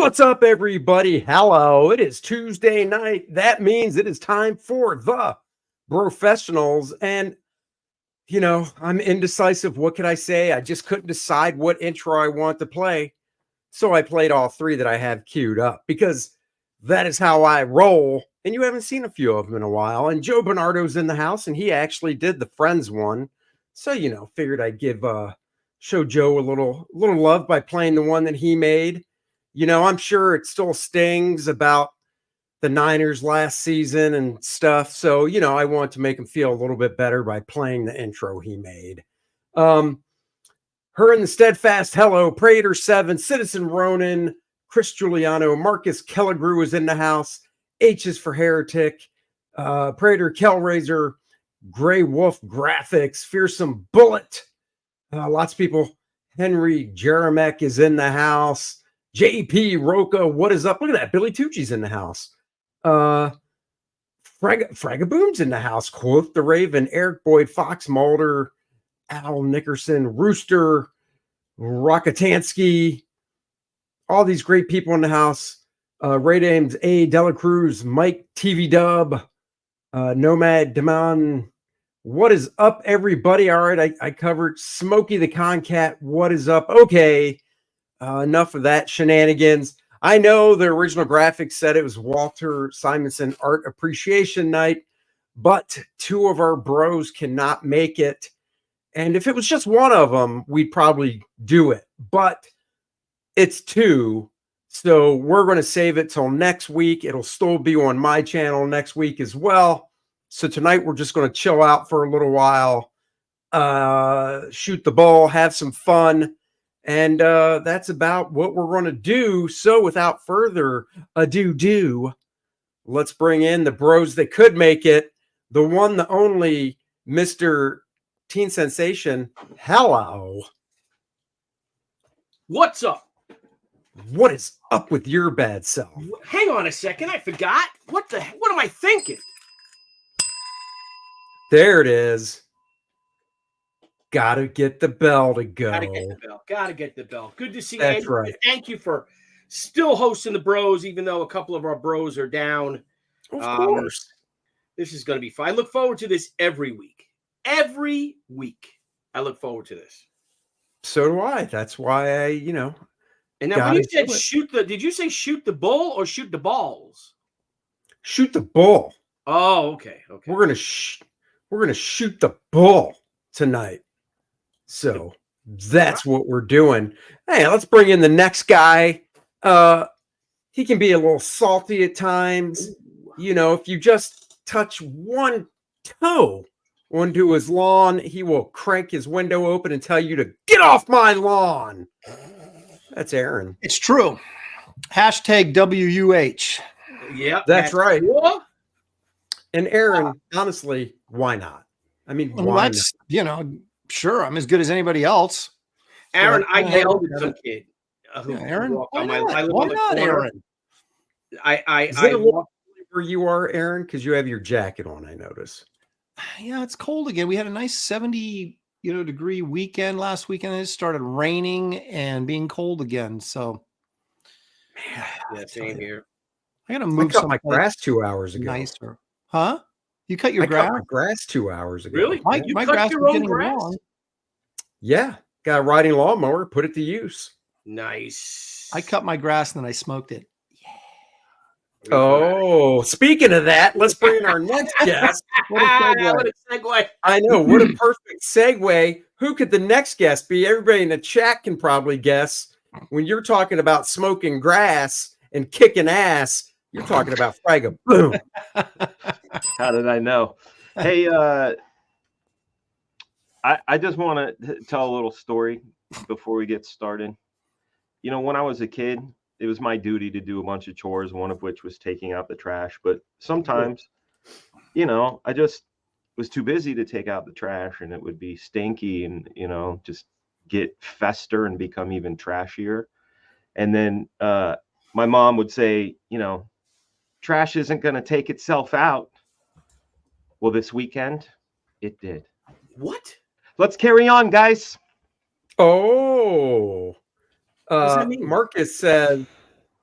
What's up, everybody? Hello. It is Tuesday night. That means it is time for the Professionals. And, I'm indecisive. What could I say? I just couldn't decide what intro I want to play. So I played all three that I have queued up because that is how I roll. And you haven't seen a few of them in a while. And Joe Bernardo's in the house, and he actually did the Friends one. So, figured I'd show Joe a little love by playing the one that he made. I'm sure it still stings about the Niners last season and stuff. So, I want to make him feel a little bit better by playing the intro he made. Her in the Steadfast, hello, Prater 7, Citizen Ronan, Chris Giuliano, Marcus Kellegrew is in the house, H is for Heretic, Prater Kellraiser, Gray Wolf Graphics, Fearsome Bullet, lots of people, Henry Jeremek is in the house, JP Roca, what is up? Look at that. Billy Tucci's in the house. Fraga Boom's in the house. Quoth the Raven, Eric Boyd, Fox Mulder, Al Nickerson, Rooster, Rockatansky, all these great people in the house. Ray Dames, A. Dela Cruz, Mike TV Dub, Nomad Demon. What is up, everybody? All right, I covered Smokey the Concat. What is up? Okay. Enough of that shenanigans. I know the original graphics said it was Walter Simonson Art Appreciation Night, but two of our bros cannot make it. And if it was just one of them, we'd probably do it. But it's two, so we're going to save it till next week. It'll still be on my channel next week as well. So tonight we're just going to chill out for a little while, shoot the ball, have some fun. And that's about what we're going to do. So without further ado, let's bring in the bros that could make it. The one, the only, Mr. Teen Sensation. Hello. What's up? What is up with your bad self? Hang on a second. I forgot. What am I thinking? There it is. Gotta get the bell to go. Gotta get the bell. Good to see you. That's right. Thank you for still hosting the bros, even though a couple of our bros are down. Of course. This is going to be fun. I look forward to this every week. Every week. I look forward to this. So do I. That's why I, And now when you said did you say shoot the bull or shoot the balls? Shoot the bull. Oh, okay. We're gonna shoot the bull tonight. So that's what we're doing. Hey, let's bring in the next guy. He can be a little salty at times. If you just touch one toe onto his lawn, he will crank his window open and tell you to get off my lawn. That's Aaron. It's true. Hashtag WUH. Yeah, that's right. And Aaron, honestly, why not? I mean, why not? Sure, I'm as good as anybody else. Aaron, I yelled at some kid. Aaron, why not, Aaron? Is it a little where you are, Aaron? Because you have your jacket on, I notice. Yeah, it's cold again. We had a nice 70 degree weekend last weekend. It started raining and being cold again. So, yeah, same here. I gotta move. I cut my grass 2 hours ago. Nicer, huh? You cut your grass? Cut my grass 2 hours ago. Really? My cut grass your own grass? Long. Yeah, got a riding lawnmower, put it to use. Nice. I cut my grass and then I smoked it. Yeah. Oh, speaking of that, let's bring in our next guest. What a segue. I know, what a perfect segue. Who could the next guest be? Everybody in the chat can probably guess. When you're talking about smoking grass and kicking ass, you're talking about Fraga. Boom. How did I know? Hey, I just want to tell a little story before we get started. When I was a kid, it was my duty to do a bunch of chores, one of which was taking out the trash. But sometimes, I just was too busy to take out the trash, and it would be stinky and, just get fester and become even trashier. And then my mom would say, trash isn't going to take itself out. Well, this weekend, it did. What? Let's carry on, guys. Oh. Marcus said,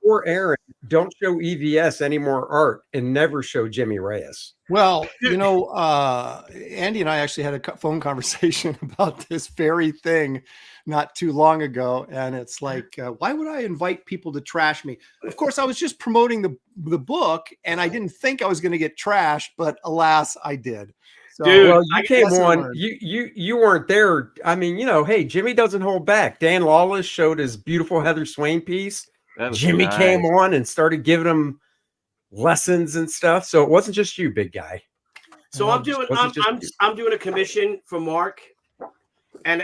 poor Aaron, don't show EVS any more art and never show Jimmy Reyes. Well, Andy and I actually had a phone conversation about this very thing not too long ago. And it's like, why would I invite people to trash me? Of course, I was just promoting the book and I didn't think I was going to get trashed, but alas, I did. So, Dude, well, you came on. You weren't there. I mean, hey, Jimmy doesn't hold back. Dan Lawless showed his beautiful Heather Swain piece. Jimmy came on and started giving him lessons and stuff. So it wasn't just you, big guy. So I'm doing a commission for Mark, but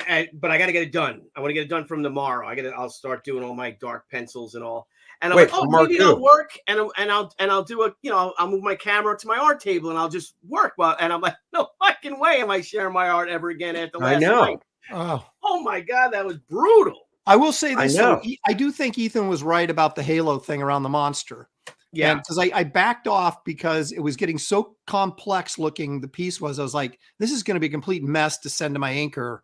I got to get it done. I want to get it done from tomorrow. I'll start doing all my dark pencils and all. And I'm like, oh, maybe I'll work and I'll do I'll move my camera to my art table and I'll just work. And I'm like, no fucking way am I sharing my art ever again after last night. Oh my God, that was brutal. I will say this, I do think Ethan was right about the halo thing around the monster. Yeah, because I backed off because it was getting so complex looking. The piece was, I was like, this is going to be a complete mess to send to my inker.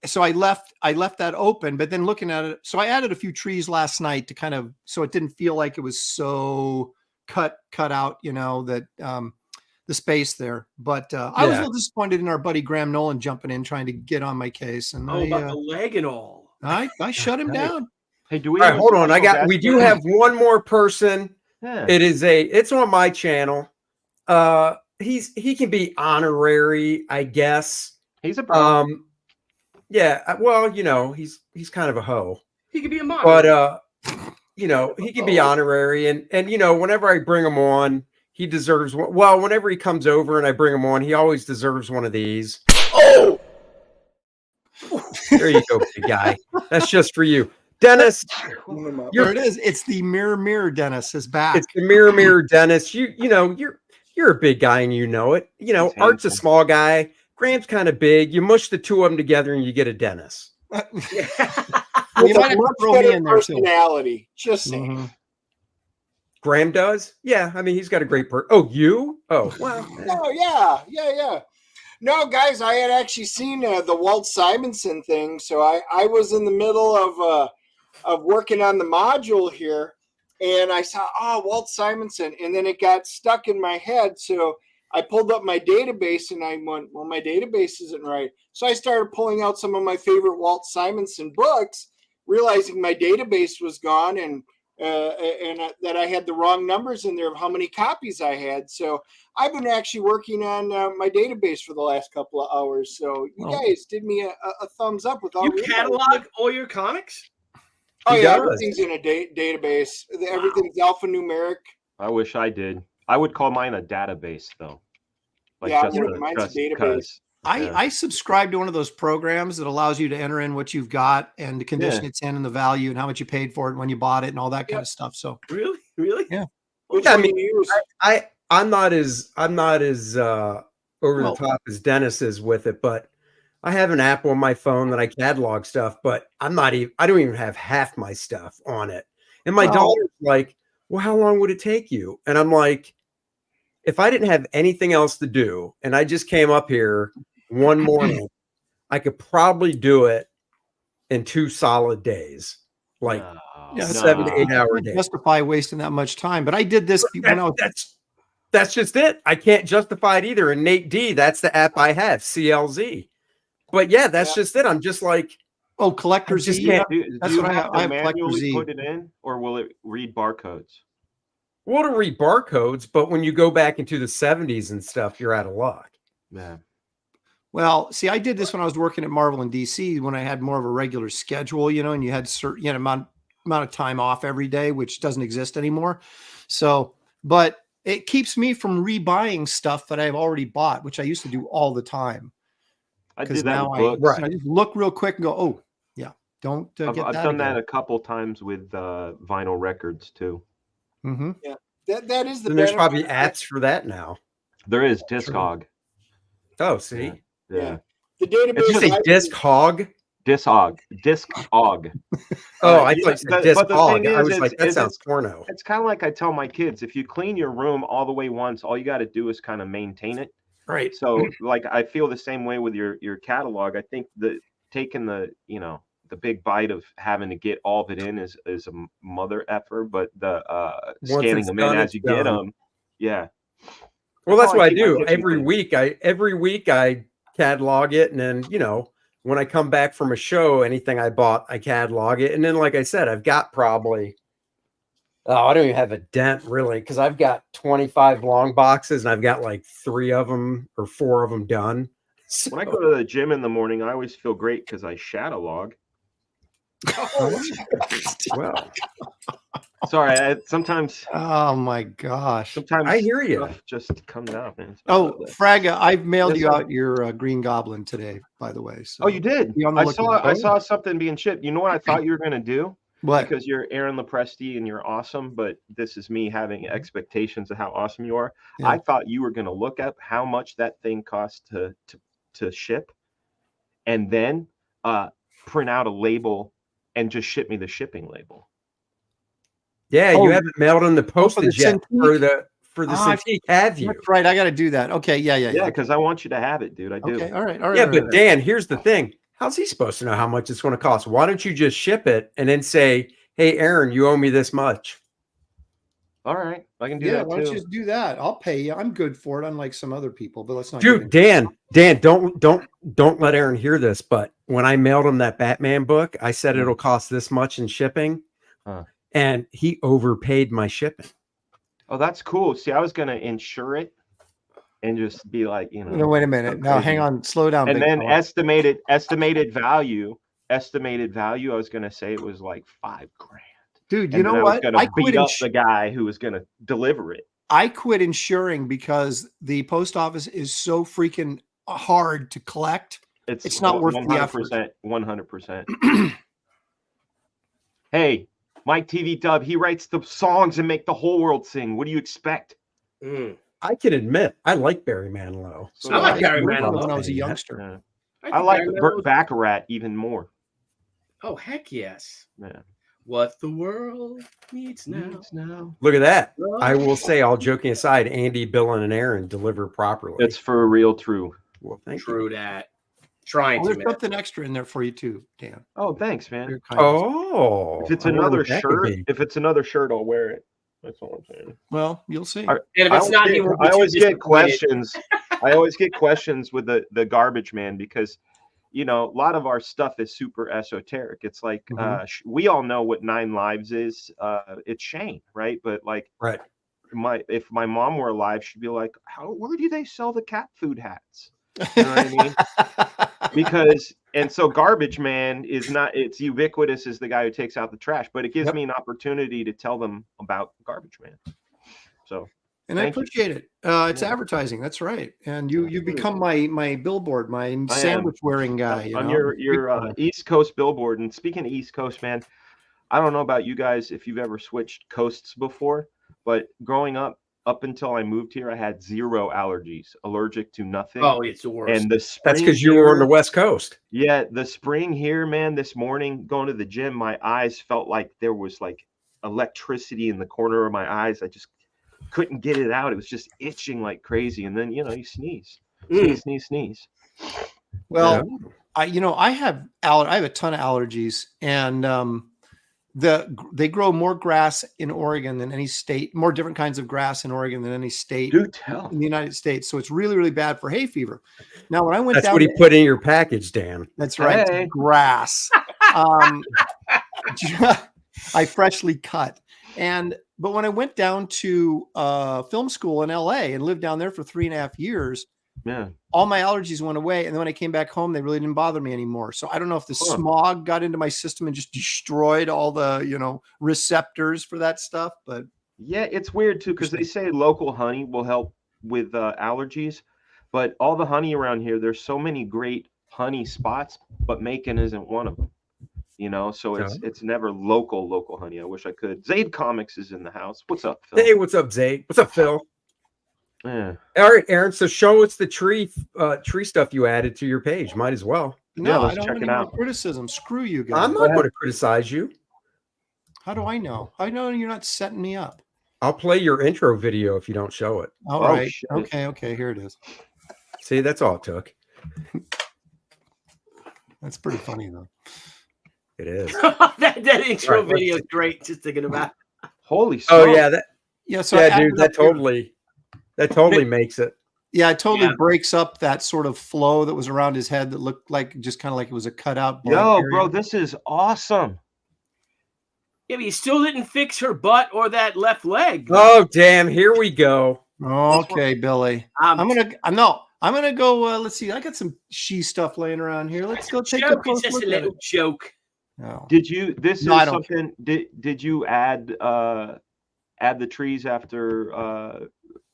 So I left that open, but then looking at it, so I added a few trees last night to kind of, so it didn't feel like it was so cut out, that the space there. But I was a little disappointed in our buddy Graham Nolan jumping in, trying to get on my case. And about the leg and all. I shut him down. Hey, do we? All right, hold on. We do have one more person. Yeah. It's on my channel. He can be honorary, I guess. He's a pro. Yeah, well, he's kind of a hoe. He could be a model. But he can be honorary and whenever I bring him on, he deserves one. Well, whenever he comes over and I bring him on, he always deserves one of these. Oh. There you go, big guy. That's just for you. Dennis, here it is. It's the mirror Dennis is back. It's the mirror Dennis. You're a big guy and you know it. Art's a small guy. Graham's kind of big. You mush the two of them together and you get a Dennis. You might have to throw me in there personality. Just saying. Graham does? Yeah, I mean he's got a great Oh, you? Oh, well. Oh, yeah. No, guys, I had actually seen the Walt Simonson thing, so I was in the middle of working on the module here, and I saw Walt Simonson, and then it got stuck in my head, so I pulled up my database, and I went, well, my database isn't right. So I started pulling out some of my favorite Walt Simonson books, realizing my database was gone, and that I had the wrong numbers in there of how many copies I had. So I've been actually working on my database for the last couple of hours. So you guys did me a thumbs up with all. You catalog all your comics? Oh yeah, everything's in a database. Everything's alphanumeric. I wish I did. I would call mine a database though. Mine's a database. I subscribe to one of those programs that allows you to enter in what you've got and the condition it's in and the value and how much you paid for it when you bought it and all that kind of stuff. So really, yeah. I mean, I'm not as over the top as Dennis is with it, but I have an app on my phone that I catalog stuff, but I don't even have half my stuff on it. And my daughter's like, well, how long would it take you? And I'm like, if I didn't have anything else to do and I just came up here one morning, I could probably do it in 2 solid days, like 7 to 8 hour days. Justify wasting that much time, but I did this. That's just it. I can't justify it either. And Nate D, that's the app I have, CLZ. But yeah, that's just it. I'm just like, Collector Z. That's what I have. Manually put it in, or will it read barcodes? Well, to read barcodes, but when you go back into the 70s and stuff, you're out of luck. Yeah. Well, see, I did this when I was working at Marvel in DC when I had more of a regular schedule, and you had a certain amount of time off every day, which doesn't exist anymore. So, but it keeps me from rebuying stuff that I've already bought, which I used to do all the time. I did that now I just look real quick and go, oh, yeah, don't get that. I've done that a couple times with vinyl records too. Mm-hmm. Yeah, that is the. And there's probably apps for that now. There is Discog. Oh, see, yeah. The database. Did you say Discog? Discog. Oh, I thought you said Discog. I was like, that sounds porno. It's kind of like I tell my kids: if you clean your room all the way once, all you got to do is kind of maintain it. Right. So, like, I feel the same way with your catalog. I think that taking the big bite of having to get all of it in is a mother effer, but the Once scanning it's them done, in as it's you get done. them, yeah. Well, that's how what I keep my do kitchen every clean. week. Every week I catalog it, and then when I come back from a show, anything I bought, I catalog it, and then like I said, I've got probably I don't even have a dent really, because I've got 25 long boxes, and I've got like 3 of them or 4 of them done. So, When I go to the gym in the morning, I always feel great because I shadow log. well, sorry, sometimes. Oh my gosh! Sometimes I hear you. stuff just comes out, man. Fraga, I've mailed Yes, you sir. out your Green Goblin today, by the way. So Oh, you did? be on the lookout. I saw something being shipped. You know what I thought you were gonna do? What? Because you're Aaron Lepresti and you're awesome, but this is me having expectations of how awesome you are. Yeah. I thought you were gonna look up how much that thing costs to ship, and then print out a label and just ship me the shipping label. Yeah, you haven't mailed in the postage yet for the Cintiq, have you? That's right. I got to do that. Okay. Yeah. Because I want you to have it, dude. I do. Okay. All right. Yeah, but Dan, here's the thing. How's he supposed to know how much it's going to cost? Why don't you just ship it and then say, "Hey, Aaron, you owe me this much." All right, I can do that too. Why don't you just do that? I'll pay you. I'm good for it, unlike some other people. But let's not. Dude, Dan, don't let Aaron hear this. But when I mailed him that Batman book, I said it'll cost this much in shipping, and he overpaid my shipping. Oh, that's cool. See, I was gonna insure it and just be like, No, wait a minute. Now, hang on. Slow down. And then estimated value. I was gonna say it was like $5,000. Dude, you know what? I beat up the guy who was gonna deliver it. I quit insuring because the post office is so freaking hard to collect. It's not worth the effort. 100%. Hey, Mike TV Dub, he writes the songs and make the whole world sing. What do you expect? I can admit, I like Barry Manilow. So I like Barry Manilow when I was a youngster. Yeah. I like Burt Baccarat even more. Oh, heck yes. Man. What the world needs now. Look at that. I will say, all joking aside, Andy, Bill, and Aaron deliver properly. It's for real true. Well, thank you. True that. Trying to. There's something extra in there for you too, Dan. Oh, thanks, man. Oh, if it's another shirt, I'll wear it. That's all I'm saying. Well, you'll see. And if it's not, I always get questions. I always get questions with the garbage man because, a lot of our stuff is super esoteric. It's like we all know what 9 Lives is. It's Shane, right? But right. If my mom were alive, she'd be like, where do they sell the cat food hats? You know what I mean? So garbage man it's ubiquitous as the guy who takes out the trash, but it gives me an opportunity to tell them about garbage man. So, and I appreciate it. It's advertising. That's right. And you've become my billboard, my sandwich wearing guy. On your East Coast billboard. And speaking of East Coast, man, I don't know about you guys if you've ever switched coasts before, but growing up until I moved here, I had 0 allergies, allergic to nothing. Oh, it's the worst. And that's because you were on the West Coast. Yeah, the spring here, man, this morning going to the gym, my eyes felt like there was like electricity in the corner of my eyes. I just couldn't get it out. It was just itching like crazy. And then, you sneeze. Sneeze. Well, I have a ton of allergies, and they grow more grass in Oregon than any state, more different kinds of grass in Oregon than any state in the United States. So it's really, really bad for hay fever. Now, when I went that's what he put in your package, Dan. That's right. Hey. Grass. I freshly cut. But when I went down to film school in LA and lived down there for 3.5 years, all my allergies went away. And then when I came back home, they really didn't bother me anymore. So I don't know if the smog got into my system and just destroyed all the, receptors for that stuff. But yeah, it's weird too, because they say local honey will help with allergies. But all the honey around here, there's so many great honey spots, but Macon isn't one of them. So it's never local honey. I wish I could. Zaid Comics is in the house. What's up, Phil? Hey, what's up, Zaid? What's up, Phil? Yeah. All right, Aaron. So show us the tree stuff you added to your page. Might as well. No, let's check it out. Criticism. Screw you guys. I'm not going to criticize you. How do I know? I know you're not setting me up. I'll play your intro video if you don't show it. All right. Shit. Okay. Here it is. See, that's all it took. That's pretty funny though. It is. that intro Right, video is great. Just thinking about. Holy Oh smokes. yeah, So yeah, dude, that totally makes it. Yeah, it totally breaks up that sort of flow that was around his head that looked like just kind of like it was a cutout blank Yo, area. bro, this is awesome. Yeah, but you still didn't fix her butt or that left leg. Oh damn! Here we go. Okay, Billy. I'm gonna go. Let's see. I got some she stuff laying around here. Let's go take a close look at it. Joke. No. Did you? This No, is I don't something. Did you add the trees after?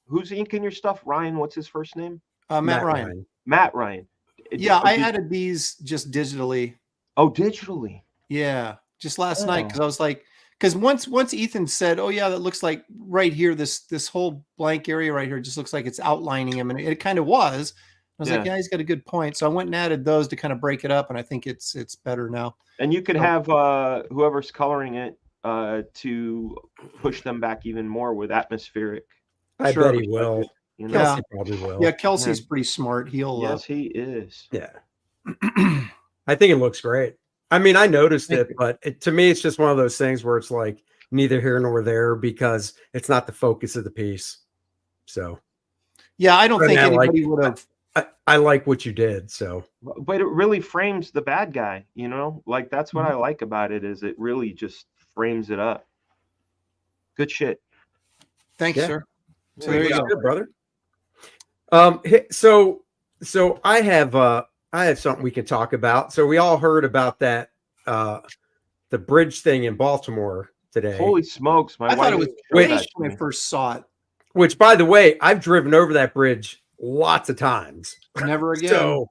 Who's inking your stuff? Ryan. What's his first name? Matt Ryan. Matt Ryan. Yeah, I added these just digitally. Oh, digitally. Yeah, just last night because I was like, because once Ethan said, "Oh yeah, that looks like right here. This whole blank area right here just looks like it's outlining him," and it kind of was. I was like, "Yeah, he's got a good point." So I went and added those to kind of break it up, and I think it's better now. And you could have whoever's coloring it to push them back even more with atmospheric. I bet he will. You know? Kelsey probably will. Yeah, Kelsey's pretty smart. He'll. Yes, he is. Yeah. I think it looks great. I mean, I noticed it, but to me, it's just one of those things where it's like neither here nor there because it's not the focus of the piece. So. Yeah, I don't think anybody would have. I like what you did. So. But it really frames the bad guy. You know, like that's what I like about it is it really just frames it up. Good shit. Thanks, sir. So there you go, good, brother. So I have something we can talk about. So we all heard about that the bridge thing in Baltimore today. Holy smokes! I thought it was great when I first saw it. Which, by the way, I've driven over that bridge lots of times. Never again. So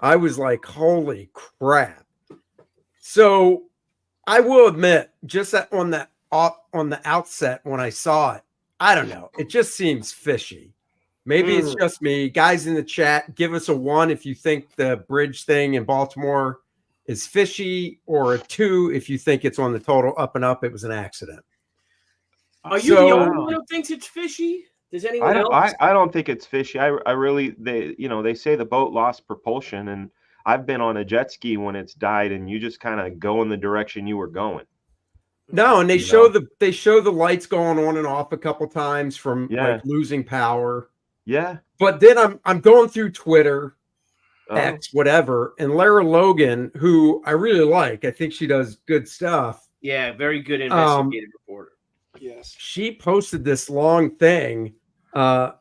I was like, holy crap. So I will admit, just that on the outset when I saw it, I don't know. It just seems fishy. Maybe it's just me. Guys in the chat, give us a 1 if you think the bridge thing in Baltimore is fishy, or a 2 if you think it's on the total up and up. It was an accident. Are you the only one who thinks it's fishy? Does anyone else? I don't think it's fishy. I really they say the boat lost propulsion, and I've been on a jet ski when it's died, and you just kind of go in the direction you were going. No, and they show the lights going on and off a couple times from like losing power. Yeah. But then I'm going through Twitter, X, whatever, and Lara Logan, who I really like. I think she does good stuff. Yeah, very good investigative reporter. Yes. She posted this long thing. I'll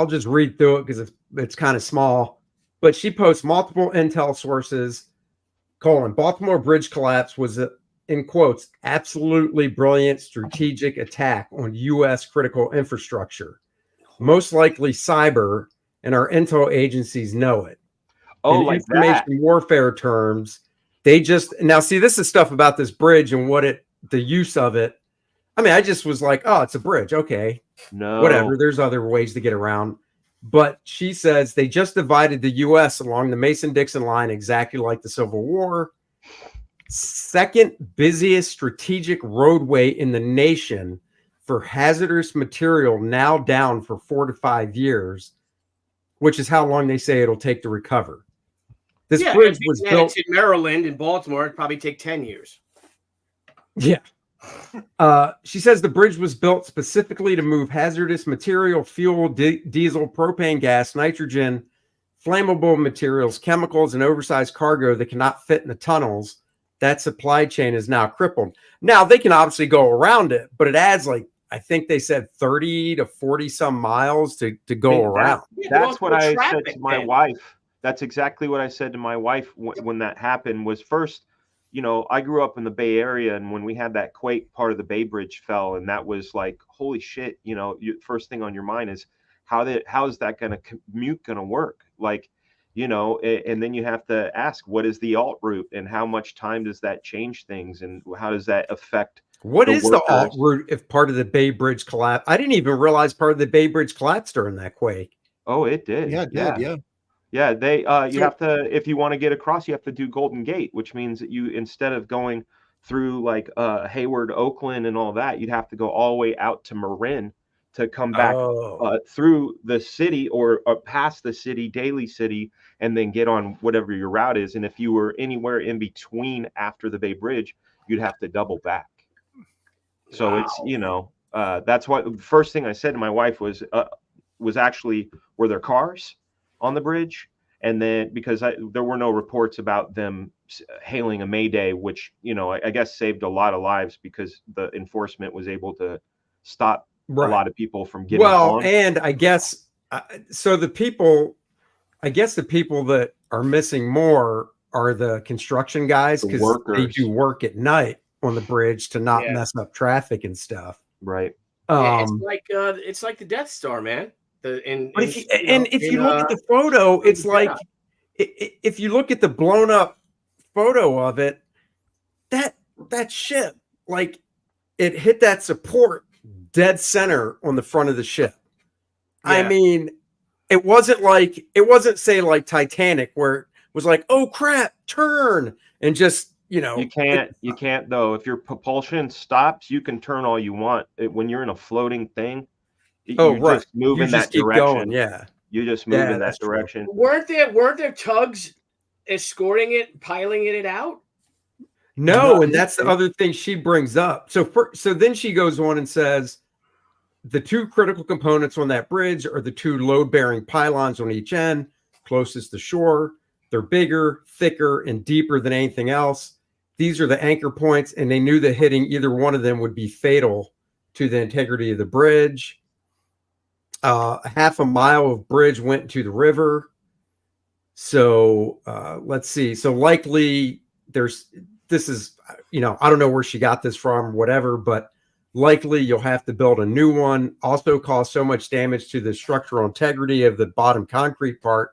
just read through it because it's kind of small. But she posts multiple intel sources, Baltimore bridge collapse was in quotes, absolutely brilliant strategic attack on U.S. critical infrastructure. Most likely cyber, and our intel agencies know it. Oh, in like information that. warfare terms, they just now see this is stuff about this bridge and the use of it. I mean, I just was like, oh, it's a bridge. Okay. No. Whatever. There's other ways to get around. But she says they just divided the U.S. along the Mason-Dixon line exactly like the Civil War. Second busiest strategic roadway in the nation for hazardous material, now down for 4 to 5 years, which is how long they say it'll take to recover. This bridge was built in Maryland and Baltimore. It'd probably take 10 years. Yeah. She says the bridge was built specifically to move hazardous material, fuel, diesel, propane gas, nitrogen, flammable materials, chemicals, and oversized cargo that cannot fit in the tunnels. That supply chain is now crippled. Now they can obviously go around it, but it adds I think they said 30 to 40 some miles to go around. That's what I said to my wife. That's exactly what I said to my wife when that happened. Was first, I grew up in the Bay Area, and when we had that quake, part of the Bay Bridge fell, and that was like, holy shit. First thing on your mind is how is that commute going to work? And then you have to ask, what is the alt route, and how much time does that change things, and how does that affect? What is the alt route if part of the Bay Bridge collapsed? I didn't even realize part of the Bay Bridge collapsed during that quake. Oh, it did. Yeah, it did. Yeah. Yeah, they you have to, if you want to get across, you have to do Golden Gate, which means that you, instead of going through Hayward, Oakland, and all that, you'd have to go all the way out to Marin to come back through the city or past the city, Daly City, and then get on whatever your route is. And if you were anywhere in between after the Bay Bridge, you'd have to double back. So it's, that's why the first thing I said to my wife was actually, were there cars on the bridge? And then because there were no reports about them hailing a Mayday, which, I guess saved a lot of lives because the enforcement was able to stop a lot of people from getting on. And I guess, so the people that are missing more are the construction guys, because they do work at night on the bridge to not mess up traffic and stuff. Right. It's like the Death Star, man. If you look at the photo, it's like, if you look at the blown up photo of it, that ship, like, it hit that support dead center on the front of the ship. Yeah. I mean, it wasn't say like Titanic where it was like, oh crap, turn, and just, you can't though. If your propulsion stops, you can turn all you want. When you're in a floating thing, just move in that direction. Going, you just move in that direction. True. Weren't there tugs escorting it, piling it out? No, and that's the other thing she brings up. So then she goes on and says the two critical components on that bridge are the two load-bearing pylons on each end, closest to shore. They're bigger, thicker, and deeper than anything else. These are the anchor points, and they knew that hitting either one of them would be fatal to the integrity of the bridge. Half a mile of bridge went into the river. So let's see. So likely this is, I don't know where she got this from, whatever, but likely you'll have to build a new one. Also cause so much damage to the structural integrity of the bottom concrete part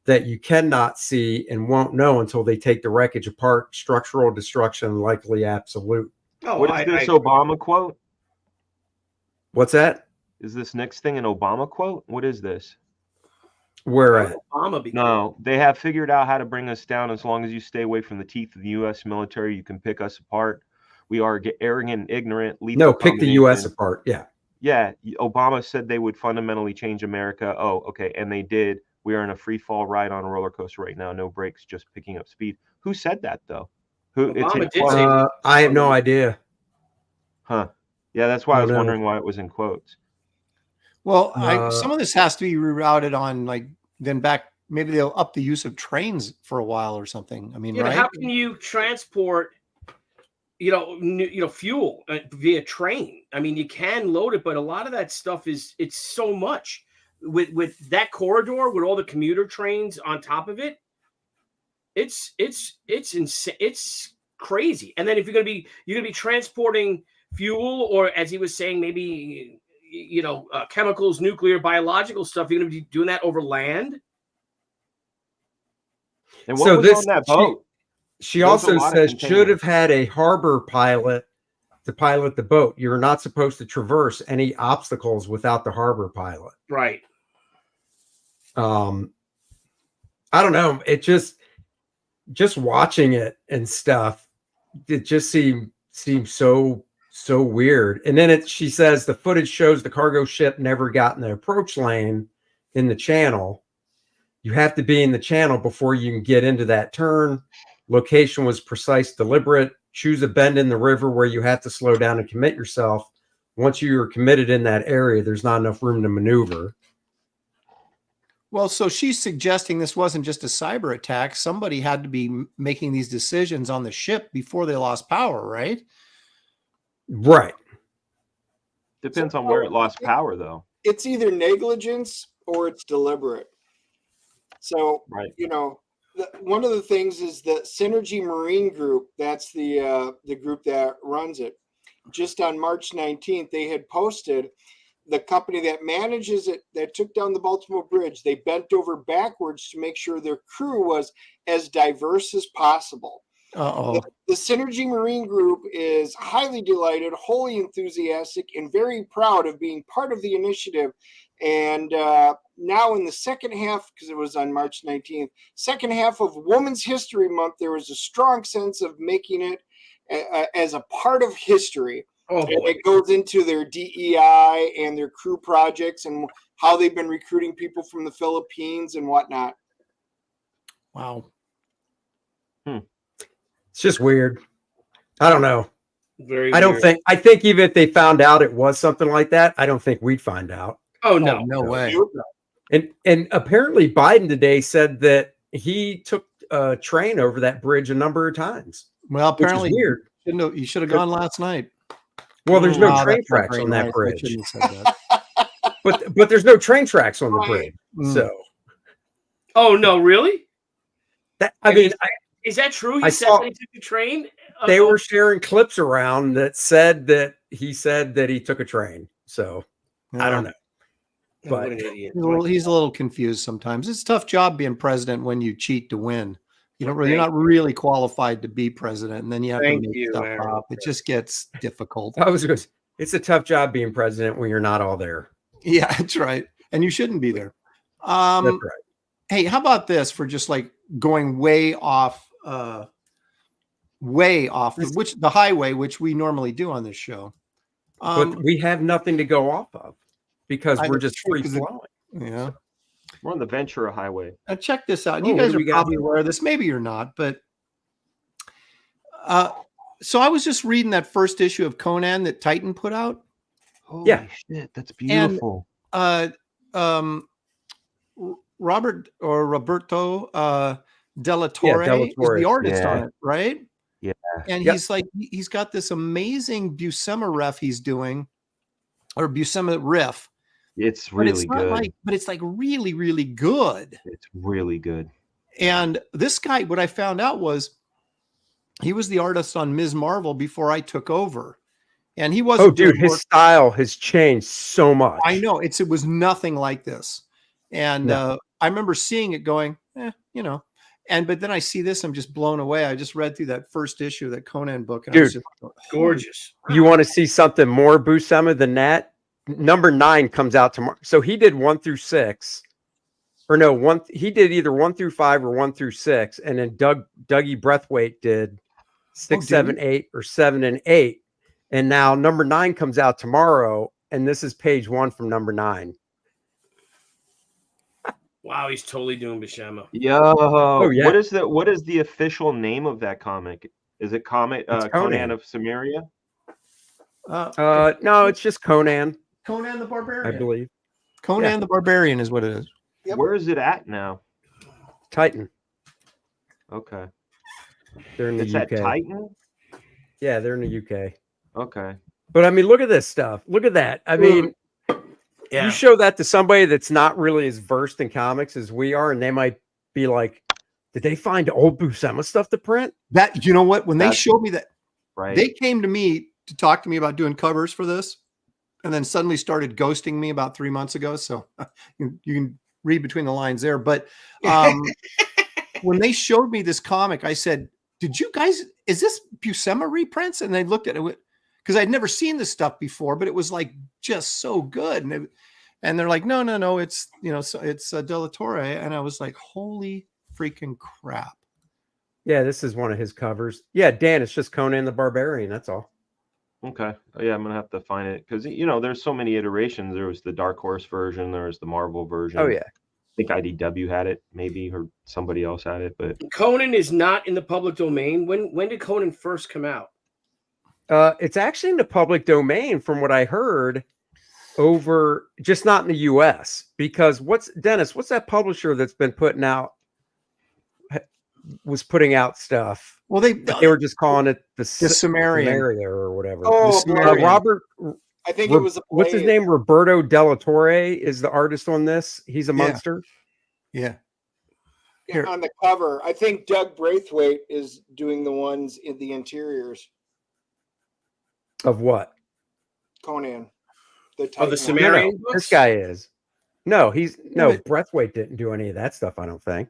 that you cannot see and won't know until they take the wreckage apart. Structural destruction likely absolute. What is this Obama quote? What's that? Is this next thing an Obama quote? What is this? Where at? No, they have figured out how to bring us down. As long as you stay away from the teeth of the U.S. military, you can pick us apart. We are arrogant and ignorant. Pick the U.S. apart. Yeah. Yeah. Obama said they would fundamentally change America. Oh, okay. And they did. We are in a free fall ride on a roller coaster right now. No brakes, just picking up speed. Who said that, though? I have no idea. Huh. Yeah, that's why I was wondering why it was in quotes. Well, some of this has to be rerouted on, like, then back. Maybe they'll up the use of trains for a while or something. I mean, right? How can you transport, fuel via train? I mean, you can load it, but a lot of that stuff it's so much with that corridor with all the commuter trains on top of it. It's insane. It's crazy. And then if you're gonna be transporting fuel, or as he was saying, maybe chemicals, nuclear, biological stuff, you're going to be doing that over land. And what was on that boat? She also says should have had a harbor pilot to pilot the boat. You're not supposed to traverse any obstacles without the harbor pilot. Right. I don't know. It just watching it and stuff, it just seems so weird. And then she says the footage shows the cargo ship never got in the approach lane in the channel. You have to be in the channel before you can get into that turn. Location was precise, deliberate. Choose a bend in the river where you have to slow down and commit yourself. Once you're committed in that area, there's not enough room to maneuver. Well, so she's suggesting this wasn't just a cyber attack. Somebody had to be making these decisions on the ship before they lost power, right? Right. Depends on where it lost power, though. It's either negligence or it's deliberate. So, one of the things is the Synergy Marine Group. That's the group that runs it. Just on March 19th, they had posted the company that manages it, that took down the Baltimore Bridge. They bent over backwards to make sure their crew was as diverse as possible. The Synergy Marine Group is highly delighted, wholly enthusiastic, and very proud of being part of the initiative. And now in the second half, because it was on March 19th, second half of Women's History Month, there was a strong sense of making it as a part of history. Oh, boy. It goes into their DEI and their crew projects and how they've been recruiting people from the Philippines and whatnot. Wow. It's just weird. I don't know. Very I don't weird. think, I think even if they found out it was something like that, I don't think we'd find out. Oh, no. No way. And apparently Biden today said that he took a train over that bridge a number of times. Well, apparently weird. You should have gone last night. Well, there's no Oh, train that's not tracks very on that nice. I bridge. shouldn't have said that. But there's no train tracks on the Right. bridge. Mm. So Oh, no, really? that, I mean, Is that true? I He said saw- that he took the train? they were sharing clips around that said that he said that he took a train. So I don't know. Oh, But what an idiot. He's a little confused sometimes. It's a tough job being president when you cheat to win. You're not really qualified to be president, and then you have Thank to make you, stuff Aaron. up. It just gets difficult. it's a tough job being president when you're not all there. Yeah, that's right. And you shouldn't be there. That's right. Hey, how about this for just like going way off the highway, which we normally do on this show. But we have nothing to go off of because we're that's just true, free 'cause flowing. Yeah. We're on the Ventura Highway. Now check this out. Oh, You what guys do are we got probably here? aware of this. Maybe you're not, but so I was just reading that first issue of Conan that Titan put out. Holy shit, that's beautiful. Roberto Della Torre Della is Torre. the artist on Yeah. it, right? Yeah. And Yep. he's got this amazing Buscema ref he's doing, or Buscema riff. It's But really it's not good. but it's like really, really good. It's really good. And this guy, what I found out was he was the artist on Ms. Marvel before I took over. And he wasn't. Oh, dude, his style has changed so much. I know it was nothing like this. And No. I remember seeing it going, but then I see this, I'm just blown away. I just read through that first issue of that Conan book. And I was Dude, just Gorgeous. You want to see something more Buscema than that? Number 9 comes out tomorrow. So he did 1 through 6. Or no, he did either 1 through 5 or 1 through 6. And then Dougie Breathwaite did 6, 7, 8, or 7 and 8. And now number 9 comes out tomorrow. And this is page 1 from number 9. Wow, he's totally doing Buscema. Yo, yeah. What is the official name of that comic? Is it Conan of Samaria? No, it's just Conan, Conan the Barbarian. I believe. Conan the Barbarian is what it is. Yep. Where is it at now? Titan. Okay. They're in the It's UK. at Titan? Yeah, they're in the UK. Okay. But I mean, look at this stuff. Look at that. I mean, you show that to somebody that's not really as versed in comics as we are, and they might be like, did they find old Buscema stuff to print? That, you know what? When they showed me that, Right. they came to me to talk to me about doing covers for this, and then suddenly started ghosting me about 3 months ago. So you can read between the lines there. But when they showed me this comic, I said, did you guys, is this Buscema reprints? And they looked at it because I'd never seen this stuff before, but it was like just so good. And they're like, no, it's, it's Della Torre. And I was like, holy freaking crap. Yeah, this is one of his covers. Yeah, Dan, it's just Conan the Barbarian. That's all. Okay. Yeah, I'm gonna have to find it because there's so many iterations. There was the Dark Horse version, there was the Marvel version. Oh, yeah. I think IDW had it, maybe, or somebody else had it. But Conan is not in the public domain. When did Conan first come out? It's actually in the public domain, from what I heard, over just not in the US. Because what's that publisher that's been putting out stuff? Well, they were just calling it the Sumerian or whatever. Oh, Robert, I think it was what's his name? Roberto Della Torre is the artist on this. He's a monster. Yeah. Here. On the cover. I think Doug Braithwaite is doing the ones in the interiors. Of what? Conan. The Sumerian books? This guy is. No, Breathwaite didn't do any of that stuff, I don't think.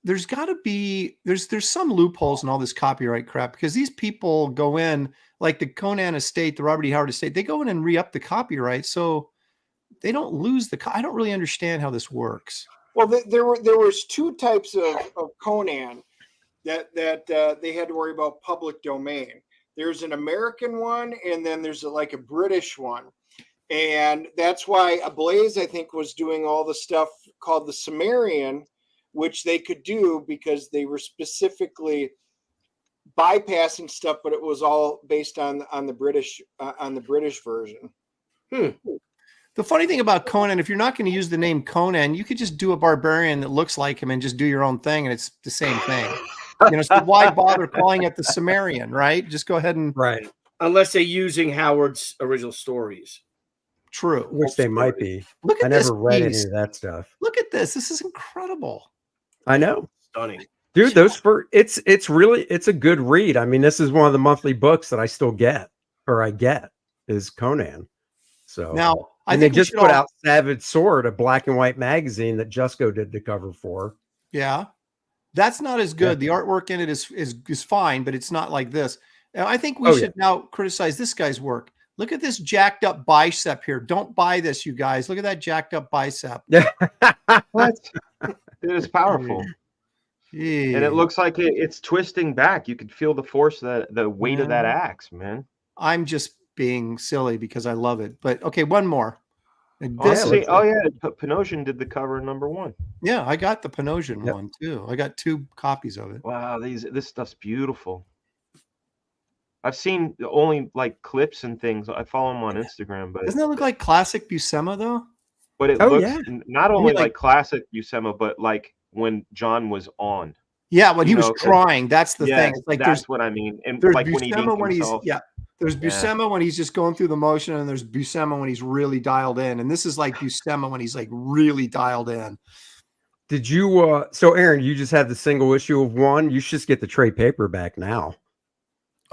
There's got to be there's some loopholes in all this copyright crap, because these people go in, like the Conan estate, the Robert E. Howard estate, they go in and re-up the copyright, so they don't lose I don't really understand how this works. Well, there was 2 types of Conan that they had to worry about public domain. There's an American one, and then there's like a British one. And that's why Ablaze, I think, was doing all the stuff called the Sumerian, which they could do because they were specifically bypassing stuff, but it was all based on the British version. The funny thing about Conan, if you're not going to use the name Conan, you could just do a barbarian that looks like him and just do your own thing, and it's the same thing. So why bother calling it the Sumerian, right? Just go ahead and right. Unless they're using Howard's original stories. True. Which they might be. Look at I this never read piece. any of that stuff. Look at this. This is incredible. I know. Stunning. Dude, it's a good read. I mean, this is one of the monthly books that I still get, or I get, is Conan. So now and they just put out Savage Sword, a black and white magazine that Jusko did the cover for. Yeah. That's not as good. The artwork in it is fine, but it's not like this. Now, I think we should now criticize this guy's work. Look at this jacked up bicep here. Don't buy this, you guys. Look at that jacked up bicep. What? It is powerful. Jeez. And it looks like it's twisting back. You could feel the force, the weight of that axe, man. I'm just being silly because I love it. But okay, one more. Panosian did the cover #1. Yeah, I got the Panosian one too. I got 2 copies of it. Wow, this stuff's beautiful. I've seen only like clips and things. I follow him on Instagram, but doesn't that look like classic Buscema though? But it looks not only like classic Buscema, but like when John was on. Yeah, when he was trying. That's the thing. It's like that's what I mean. And there's like Buscema when he's there's Buscema when he's just going through the motion, and there's Buscema when he's really dialed in. And this is like Buscema when he's like really dialed in. Did you so Aaron, you just have the single issue of one? You should just get the trade paperback now.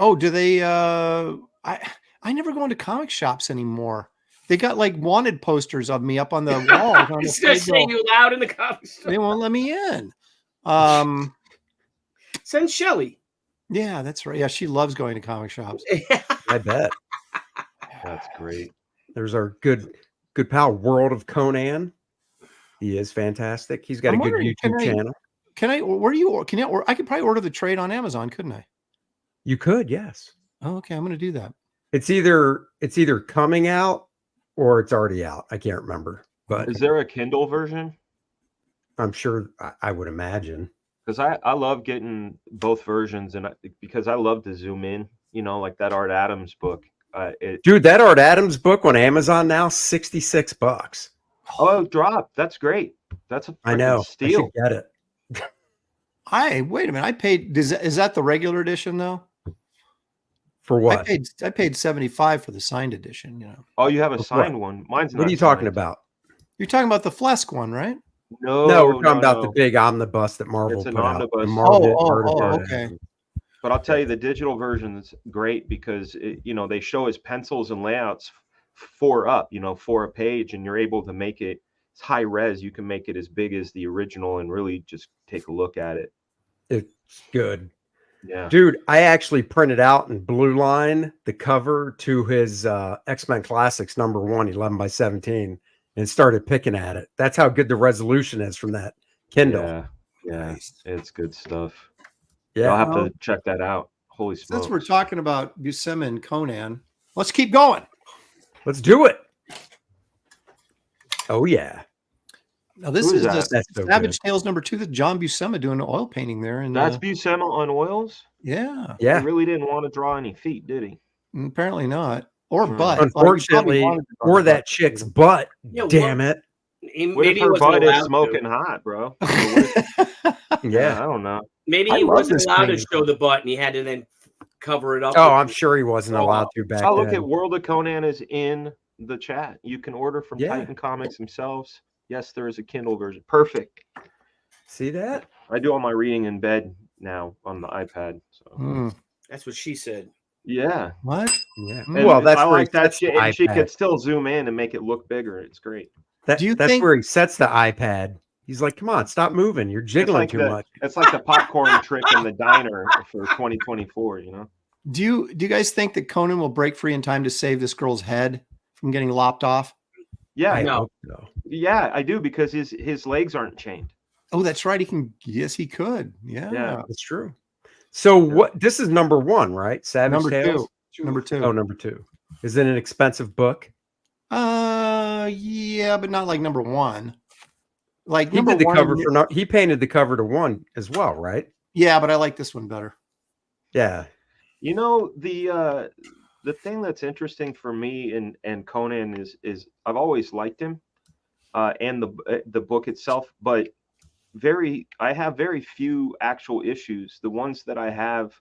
Oh, do they I never go into comic shops anymore. They got like wanted posters of me up on the wall. It's just saying you loud in the comic shop. They won't let me in. Send Shelly. Yeah, that's right. Yeah, she loves going to comic shops. I bet. That's great. There's our good pal World of Conan. He is fantastic. He's got a good YouTube channel. I could probably order the trade on Amazon, couldn't I? You could, yes. Oh, okay. I'm going to do that. It's either coming out or it's already out. I can't remember. But is there a Kindle version? I'm sure. I would imagine. Because I love getting both versions, and because I love to zoom in. Like that Art Adams book. Dude, that Art Adams book on Amazon now, $66. Oh, drop. That's great. That's a steal. I should get it. Wait a minute. I paid. Is that the regular edition though? For what? I paid $75 for the signed edition. Oh, you have a signed one. Mine's not. What are you talking about? You're talking about the Flesk one, right? No, we're talking about the big omnibus that Marvel put out. Okay. But I'll tell you, the digital version is great because they show his pencils and layouts 4 up, for a page, and you're able to make it. It's high res. You can make it as big as the original and really just take a look at it. It's good. Yeah, dude, I actually printed out in blue line the cover to his X-Men Classics #1, 11x17, and started picking at it. That's how good the resolution is from that Kindle. Yeah, it's good stuff. Yeah, I'll have to check that out. Holy smokes! Since we're talking about Buscema and Conan, let's keep going. Let's do it. Oh yeah. Now this is Savage Tales #2 that John Buscema doing an oil painting there, and that's Buscema on oils. Yeah. He really didn't want to draw any feet, did he? Apparently not, or butt. Unfortunately, or that chick's butt. Damn it! What if her butt is smoking hot, bro? Yeah, I don't know. Maybe he wasn't allowed to show the butt, and he had to then cover it up. Oh, I'm sure he wasn't allowed to back then. Oh, look at World of Conan is in the chat. You can order from Titan Comics themselves. Yes, there is a Kindle version. Perfect. See that? I do all my reading in bed now on the iPad. So that's what she said. Yeah. What? Yeah. And well, that's I where like that. She could still zoom in and make it look bigger. It's great. That's where he sets the iPad. He's like, "Come on, stop moving. You're jiggling too much." It's like the popcorn trick in the diner for 2024. Do you guys think that Conan will break free in time to save this girl's head from getting lopped off? Yeah, I know. So. Yeah, I do, because his legs aren't chained. Oh, that's right. He can. Yes, he could. Yeah, that's true. So what? This is number 1, right? Savage Number Tales. Number 2. Oh, number 2. Is it an expensive book? Yeah, but not like number 1. Like he number did the 1, cover for. He painted the cover to 1 as well, right? Yeah, but I like this one better. Yeah. You know, the thing that's interesting for me and Conan is I've always liked him, and the book itself, but I have very few actual issues. The ones that I have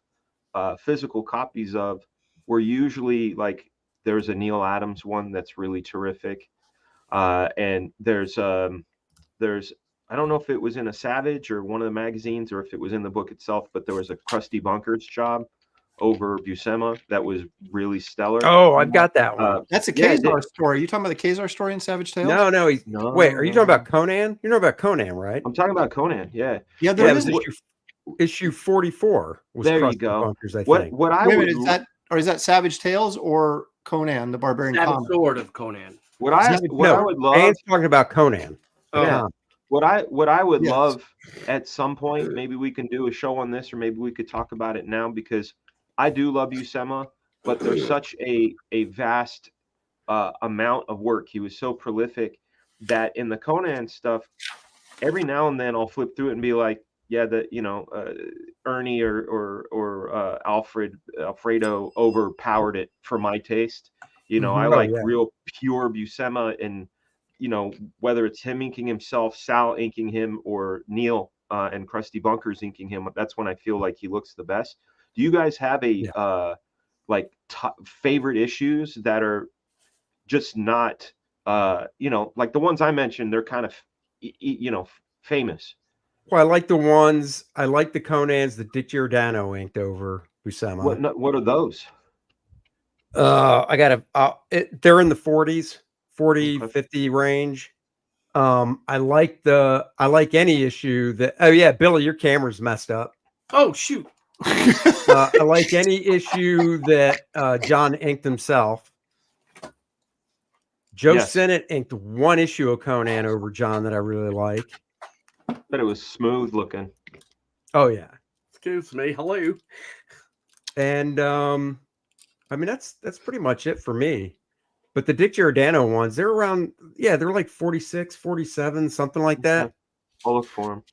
physical copies of were usually like there's a Neil Adams one that's really terrific, and there's I don't know if it was in a Savage or one of the magazines or if it was in the book itself, but there was a Krusty Bunkers job over Buscema that was really stellar. Oh, I've got that one. That's a Kazar story. Are you talking about the Kazar story in Savage Tales? No. Wait, are you talking about Conan? You're talking about Conan, right? I'm talking about Conan. Yeah. Yeah, there is issue 44. Was there Krusty you go. Bunkers, I think. What I would is that Savage Tales or Conan the Barbarian? That sort of Conan. I would love. Dan's talking about Conan. Yeah. What I would love at some point, maybe we can do a show on this, or maybe we could talk about it now, because I do love Buscema, but there's such a vast amount of work. He was so prolific that in the Conan stuff, every now and then I'll flip through it and be like, yeah, Ernie or Alfredo overpowered it for my taste. I like real pure Buscema, and whether it's him inking himself, Sal inking him, or Neil and Krusty Bunkers inking him, that's when I feel like he looks the best. Do you guys have favorite issues that are just not like the ones I mentioned? They're kind of famous. Well, I like the Conans that Dick Giordano inked over Buscema. What are those? I got they're in the 40s, 40, 50 range. I like any issue that. Oh yeah, Billy, your camera's messed up. Oh shoot. I like any issue that John inked himself. Joe Sinnott inked 1 issue of Conan over John that I really like. But it was smooth looking. Oh yeah. Excuse me. Hello. And I mean that's pretty much it for me. But the Dick Giordano ones, they're around, they're like 46, 47, something like that. I'll look for them.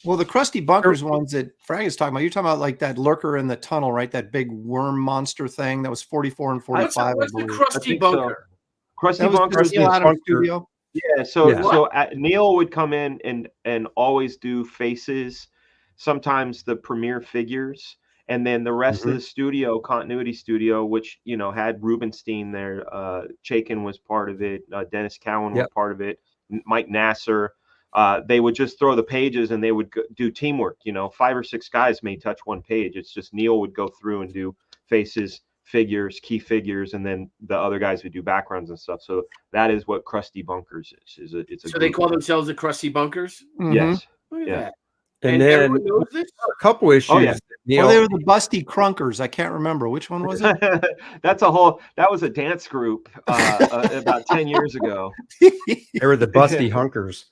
Well, the Krusty Bunkers ones that Fraga's talking about, you're talking about like that lurker in the tunnel, right? That big worm monster thing that was 44 and 45. What's the Krusty Bunker? So. Krusty Bunkers Neil Adams studio. Yeah, so Neil would come in and always do faces, sometimes the premiere figures, and then the rest of the studio, continuity studio, which had Rubenstein there, Chaikin was part of it, Dennis Cowan was part of it, Mike Nasser. They would just throw the pages and they would do teamwork. 5 or 6 guys may touch one page. It's just Neil would go through and do faces, figures, key figures, and then the other guys would do backgrounds and stuff. So that is what Krusty Bunkers is. So they call themselves the Krusty Bunkers? Mm-hmm. Yes. Look at that. And then a couple issues. Oh, yeah. Well, they were the Busty Crunkers. I can't remember which one was it. That was a dance group about 10 years ago. They were the Busty Hunkers.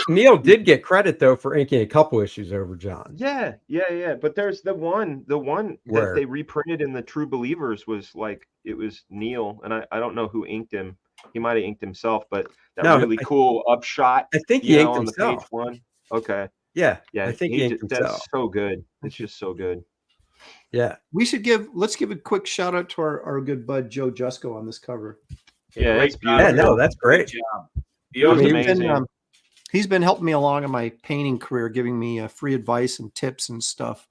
Neil did get credit though for inking a couple issues over John. Yeah. But there's the one that they reprinted in the True Believers was like, it was Neil, and I don't know who inked him. He might have inked himself, but cool upshot. I think he inked on himself. the page 1. Okay. Yeah. Yeah. I think he inked himself. That's so good. It's just so good. Yeah. Let's give a quick shout out to our good bud Joe Jusko on this cover. Yeah, that's beautiful. Yeah, no, that's great. He's been helping me along in my painting career, giving me free advice and tips and stuff,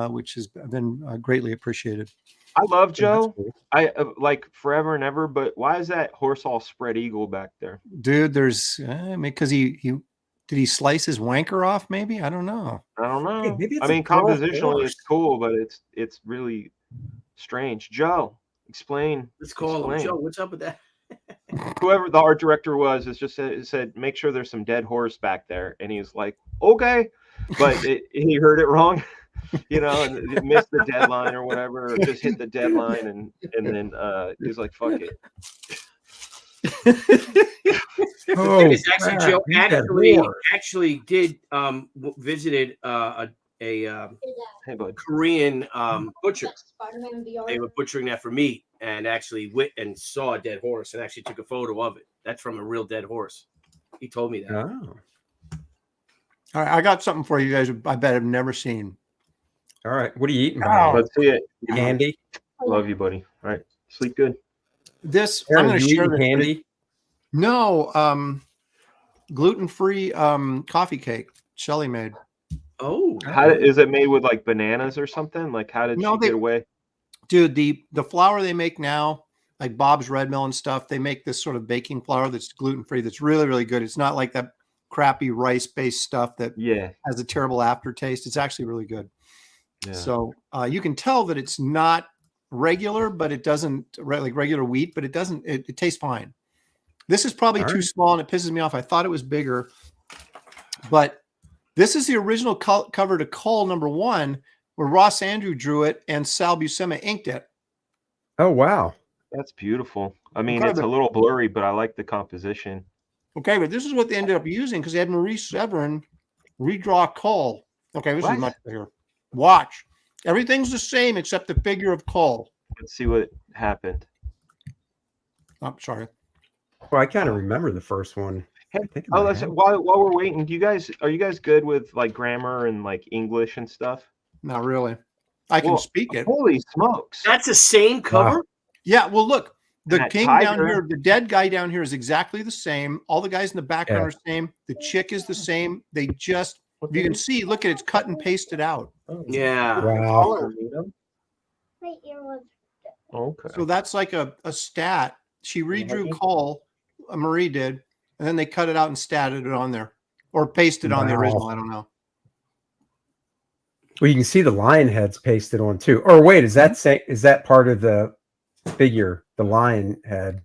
which has been greatly appreciated. I love Joe. Cool. I like forever and ever, but why is that horse all spread eagle back there? Dude, there's because he did he slice his wanker off? Maybe I don't know. Hey, maybe compositionally it's cool, but it's really strange. Joe, explain. Let's call him. Joe, what's up with that? Whoever the art director was just said make sure there's some dead horse back there, and he's like, okay, but he heard it wrong. And missed the deadline or whatever, or just hit the deadline, and then he's like, fuck it. Oh, is actually Joe actually did visited a Korean butcher. They were butchering that for meat, and actually and saw a dead horse, and actually took a photo of it. That's from a real dead horse. He told me that. Oh. All right, I got something for you guys. I bet I've never seen. All right, what are you eating? Let's see it. Candy. Love you, buddy. All right, sleep good. This Aaron, I'm going to share this. Candy. No, gluten-free coffee cake Shelly made. Oh, how is it made with like bananas or something? Like how did she get away? Dude, the flour they make now, like Bob's Red Mill and stuff, they make this sort of baking flour that's gluten-free. That's really, really good. It's not like that crappy rice-based stuff that has a terrible aftertaste. It's actually really good. Yeah. So you can tell that it's not regular, but it doesn't like regular wheat, but it doesn't. It tastes fine. This is probably too small, and it pisses me off. I thought it was bigger, but this is the original cover to Call #1, where Ross Andrew drew it and Sal Buscema inked it. Oh wow, that's beautiful. I mean, it's a little blurry, but I like the composition. Okay, but this is what they ended up using because they had Marie Severin redraw Call. Okay, this is much bigger. Watch. Everything's the same except the figure of Call. Let's see what happened. I'm sorry. Well, I kind of remember the first one. Hey, while we're waiting, are you guys good with like grammar and like English and stuff? Not really. I can speak it. Holy smokes! That's the same cover. Wow. Yeah. Well, look, the king down here, the dead guy down here is exactly the same. All the guys in the background are the same. The chick is the same. They just, if you can see, look at it's cut and pasted out. Yeah. Wow. Okay. So that's like a stat. She redrew Call, Marie did, and then they cut it out and statted it on there, or pasted on the original. I don't know. Well, you can see the lion heads pasted on too. Or wait, is that part of the figure? The lion head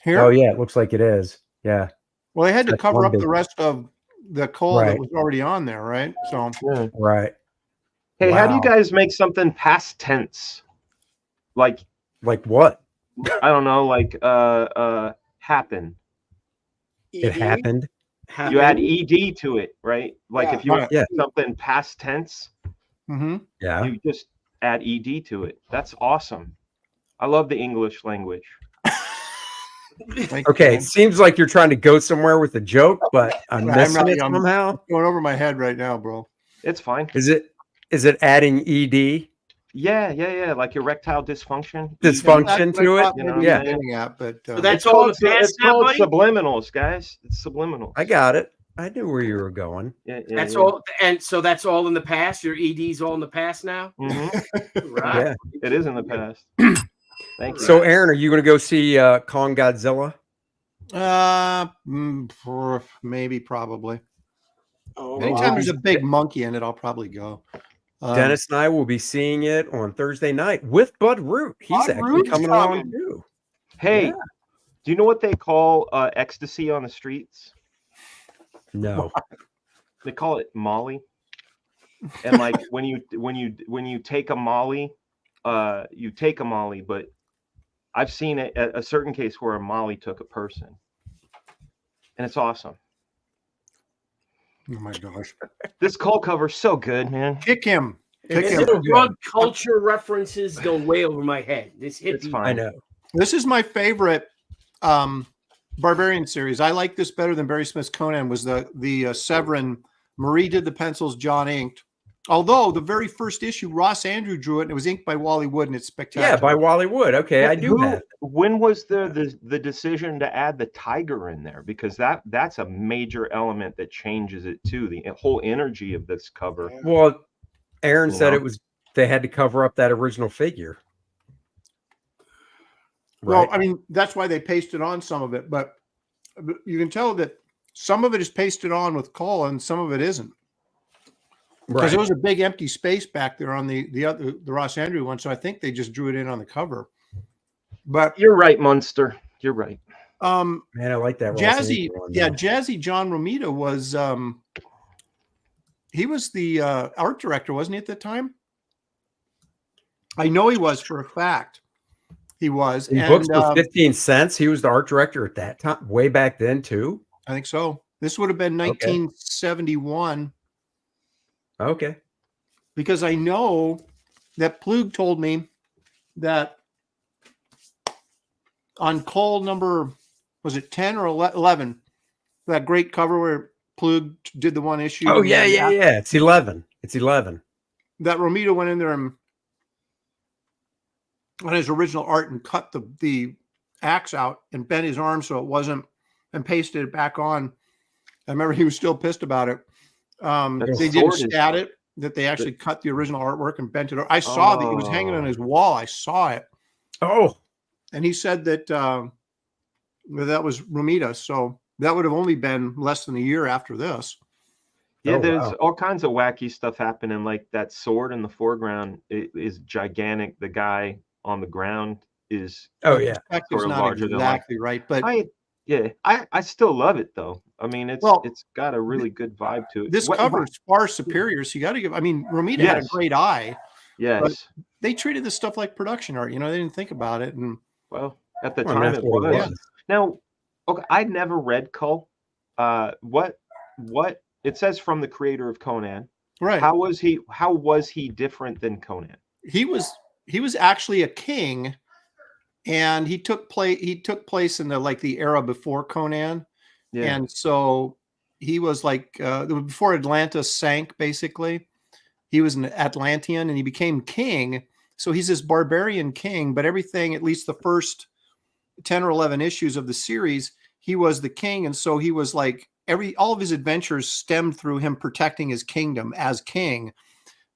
here? Oh yeah, it looks like it is. Yeah. Well, they had to cover up the rest of the Call that was already on there, right? So right. Hey, how do you guys make something past tense? Like what? I don't know, like happen. It happened. You add ed to it, right? Like if you want something past tense, yeah, you just add ed to it. That's awesome. I love the English language. Okay, it seems like you're trying to go somewhere with a joke, but I'm missing it somehow. It's going over my head right now, bro. It's fine. Is it adding ed? Yeah. Like erectile dysfunction. Dysfunction to it. You know yeah. But so that's all the past. It's called subliminals, guys. It's subliminal. I got it. I knew where you were going. That's all, and so that's all in the past. Your ED's all in the past now. Mm-hmm. Right. Yeah, it is in the past. Thank you. So, Aaron, are you going to go see Kong Godzilla? Maybe, probably. Anytime there's a big monkey in it, I'll probably go. Dennis and I will be seeing it on Thursday night with Bud Root. He's actually coming along too. Hey, do you know what they call ecstasy on the streets? No. They call it Molly. And like when you take a Molly, you take a Molly, but I've seen it at a certain case where a Molly took a person. And it's awesome. Oh my gosh. This call cover's so good, man. Kick him. Drug culture references go way over my head. This it's fine. I know. This is my favorite Barbarian series. I like this better than Barry Smith's Conan. Was the Severin. Marie did the pencils, John inked. Although the very first issue, Ross Andrew drew it, and it was inked by Wally Wood, and it's spectacular. Yeah, by Wally Wood. Okay, I do that. When was the decision to add the tiger in there? Because that's a major element that changes it too. The whole energy of this cover. Well, Aaron said it was they had to cover up that original figure. Well, I mean, that's why they pasted on some of it, but you can tell that some of it is pasted on with Call and some of it isn't. Because there was a big empty space back there on the Ross Andrew one, so I think they just drew it in on the cover. But you're right, Munster. You're right. Man, I like that. Jazzy, Jazzy John Romita was he was the art director, wasn't he, at the time? I know he was for a fact. He was. In books for 15 cents. He was the art director at that time, way back then too. I think so. This would have been 1971. Okay. Because I know that Plug told me that on call number, was it 10 or 11? That great cover where Plug did the one issue. Oh, yeah. It's 11. It's 11. That Romita went in there and on his original art and cut the axe out and bent his arm so it wasn't, and pasted it back on. I remember he was still pissed about it. They didn't stat it, that they actually cut the original artwork and bent it. I saw that he was hanging on his wall. I saw it. Oh. And he said that that was Romita. So that would have only been less than a year after this. Yeah, there's all kinds of wacky stuff happening. Like that sword in the foreground is gigantic. The guy on the ground is Perspective's not exactly right, but I still love it though. I mean, it's got a really good vibe to it. This cover is far superior, so you got to give. I mean, Romita had a great eye. Yes, they treated this stuff like production art. You know, they didn't think about it, and well, at the time it was. Now, okay, I'd never read Cole. What it says from the creator of Conan. Right. How was he different than Conan? He was actually a king, and he took place in the era before Conan. Yeah. And so he was like before Atlantis sank, basically. He was an Atlantean and he became king. So he's this barbarian king, but everything, at least the first 10 or 11 issues of the series, he was the king. And so he was like all of his adventures stemmed through him protecting his kingdom as king.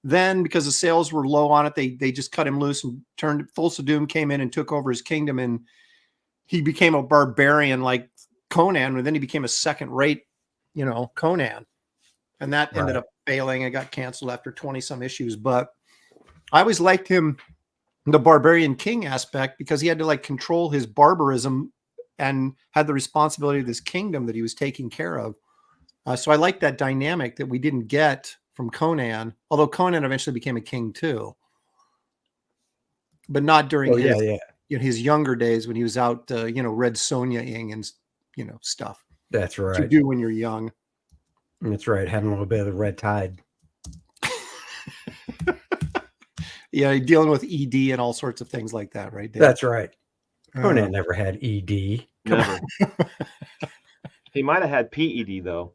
Then, because the sales were low on it, they just cut him loose and Thulsa Doom came in and took over his kingdom, and he became a barbarian like Conan, and then he became a second-rate, Conan. And that ended up failing. It got canceled after 20-some issues. But I always liked him, the barbarian king aspect, because he had to control his barbarism and had the responsibility of this kingdom that he was taking care of. So I like that dynamic that we didn't get from Conan, although Conan eventually became a king too, but not during his younger days when he was out, Red Sonja-ing and stuff. That's right. To do when you're young. That's right. Having a little bit of the red tide. Yeah, dealing with ED and all sorts of things like that, right? Dave? That's right. Conan never had ED. Never. He might have had PED though.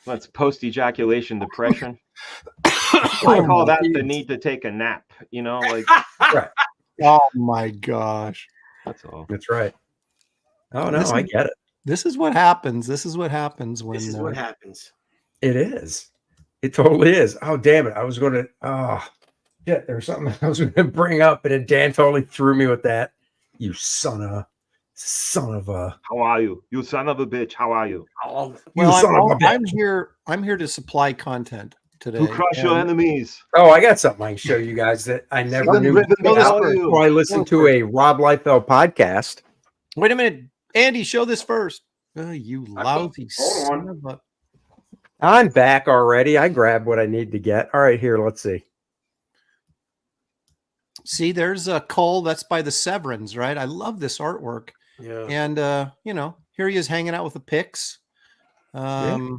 That's post-ejaculation depression. I call that the need to take a nap. Right. Oh my gosh. That's all. That's right. Oh no, I get it. This is what happens. This is what happens when. This is what happens. It is. It totally is. Oh damn it! I was going to. There was something I was going to bring up, and then Dan totally threw me with that. You son of a. How are you? You son of a bitch. How are you? I'm here to supply content today. To crush your enemies. Oh, I got something I can show you guys that I never knew. I listened to a Rob Liefeld podcast. Wait a minute, Andy, show this first. You lousy son of a. I'm back already. I grabbed what I need to get. All right, here, let's see. See, there's a Cole. That's by the Severins, right? I love this artwork. Yeah. And, here he is hanging out with the Picts. I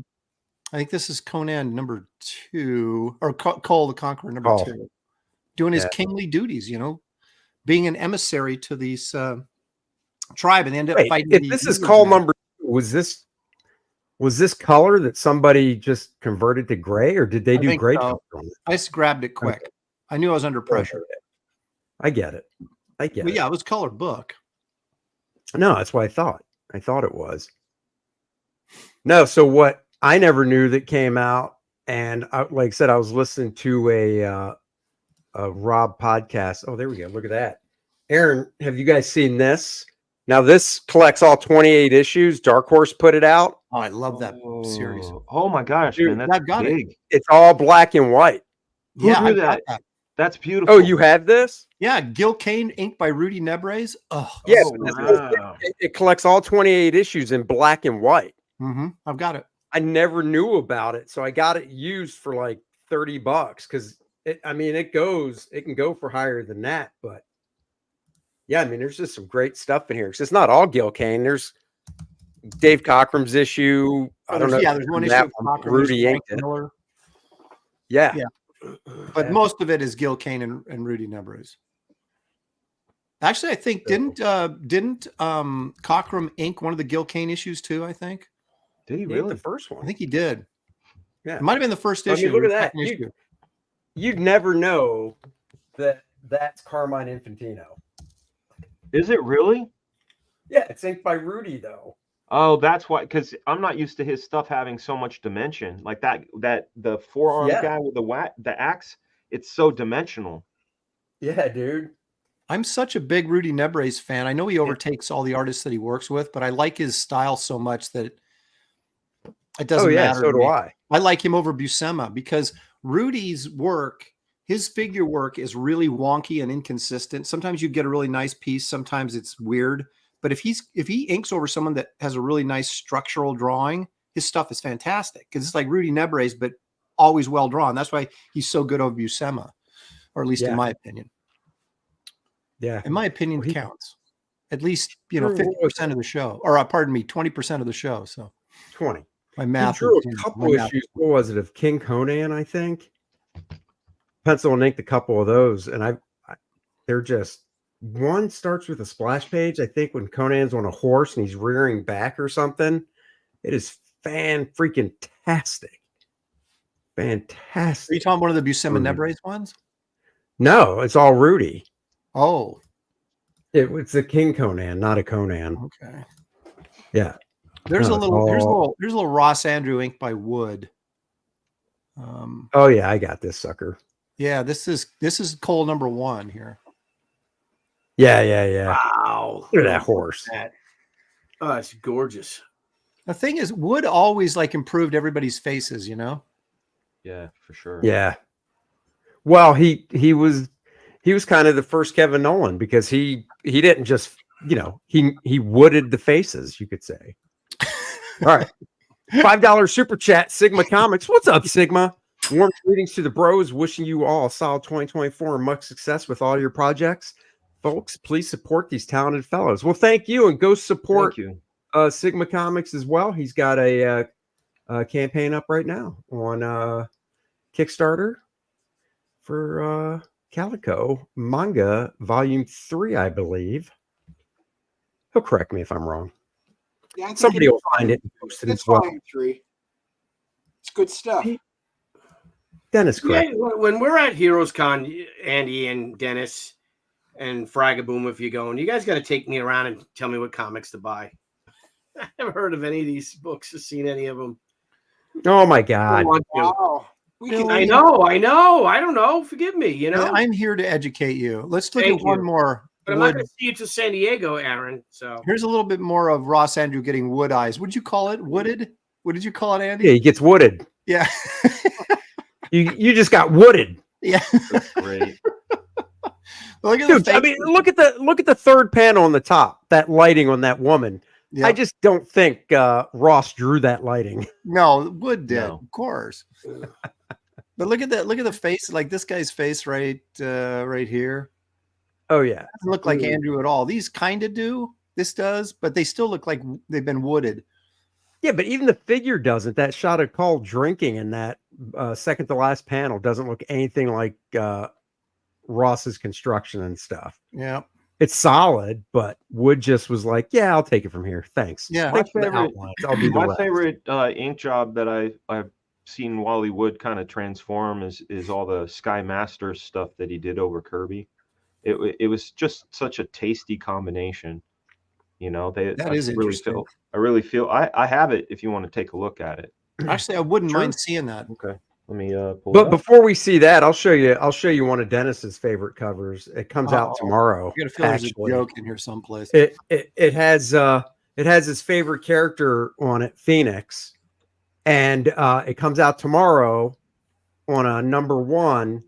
think this is Conan number 2, or Cole the Conqueror number 2, doing his kingly duties, being an emissary to these tribe, and they end up fighting. If this is Cole number 2, was this color that somebody just converted to gray, or did they do gray? I just grabbed it quick. Okay. I knew I was under pressure. I get it. Yeah, it was colored book. No, that's what I thought. I thought it was. No, so what I never knew that came out, and like I said, I was listening to a Rob podcast. Oh, there we go. Look at that. Aaron, have you guys seen this? Now, this collects all 28 issues. Dark Horse put it out. Oh, I love that series. Oh my gosh, dude, man, that's big. It's all black and white. Who drew that? That's beautiful. Oh, you have this? Yeah, Gil Kane, inked by Rudy Nebres. Oh, yes. It collects all 28 issues in black and white. Mm-hmm. I've got it. I never knew about it, so I got it used for like $30 because I mean, it can go for higher than that, but yeah, I mean, there's just some great stuff in here. Because it's not all Gil Kane. There's Dave Cockrum's issue. I don't know. Yeah, there's one issue of Cockrum. Rudy inked it. Miller. Yeah. But most of it is Gil Kane and Rudy Nebres. Actually, I think didn't Cockrum ink one of the Gil Kane issues too? I think. Did he really? The first one? I think he did. Yeah, it might have been the first issue. Look at that. You'd never know that that's Carmine Infantino. Is it really? Yeah, it's inked by Rudy though. Oh, that's why. Because I'm not used to his stuff having so much dimension. Like that the forearm guy with the axe. It's so dimensional. Yeah, dude. I'm such a big Rudy Nebres fan. I know he overtakes all the artists that he works with, but I like his style so much that it doesn't matter. So do I. I like him over Buscema because Rudy's work, his figure work is really wonky and inconsistent. Sometimes you get a really nice piece. Sometimes it's weird. But if he inks over someone that has a really nice structural drawing, his stuff is fantastic because it's like Rudy Nebres, but always well drawn. That's why he's so good over Buscema, or at least in my opinion. Yeah, in my opinion, counts. At least 50% of the show, or pardon me, 20% of the show. So 20. My math. He drew a couple issues. What was it of King Conan? I think pencil and inked a couple of those, and they're just. One starts with a splash page, I think, when Conan's on a horse and he's rearing back or something. It is fantastic. Fantastic. Are you talking one of the Buscema Nebres ones? No, it's all Rudy. Oh. It's a King Conan, not a Conan. Okay. Yeah. Here's a little Ross Andrew ink by Wood. Oh yeah, I got this sucker. Yeah, this is Cole #1 here. Yeah. Wow. Look at that horse. Oh, it's gorgeous. The thing is, Wood always improved everybody's faces, Yeah, for sure. Yeah. Well, he was kind of the first Kevin Nolan because he didn't just, he wooded the faces, you could say. All right. $5 super chat, Sigma Comics. What's up, Sigma? Warm greetings to the bros. Wishing you all a solid 2024 and much success with all your projects. Folks, please support these talented fellows. Well, thank you, and go support Sigma Comics as well. He's got a campaign up right now on Kickstarter for Calico Manga Volume 3, I believe. He'll correct me if I'm wrong. Yeah, somebody will find it and post it as well. Volume 3. It's good stuff. Dennis, correct. Yeah, when we're at Heroes Con, Andy and Dennis and Fraga Boom, if you're going, you guys got to take me around and tell me what comics to buy. I never heard of any of these books or seen any of them. Oh my God! Wow. I know. I don't know. Forgive me. I'm here to educate you. Let's look at one more. But I'm not going to see you to San Diego, Aaron. So here's a little bit more of Ross Andrew getting wood eyes. Would you call it wooded? What did you call it, Andy? Yeah, he gets wooded. Yeah. you just got wooded. Yeah. That's great. Look at the third panel on the top. That lighting on that woman. Yep. I just don't think Ross drew that lighting. No, Wood did, of course. But look at that. Look at the face. Like this guy's face right here. Oh yeah. Doesn't look like Andrew at all. These kind of do. This does, but they still look like they've been wooded. Yeah, but even the figure doesn't. That shot of Cole drinking in that second to last panel doesn't look anything like Ross's construction and stuff. Yeah. It's solid, but Wood just was like, yeah, I'll take it from here. Thanks. Yeah. Thanks for the outlines. I'll do the my rest. favorite ink job that I've seen Wally Wood kind of transform is all the Sky Masters stuff that he did over Kirby. It was just such a tasty combination. That is interesting. I really feel I have it if you want to take a look at it. Actually, I wouldn't mind seeing that. Okay. Let me pull But before we see that, I'll show you one of Dennis's favorite covers. It comes out tomorrow. I gotta feel there's a joke in here someplace. It has his favorite character on it, Phoenix, and it comes out tomorrow on a #1.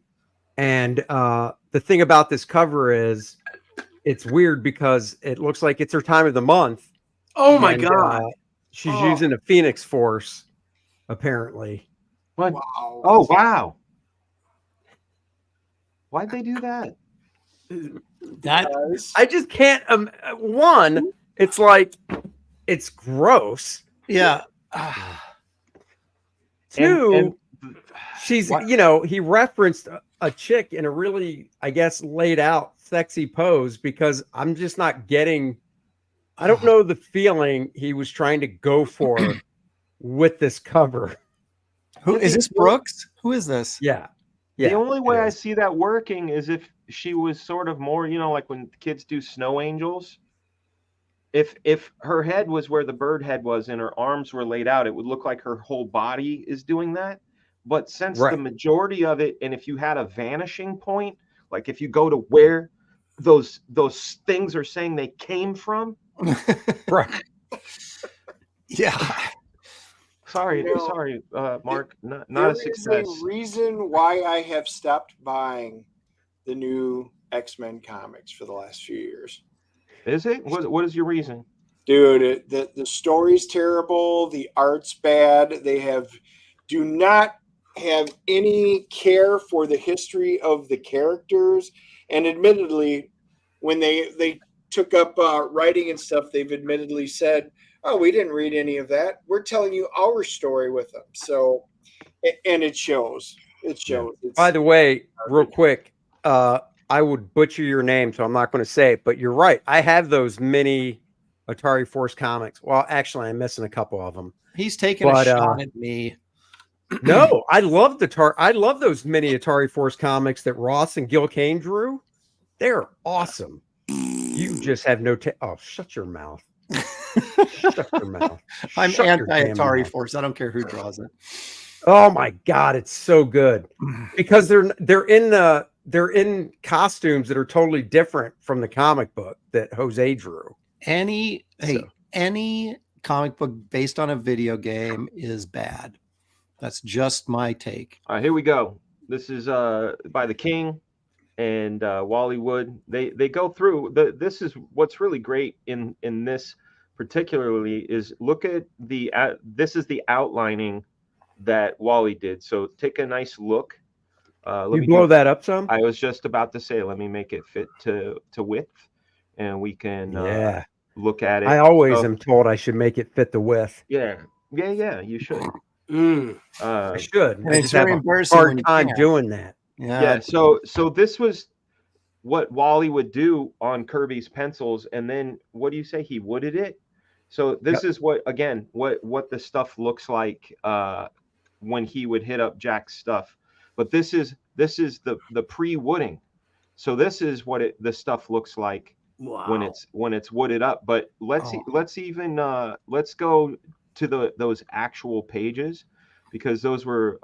And the thing about this cover is it's weird because it looks like it's her time of the month. Oh my God. She's using a Phoenix Force, apparently. What? Wow. Oh wow. Why'd they do that? I just can't. One, it's like it's gross. Yeah. Two, she's he referenced a chick in a really, I guess, laid out sexy pose because I'm just not getting. I don't know the feeling he was trying to go for with this cover. Who is this? Brooks? Who is this? Yeah. The only way I see that working is if she was sort of more, like when kids do snow angels. If her head was where the bird head was and her arms were laid out, it would look like her whole body is doing that. But since the majority of it, and if you had a vanishing point, like if you go to where those things are saying they came from, right? Yeah. Sorry, Mark. Not a success. There is a reason why I have stopped buying the new X-Men comics for the last few years. Is it? What is your reason? Dude, the story's terrible. The art's bad. They do not have any care for the history of the characters. And admittedly, when they took up writing and stuff, they've admittedly said, "Oh, we didn't read any of that. We're telling you our story with them." So, and it shows. It shows. By the way, real quick, I would butcher your name, so I'm not going to say it, but you're right. I have those mini Atari Force comics. Well, actually, I'm missing a couple of them. He's taking a shot at me. No, I love those mini Atari Force comics that Ross and Gil Kane drew. They're awesome. You just have no. Oh, shut your mouth. Shut your mouth. I'm anti-Atari Force. I don't care who draws it. Oh my God, it's so good because they're in costumes that are totally different from the comic book that Jose drew. Any comic book based on a video game is bad. That's just my take. All right, here we go. This is by the King and Wally Wood. They go through this is what's really great in this particularly is look at this is the outlining that Wally did. So take a nice look. Let me blow that up some. I was just about to say, let me make it fit to width, and we can look at it. I always am told I should make it fit the width. Yeah, you should. I should. I just have a hard time doing that. Yeah. So this was what Wally would do on Kirby's pencils, and then what do you say? He wooded it. So this is what the stuff looks like when he would hit up Jack's stuff. But this is the pre-wooding. So this is what the stuff looks like when it's wooded up. But let's go to those actual pages because those were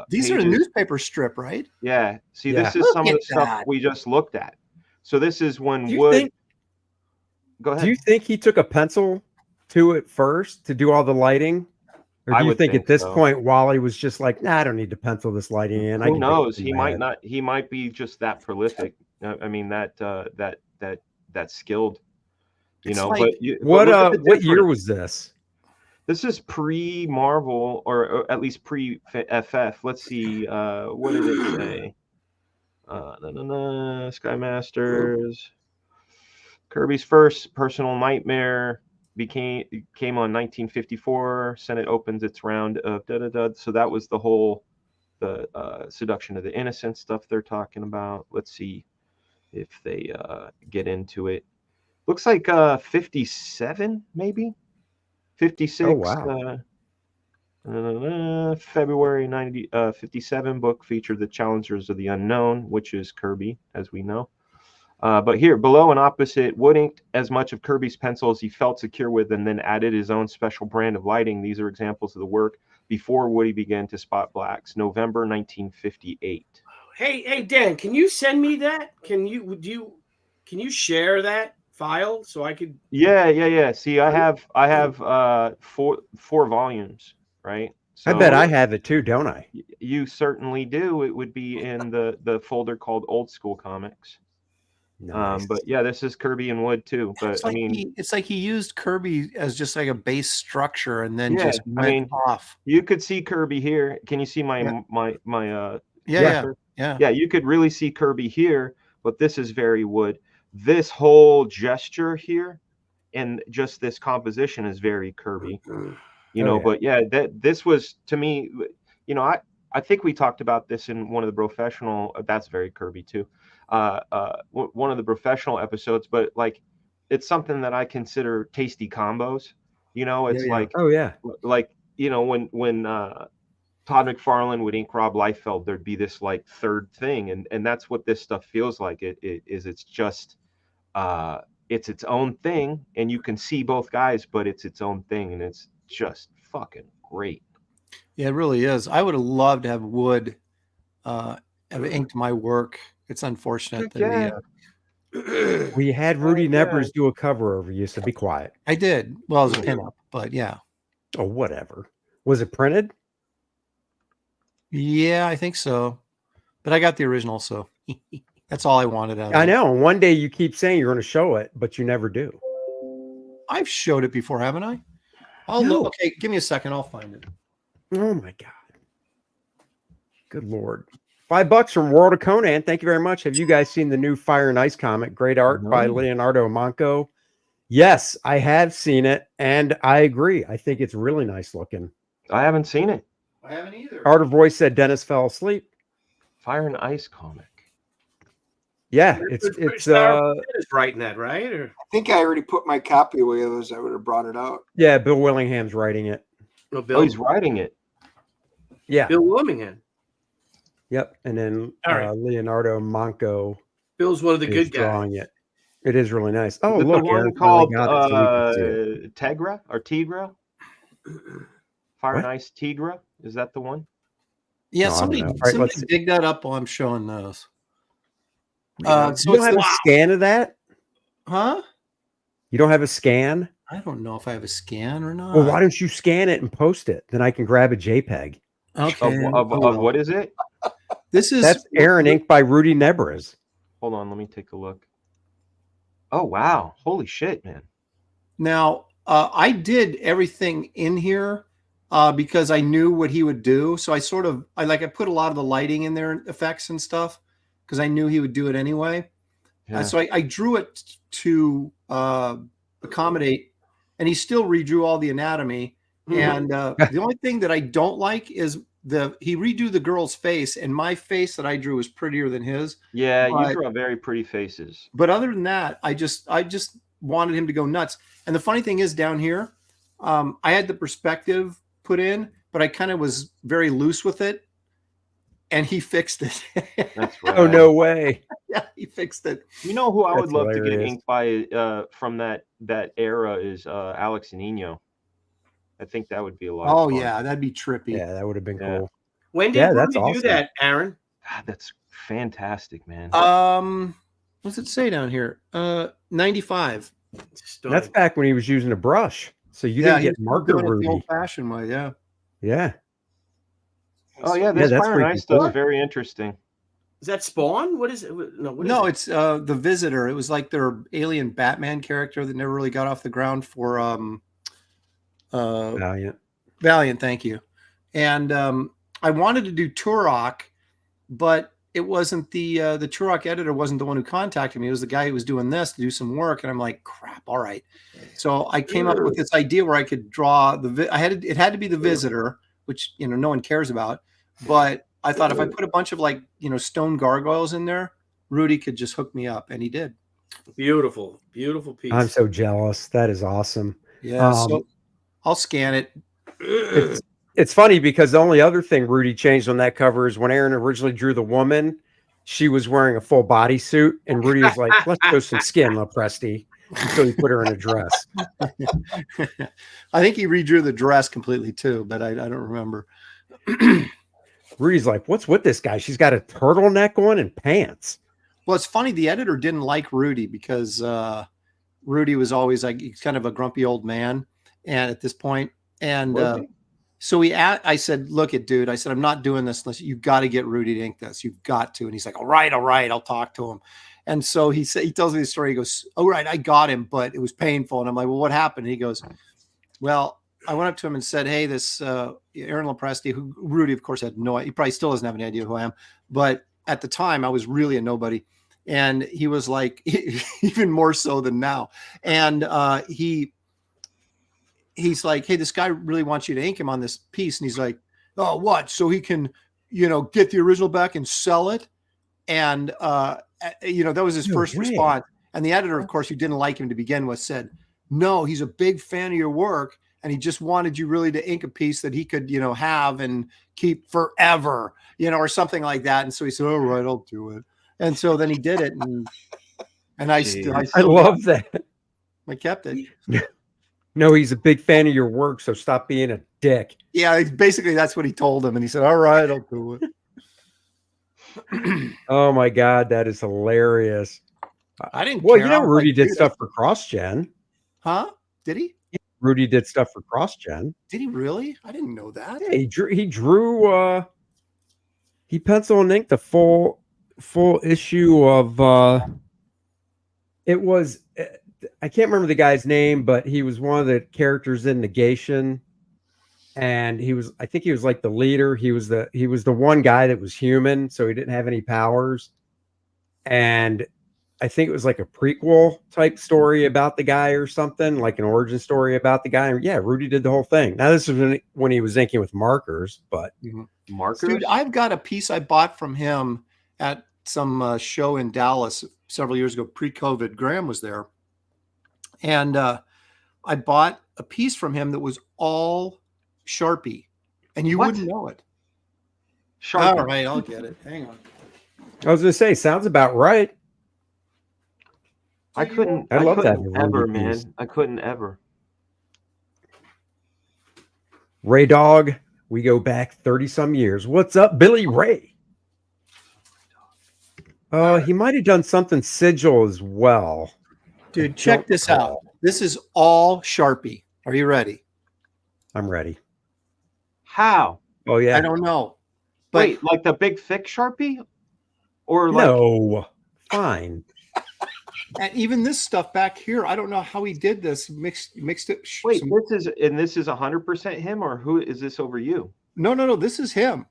these pages. are a newspaper strip, right? Yeah. See, this is some of the stuff we just looked at. So this is when Wood. Go ahead. Do you think he took a pencil to it first to do all the lighting? Or do you think at this point Wally was just like, nah, I don't need to pencil this lighting in? Who knows? He might not. He might be just that prolific. I mean that skilled. But what year was this? This is pre-Marvel or at least pre-FF. Let's see. What did it say? Sky Masters. Kirby's first personal nightmare came on 1954. Senate opens its round of So that was the seduction of the innocent stuff they're talking about. Let's see if they get into it. Looks like 57, maybe 56. Oh wow. February 57 book featured the Challengers of the Unknown, which is Kirby, as we know. But here, below and opposite, Wood inked as much of Kirby's pencil as he felt secure with and then added his own special brand of lighting. These are examples of the work before Woody began to spot blacks, November 1958. Hey, Dan, can you send me that? Can you share that file so I could? Yeah. See, I have 4 volumes, right? So I bet I have it too, don't I? You certainly do. It would be in the folder called Old School Comics. Nice. But yeah, this is Kirby and Wood too. But it's like he used Kirby as just like a base structure and then just went off. You could see Kirby here. Can you see my Yeah. You could really see Kirby here, but this is very Wood. This whole gesture here and just this composition is very Kirby, But this was, to me, I think we talked about this in one of the professional. That's very Kirby too. One of the professional episodes, but like, it's something that I consider tasty combos. It's like, when Todd McFarlane would ink Rob Liefeld, there'd be this like third thing, and that's what this stuff feels like. It's just it's its own thing, and you can see both guys, but it's its own thing, and it's just fucking great. Yeah, it really is. I would have loved to have Wood have inked my work. It's unfortunate that we had Rudy Nebres do a cover over you, so be quiet. I did. Well, it was a pinup, but yeah. Oh, whatever. Was it printed? Yeah, I think so. But I got the original, so that's all I wanted out of it. I know. One day you keep saying you're going to show it, but you never do. I've showed it before, haven't I? Look. Okay, give me a second. I'll find it. Oh my God. Good Lord. $5 from World of Conan. Thank you very much. Have you guys seen the new Fire and Ice comic? Great art by Leonardo Manco. Yes, I have seen it, and I agree. I think it's really nice looking. I haven't seen it. I haven't either. Art of Voice said Dennis fell asleep. Fire and Ice comic. Yeah, it's writing that, right? Or? I think I already put my copy away, otherwise I would have brought it out. Yeah, Bill Willingham's writing it. Oh, he's writing it. Yeah. Bill Willingham. Yep. And then Leonardo Manco. Bill's one of the good guys. Drawing it. It is really nice. Oh, look, the one called Tegra or Tigra? Fire and Ice Tigra? Is that the one? Yeah, somebody dig that up while I'm showing those. So you don't have a scan of that? Huh? You don't have a scan? I don't know if I have a scan or not. Well, why don't you scan it and post it? Then I can grab a JPEG. Okay. Of what is it? That's Aaron inked by Rudy Nebres. Hold on, let me take a look. Oh wow! Holy shit, man! Now I did everything in here because I knew what he would do. So I put a lot of the lighting in there, effects and stuff, because I knew he would do it anyway. Yeah. So I drew it to accommodate, and he still redrew all the anatomy. Mm-hmm. And the only thing that I don't like is he redo the girl's face, and my face that I drew was prettier than his. Yeah, you draw very pretty faces. But other than that, I just wanted him to go nuts. And the funny thing is, down here, I had the perspective put in, but I kind of was very loose with it, and he fixed it. That's right. Oh, no way. Yeah, he fixed it. You know who I would love to get inked by from that era is Alex Nino. I think that would be a lot. Oh, yeah, that'd be trippy. Yeah, that would have been cool. When did you do that, Aaron? God, that's fantastic, man. What's it say down here? 95. That's back when he was using a brush. So you didn't get marker Ruby. The old-fashioned way, yeah. Yeah. Oh, yeah, this Fire and Ice stuff is very interesting. Is that Spawn? What is it? No, it's The Visitor. It was like their alien Batman character that never really got off the ground for Valiant, thank you. And I wanted to do Turok, but it wasn't the Turok editor wasn't the one who contacted me. It was the guy who was doing this to do some work, and I'm like, crap, all right. So I came up with this idea where I could draw it had to be the Visitor, which no one cares about, but I thought if I put a bunch of stone gargoyles in there, Rudy could just hook me up, and he did. Beautiful piece. I'm so jealous. That is awesome. Yeah. So I'll scan it. It's funny because the only other thing Rudy changed on that cover is when Aaron originally drew the woman, she was wearing a full bodysuit, and Rudy was like, "Let's show some skin, Lopresti." So he put her in a dress. I think he redrew the dress completely too, but I don't remember. Rudy's like, "What's with this guy? She's got a turtleneck on and pants." Well, it's funny. The editor didn't like Rudy because Rudy was always like he's kind of a grumpy old man. And at this point, and so I said, "Look it, dude." I said, "I'm not doing this unless you got to get Rudy to ink this. You've got to." And he's like, all right, I'll talk to him. And so he tells me the story. He goes, "All right, I got him, but it was painful." And I'm like, "Well, what happened?" And he goes, "Well, I went up to him and said, "Hey, this Aaron Lopresti, who Rudy, of course, had no. He probably still doesn't have any idea who I am, but at the time, I was really a nobody." And he was like, even more so than now. And he's like, "Hey, this guy really wants you to ink him on this piece." And he's like, "Oh, what? So he can, get the original back and sell it?" And that was his first response. And the editor, of course, who didn't like him to begin with, said, "No, he's a big fan of your work. And he just wanted you really to ink a piece that he could, have and keep forever, or something like that." And so he said, "All right, I'll do it." And so then he did it. And I love that. I kept it. No, he's a big fan of your work. So stop being a dick. Yeah, basically that's what he told him. And he said, "All right, I'll do it." Oh my God. That is hilarious. I didn't. Well, Rudy did stuff for CrossGen. Huh? Did he? Rudy did stuff for CrossGen. Did he really? I didn't know that. Yeah, he drew he pencil and inked the full issue of it was I can't remember the guy's name, but he was one of the characters in Negation, and I think he was like the leader. He was the one guy that was human, so he didn't have any powers. And I think it was like a prequel type story about the guy or something, like an origin story about the guy. Yeah, Rudy did the whole thing. Now, this was when he was inking with markers, but markers. Dude, I've got a piece I bought from him at some show in Dallas several years ago, pre-COVID. Graham was there. And I bought a piece from him that was all Sharpie, and you wouldn't know it. Sharpie. All right, I'll get it. Hang on. I was going to say, sounds about right. I couldn't ever, man. I couldn't ever. Ray Dog, we go back 30 some years. What's up, Billy Ray? He might have done something sigil as well. Dude, check this out. This is all Sharpie. Are you ready? I'm ready. How? Oh, yeah. I don't know. But wait, like the big thick Sharpie? Or like no, fine. And even this stuff back here, I don't know how he did this. Mixed it. Wait, this is 100% him, or who is this over you? No. This is him.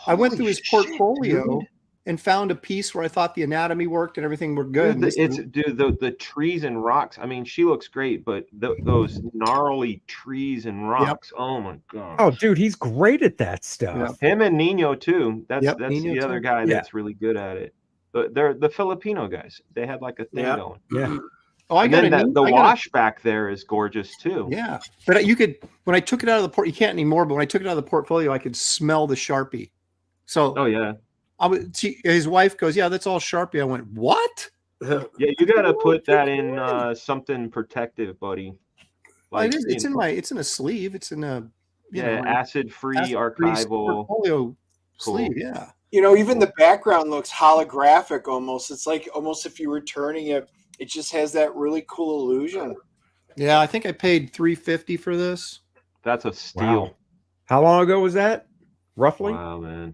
I went through his portfolio and found a piece where I thought the anatomy worked and everything were good. The trees and rocks. I mean, she looks great, but those gnarly trees and rocks. Yep. Oh my God. Oh, dude, he's great at that stuff. Yep. Him and Nino too. That's Nino the other guy that's really good at it. They're the Filipino guys. They had like a thing going. Yeah. Oh, I got the wash back there is gorgeous too. Yeah, but you could, when I took it out of the you can't anymore. But when I took it out of the portfolio, I could smell the Sharpie. So oh yeah, his wife goes, "Yeah, that's all Sharpie." I went, "What?" Yeah, you got to put that in something protective, buddy. Like, it's in a sleeve. It's in a acid-free archival portfolio sleeve. Yeah. Even the background looks holographic almost. It's like almost if you were turning it, it just has that really cool illusion. Yeah, I think I paid $350 for this. That's a steal. Wow. How long ago was that? Roughly? Wow, man.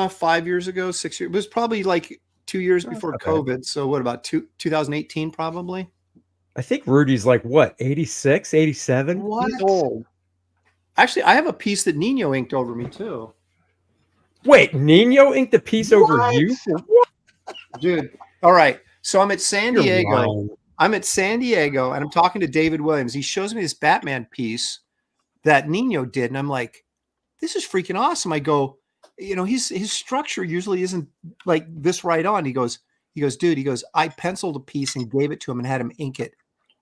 5 years ago, 6 years. It was probably like 2 years before COVID. So what about 2018 probably? I think Rudy's like what, 86, 87? What? He's old. Actually, I have a piece that Nino inked over me too. Wait, Nino inked the piece over you? What? Dude. All right. So I'm at San Diego. And I'm talking to David Williams. He shows me this Batman piece that Nino did. And I'm like, this is freaking awesome. I go, his structure usually isn't like this right on. He goes, dude, I penciled a piece and gave it to him and had him ink it.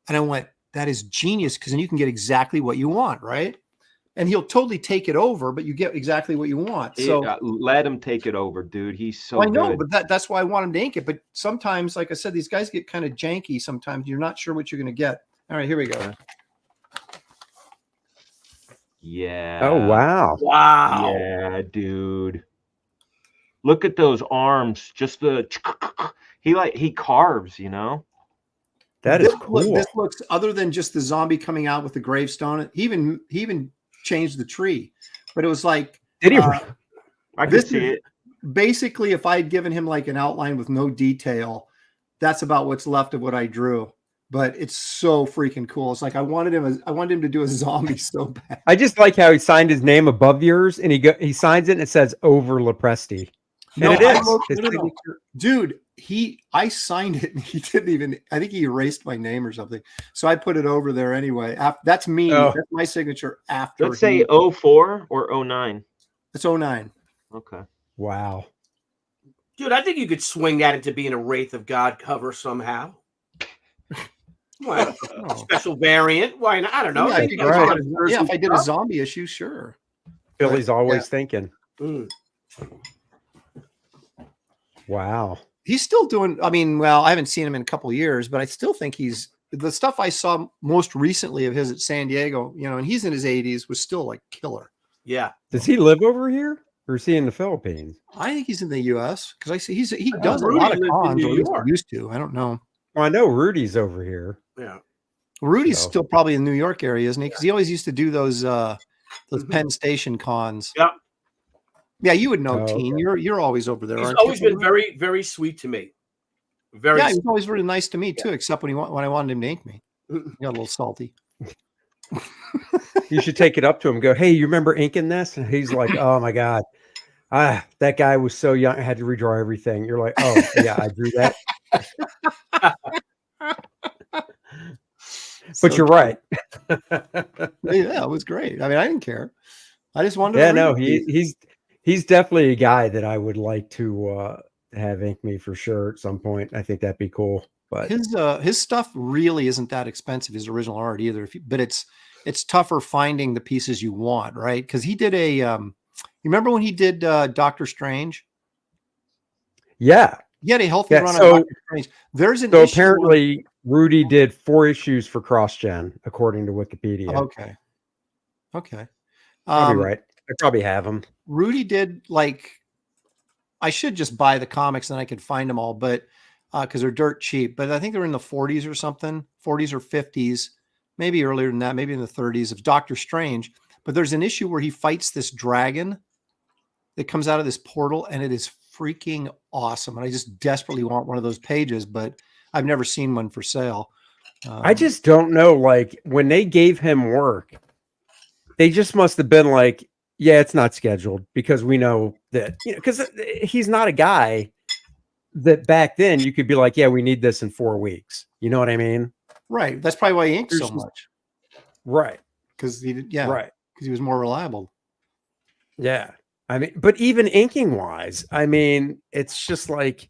And I went, that is genius, because then you can get exactly what you want, right? And he'll totally take it over, but you get exactly what you want. So let him take it over, dude. He's so I know, good. But that's why I want him to ink it. But sometimes, like I said, these guys get kind of janky. Sometimes you're not sure what you're going to get. All right, here we go. Yeah. Oh, wow. Wow. Yeah, dude. Look at those arms. Just he carves, That is cool. This looks, other than just the zombie coming out with the gravestone, he even changed the tree. But it was like, did he? I could see it. Basically, if I had given him like an outline with no detail, that's about what's left of what I drew. but it's so freaking cool. It's like I wanted him to do a zombie so bad. I just like how he signed his name above yours, and he signs it and it says over Lepresti. No, and it is. No. Dude, I signed it and he didn't even, I think he erased my name or something. So I put it over there anyway. That's me. Oh. That's my signature after. Let's say 04 or 09. It's 09. Okay. Wow. Dude, I think you could swing that into being a Wraith of God cover somehow. Well, special variant. Why not? I don't know. Yeah, if I did a zombie issue, sure. Billy's always thinking. Wow. He's still doing, I mean, well, I haven't seen him in a couple of years, but I still think the stuff I saw most recently of his at San Diego, and he's in his 80s, was still like killer. Yeah. Does he live over here or is he in the Philippines? I think he's in the US because I see he does a lot of cons, or at least used to. I don't know. Well, I know Rudy's over here. Yeah. Rudy's still probably in the New York area, isn't he? Because he always used to do those Penn Station cons. Yeah. Yeah, you would know, Teen. You're always over there. He's always been very, very sweet to me. Very. Yeah, he's always really nice to me too, except when I wanted him to ink me. He got a little salty. You should take it up to him. Go, hey, you remember inking this? And he's like, oh my god, that guy was so young. I had to redraw everything. You're like, oh yeah, I drew that. But you're right. Yeah, it was great. I mean, I didn't care. I just wanted. Yeah, no, he's definitely a guy that I would like to have ink me for sure at some point. I think that'd be cool. But his stuff really isn't that expensive, his original art either. But it's tougher finding the pieces you want, right? Because he did a you remember when he did Doctor Strange? Yeah. He had a healthy run on Doctor Strange. There's an issue apparently Rudy did 4 issues for CrossGen, according to Wikipedia. Okay. Probably right. I probably have them. Rudy did I should just buy the comics and I could find them all, but because they're dirt cheap. But I think they're in the 40s or something, 40s or 50s, maybe earlier than that, maybe in the 30s of Doctor Strange. But there's an issue where he fights this dragon that comes out of this portal, and it is freaking awesome. And I just desperately want one of those pages, but I've never seen one for sale. I just don't know. When they gave him work, they just must have been like, yeah, it's not scheduled, because we know that, because he's not a guy that back then you could be like, yeah, we need this in 4 weeks. You know what I mean? Right. That's probably why he inked so much. Right. Because because he was more reliable. Yeah. I mean, but even inking wise, I mean, it's just like,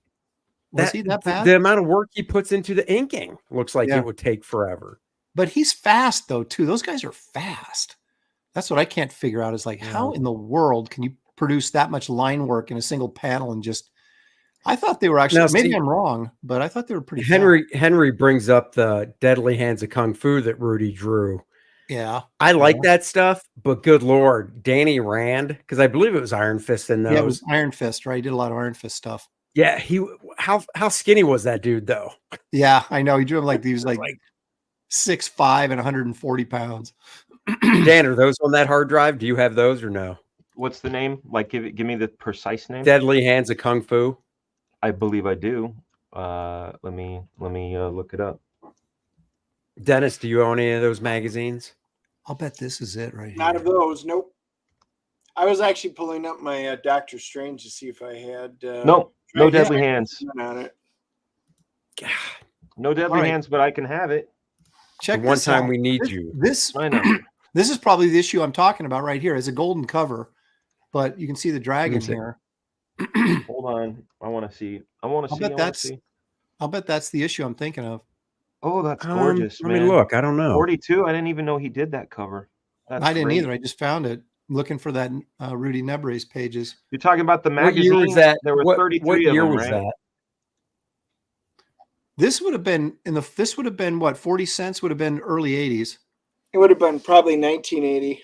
was he that bad? The amount of work he puts into the inking looks like it would take forever. But he's fast though, too. Those guys are fast. That's what I can't figure out is how in the world can you produce that much line work in a single panel and just, I thought they were actually, maybe I'm wrong, but I thought they were pretty Henry brings up the Deadly Hands of Kung Fu that Rudy drew. Yeah. I like that stuff, but good Lord, Danny Rand, because I believe it was Iron Fist in those. Yeah, it was Iron Fist, right? He did a lot of Iron Fist stuff. Yeah, how skinny was that dude though? Yeah, I know. He drew him he was like 6'5" and 140 pounds. Dan, are those on that hard drive? Do you have those or no? What's the name? Give me the precise name. Deadly Hands of Kung Fu. I believe I do. Let me look it up. Dennis, do you own any of those magazines? I'll bet this is it right here. Not of those. Nope. I was actually pulling up my Doctor Strange to see if I had. No Deadly Hands on it. God. No Deadly Hands, but I can have it. Check one time we need you. I know. This is probably the issue I'm talking about right here. It's a golden cover, but you can see the dragon here. Hold on. I want to see. I'll bet that's the issue I'm thinking of. Oh, that's gorgeous, man. Let me look. I don't know. 42. I didn't even know he did that cover. I didn't either. I just found it looking for that Rudy Nebres pages. You're talking about the magazine? What year was that? There were 33 what year of them, was right? that? This would have been what, 40 cents would have been early 80s. It would have been probably 1980.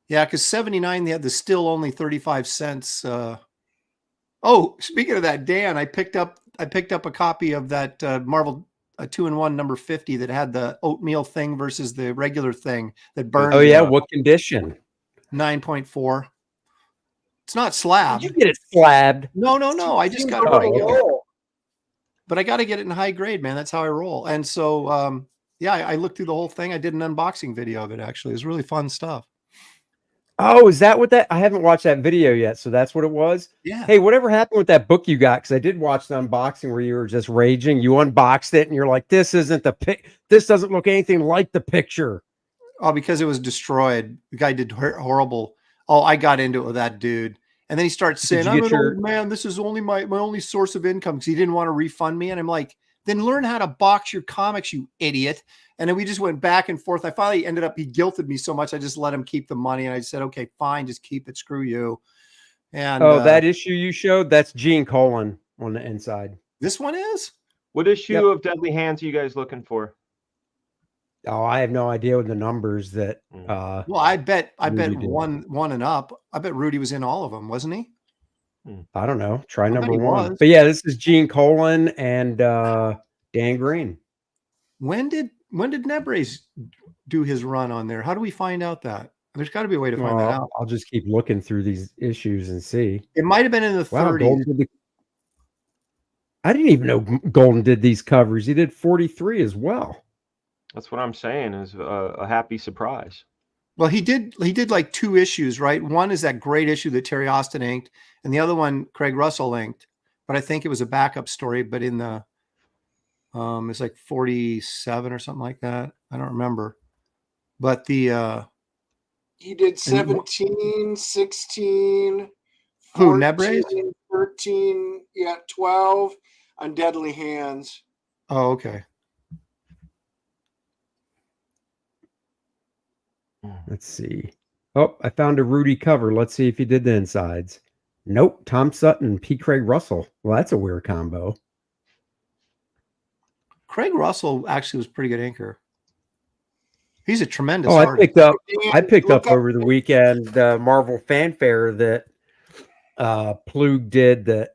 Yeah, because 79 they had the still only 35 cents. Oh, speaking of that, Dan, I picked up a copy of that Marvel 2-in-1 number 50 that had the oatmeal thing versus the regular thing that burned. Oh yeah, what condition? 9.4. It's not slabbed. Did you get it slabbed? No. I just got it. but I got to get it in high grade, man. That's how I roll. And so, yeah, I looked through the whole thing. I did an unboxing video of it. Actually, it was really fun stuff. Oh, is that what that? I haven't watched that video yet, so that's what it was. Yeah. Hey, whatever happened with that book you got? Because I did watch the unboxing where you were just raging. You unboxed it, and you're like, "This isn't the pic. This doesn't look anything like the picture." Oh, because it was destroyed. The guy did horrible. Oh, I got into it with that dude, and then he starts saying, "I'm an old man. This is only my only source of income," because he didn't want to refund me. And I'm like, "Then learn how to box your comics, you idiot." And then we just went back and forth. I finally ended up, he guilted me so much, I just let him keep the money. And I said, okay, fine, just keep it. Screw you. And that issue you showed, that's Gene Colan on the inside. This one is? What issue of Deadly Hands are you guys looking for? Oh, I have no idea what the numbers that. Well, I bet one and up. I bet Rudy was in all of them, wasn't he? I don't know. Try number one. But yeah, this is Gene Colan and Dan Green. When did Nebres do his run on there? How do we find out that? There's got to be a way to find that out. I'll just keep looking through these issues and see. It might have been in the 30s. I didn't even know Golden did these covers. He did 43 as well. That's what I'm saying, is a happy surprise. Well, he did like 2 issues, right? One is that great issue that Terry Austin inked, and the other one Craig Russell inked. But I think it was a backup story, but in the it's like 47 or something like that. I don't remember. But the he did 17, 16, 14, who, Nebres? 13, 12 on Deadly Hands. Oh, okay. Let's see. Oh, I found a Rudy cover. Let's see if he did the insides. Nope. Tom Sutton, P. Craig Russell. Well, that's a weird combo. Craig Russell actually was a pretty good inker. He's a tremendous artist. I picked up over the weekend the Marvel Fanfare that Plug did that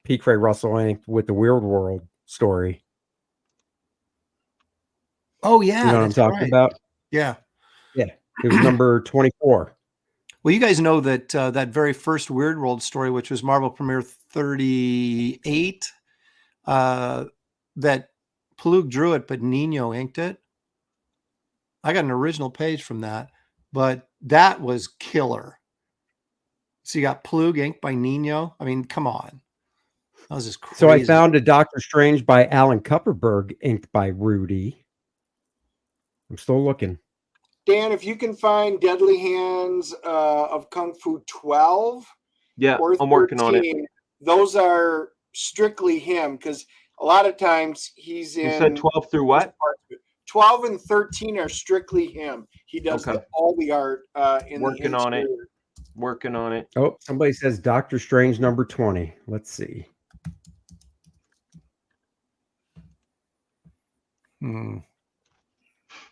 P. Craig Russell inked with the Weird World story. Oh, yeah. You know what I'm talking about? Yeah. Yeah. It was number 24. Well, you guys know that that very first Weird World story, which was Marvel Premiere 38, that Plug drew it, but Nino inked it. I got an original page from that, but that was killer. So you got Plug inked by Nino. I mean, come on. That was just crazy. So I found a Doctor Strange by Alan Kupperberg inked by Rudy. I'm still looking. Dan, if you can find Deadly Hands of Kung Fu 12 or 13, I'm working on it. Those are strictly him, because a lot of times he's in. You said 12 through what? 12 and 13 are strictly him. He does all the art working on it. Working on it. Oh, somebody says Doctor Strange number 20. Let's see.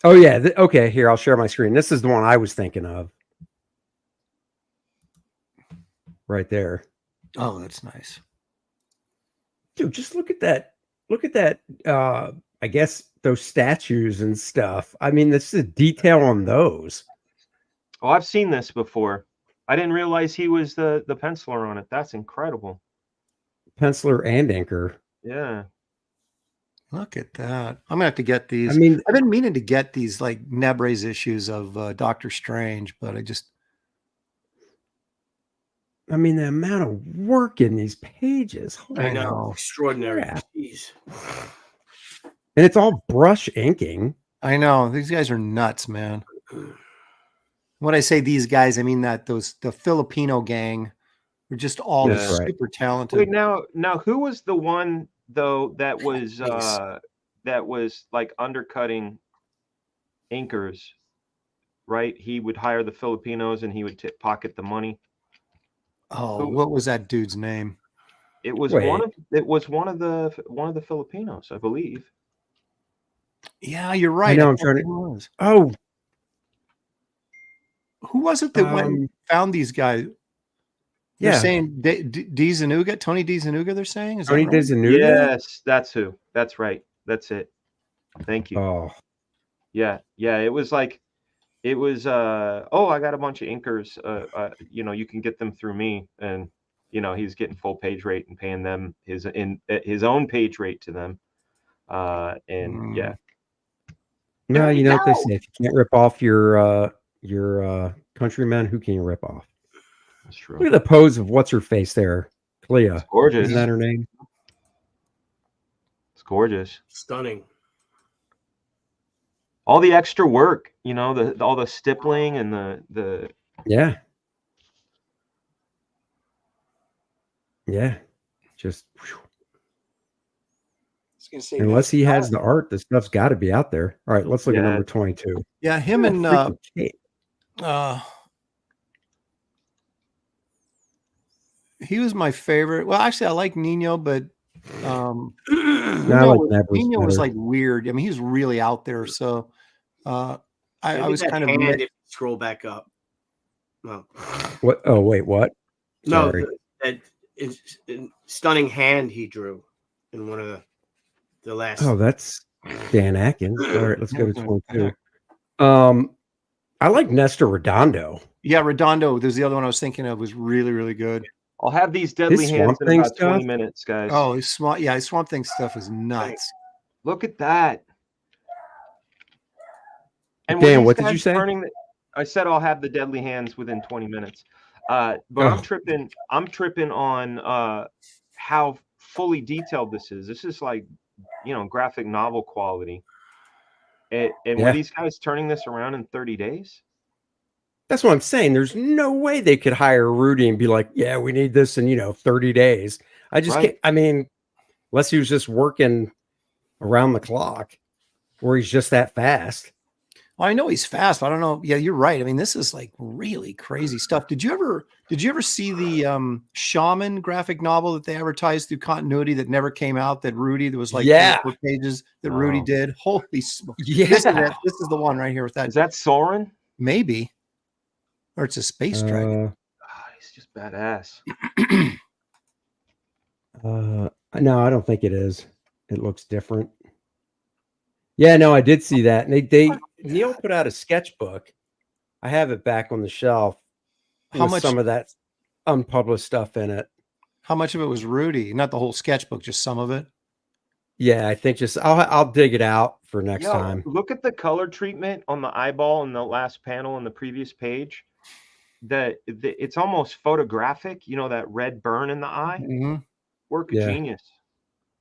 Oh, yeah. Okay, here, I'll share my screen. This is the one I was thinking of. Right there. Oh, that's nice. Dude, just look at that. Look at that. I guess those statues and stuff. I mean, this is detail on those. Oh, I've seen this before. I didn't realize he was the penciler on it. That's incredible. Penciler and inker. Yeah. Look at that. I'm gonna have to get these. I mean, I've been meaning to get these like Nebres issues of Doctor Strange, but I mean, the amount of work in these pages. I know. Extraordinary. Jeez. And it's all brush inking. I know. These guys are nuts, man. When I say these guys, I mean that the Filipino gang are just all super talented. Wait, now who was the one though that was like undercutting inkers, right? He would hire the Filipinos and he would pocket the money. Oh, what was that dude's name? It was one of the Filipinos, I believe. Yeah, you're right. I know. I'm trying to. Oh, who was it that went and found these guys? They're saying D. Zanuga, Tony D. Zanuga. They're saying is Tony that right? D. Zanuga. Yes, that's who. That's right. That's it. Thank you. Oh, yeah. It was like, I got a bunch of inkers. You can get them through me, and he's getting full page rate and paying them his own page rate to them. Yeah. No, you know what they say: if you can't rip off your countrymen, who can you rip off? That's true. Look at the pose of what's her face there, Clea. It's gorgeous. Isn't that her name? It's gorgeous. Stunning. All the extra work, all the stippling and the yeah. Just say, unless he has the art, this stuff's got to be out there. All right, let's look at number 22. Yeah, him and he was my favorite. Well, actually, I like Nino, but Nino was like weird. I mean, he's really out there. So I was kind of if you scroll back up. No. What? Oh, wait, what? Sorry. No, that is stunning hand he drew in one of the last. Oh, that's Dan Atkins. All right, let's go to 22. I like Nestor Redondo. Yeah, Redondo. There's the other one I was thinking of, was really, really good. I'll have these deadly hands in about 20 minutes, guys. Oh, his Swamp Thing stuff is nuts. Look at that. And Dan, what did you say? I said I'll have the deadly hands within 20 minutes. But I'm tripping on how fully detailed this is. This is like, graphic novel quality. And were these guys turning this around in 30 days? That's what I'm saying. There's no way they could hire Rudy and be like, yeah, we need this in, 30 days. I just can't. I mean, unless he was just working around the clock or he's just that fast. Well, I know he's fast, but I don't know. Yeah, you're right. I mean, this is like really crazy stuff. Did you ever see the Shaman graphic novel that they advertised through Continuity that never came out? That Rudy, there was like 4 pages that Rudy did. Holy smokes! Yeah, this is the one right here with that. Is that Soren? Maybe, or it's a space dragon. He's just badass. No, I don't think it is. It looks different. Yeah, no, I did see that. And Neil put out a sketchbook. I have it back on the shelf. How much? Some of that unpublished stuff in it. How much of it was Rudy? Not the whole sketchbook, just some of it. Yeah, I think I'll dig it out for next time. Look at the color treatment on the eyeball in the last panel on the previous page. It's almost photographic. That red burn in the eye. Mm-hmm. Work of genius.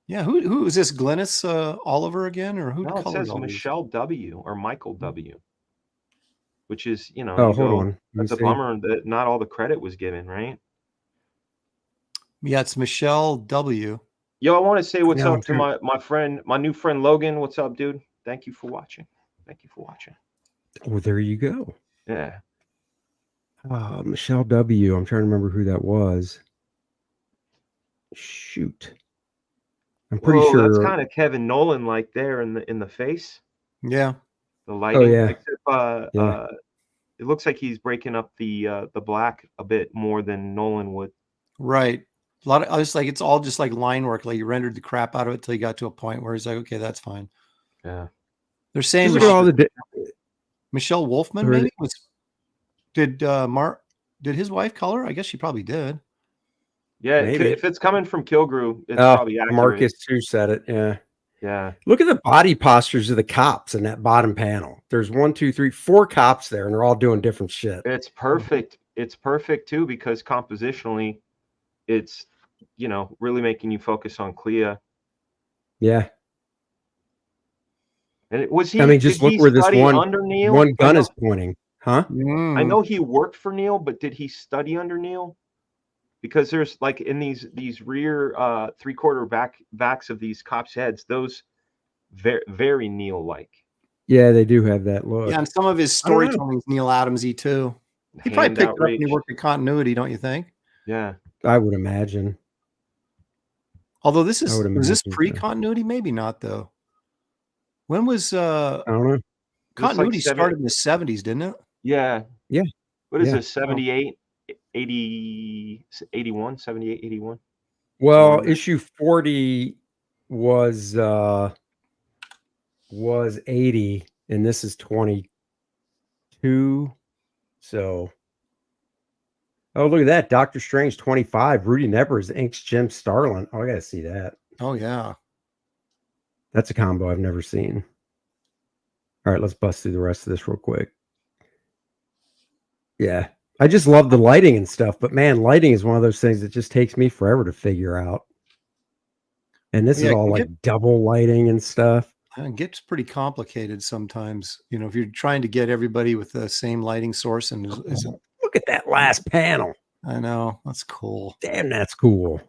Yeah, who is this? Glynis Oliver again, or who? No, it says Michelle W. or Michael W. Which is, hold on. That's a bummer that not all the credit was given, right? Yeah, it's Michelle W. Yo, I want to say what's up to my new friend Logan. What's up, dude? Thank you for watching. Oh, there you go. Yeah. Michelle W. I'm trying to remember who that was. Shoot. I'm pretty sure that's kind of Kevin Nolan like there in the face. Yeah. The lighting. Oh, yeah. Except, it looks like he's breaking up the black a bit more than Nolan would. Right. A lot of it's all just like line work. Like you rendered the crap out of it till you got to a point where he's like, okay, that's fine. Yeah. They're saying Michelle Wolfman maybe did his wife color? I guess she probably did. Yeah, if it's coming from Kilgrew, it's probably accurate. Marcus too said it. Yeah. Yeah. Look at the body postures of the cops in that bottom panel. There's 1, 2, 3, 4 cops there, and they're all doing different shit. It's perfect. It's perfect too because compositionally, it's really making you focus on Clea. Yeah. And was he? I mean, just look where this one gun is pointing, huh? I know he worked for Neil, but did he study under Neil? Because there's like in these rear 3/4 backs of these cops' heads, those very, very Neil-like. Yeah, they do have that look. Yeah, and some of his storytelling is Neil Adams-y too. He probably picked it up when he worked in Continuity, don't you think? Yeah, I would imagine. Although was this pre-Continuity? Maybe not though. When was I don't know. Continuity started in the 70s, didn't it? Yeah. Yeah. What is this? 78, 80, 81, 78, 81? Well, issue 40 was 80, and this is 22. So Oh, look at that. Doctor Strange 25. Rudy Nebres inks Jim Starlin. Oh, I got to see that. Oh, yeah. That's a combo I've never seen. All right, let's bust through the rest of this real quick. Yeah. I just love the lighting and stuff, but man, lighting is one of those things that just takes me forever to figure out. And this is all like double lighting and stuff. It gets pretty complicated sometimes. You know, if you're trying to get everybody with the same lighting source and look at that last panel. I know, that's cool. Damn, that's cool.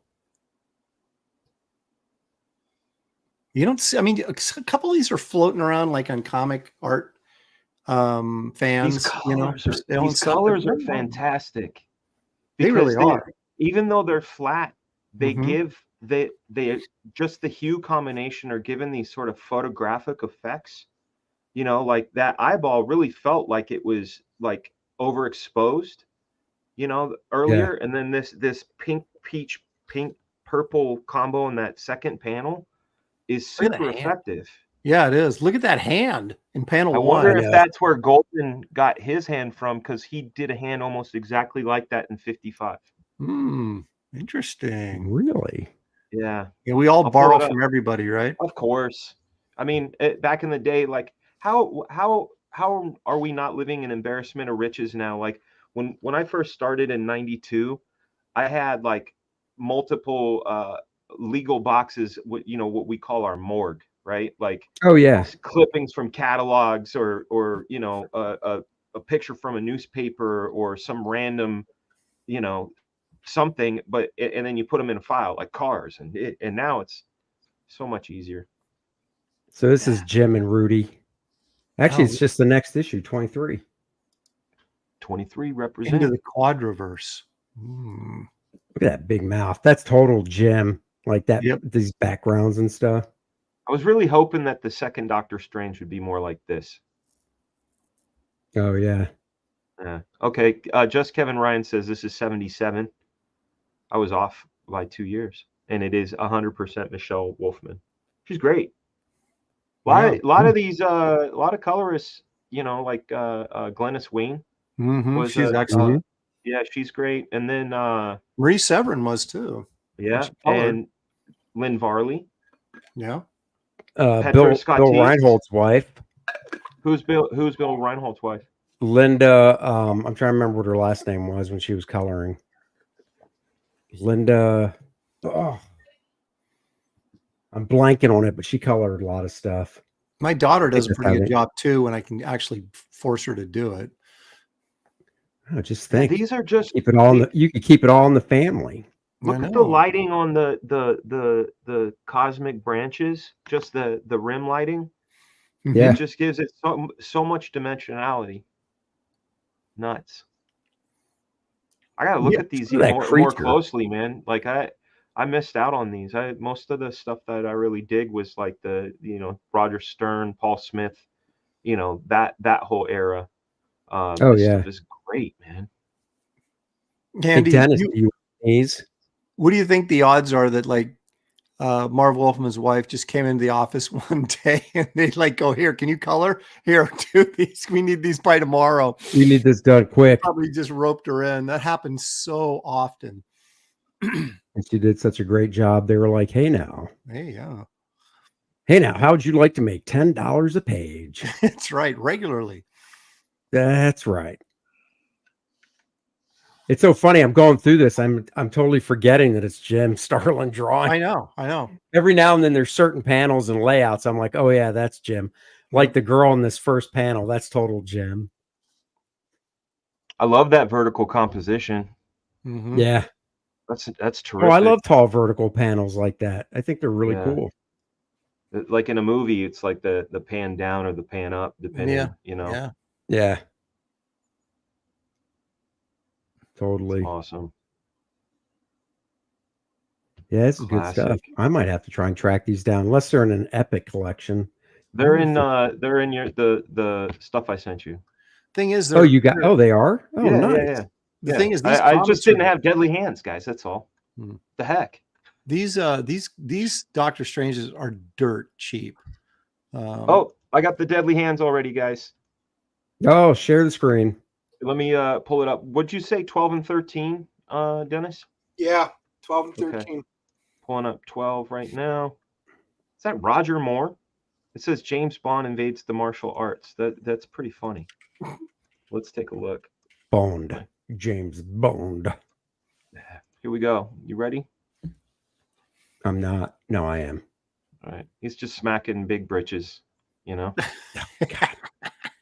You don't see, I mean, a couple of these are floating around like on comic art fans. These colors are fantastic. They really are. Even though they're flat, they give they just the hue combination are given these sort of photographic effects. You know, like that eyeball really felt like it was like overexposed, you know, earlier. Yeah. And then this pink, peach, pink, purple combo in that second panel is super effective. Yeah, it is. Look at that hand in panel 1. I wonder if that's where Golden got his hand from, because he did a hand almost exactly like that in 55. Interesting. Really? Yeah. Yeah, we all borrow from everybody, right? Of course. I mean, back in the day, like how are we not living in embarrassment of riches now? Like when I first started in 92, I had like multiple legal boxes, you know, what we call our morgue, right? Like, oh yeah, clippings from catalogs or you know, a picture from a newspaper or some random, you know, something, but and then you put them in a file like cars, and now it's so much easier. So this is Jim and Rudy. Actually, it's just the next issue, 23. 23 represent into the quadriverse. Look at that big mouth. That's total Jim. Like that. Yep. These backgrounds and stuff. I was really hoping that the second Doctor Strange would be more like this. Oh yeah. Okay. Just Kevin Ryan says this is 77. I was off by 2 years, and it is 100% Michelle Wolfman. She's great. A lot of these, a lot of colorists, you know, like Glennis Wayne. Was, she's excellent. Yeah, she's great. And then Marie Severin was too. Yeah, and Lynn Varley. Yeah. Bill Reinhold's wife. Who's Bill Reinhold's wife? Linda. I'm trying to remember what her last name was when she was coloring. Linda. Oh, I'm blanking on it, but she colored a lot of stuff. My daughter does a pretty good job too, when I can actually force her to do it. I just think these are just keep it all. You could keep it all in the family. Look at the lighting on the cosmic branches, just the rim lighting. Yeah, it just gives it so much dimensionality. Nuts. I gotta look at these more closely, man. Like I missed out on these. Most of the stuff that I really dig was like the, you know, Roger Stern, Paul Smith, you know, that whole era. This stuff is great, man. Andy, Dennis, what do you think the odds are that like Marv Wolfman's wife just came into the office one day and they like go, here, can you color? Here, do these. We need these by tomorrow. We need this done quick. Probably just roped her in. That happens so often. And she did such a great job. They were like, hey now, how would you like to make $10 a page? That's right. Regularly. That's right. It's so funny. I'm going through this. I'm totally forgetting that it's Jim Starlin drawing. I know. Every now and then there's certain panels and layouts. I'm like, oh yeah, that's Jim. Like the girl in this first panel, that's total Jim. I love that vertical composition. Mm-hmm. Yeah. That's terrific. Oh, I love tall vertical panels like that. I think they're really cool. Like in a movie, it's like the pan down or the pan up, depending, you know. Yeah. Totally. That's awesome. Yeah, this is good stuff. I might have to try and track these down, unless they're in an Epic collection. They're in the stuff I sent you. Thing is, they are. Oh, yeah, nice. Yeah. The thing is, I just didn't have deadly hands, guys. That's all. The heck. These Doctor Stranges are dirt cheap. I got the deadly hands already, guys. Oh, share the screen. Let me pull it up. What'd you say, 12 and 13, Dennis? Yeah, 12 and 13. Okay. Pulling up 12 right now. Is that Roger Moore? It says James Bond invades the martial arts. That's pretty funny. Let's take a look. Bond. James Bond. Here we go. You ready? I'm not. No, I am. All right. He's just smacking big britches, you know?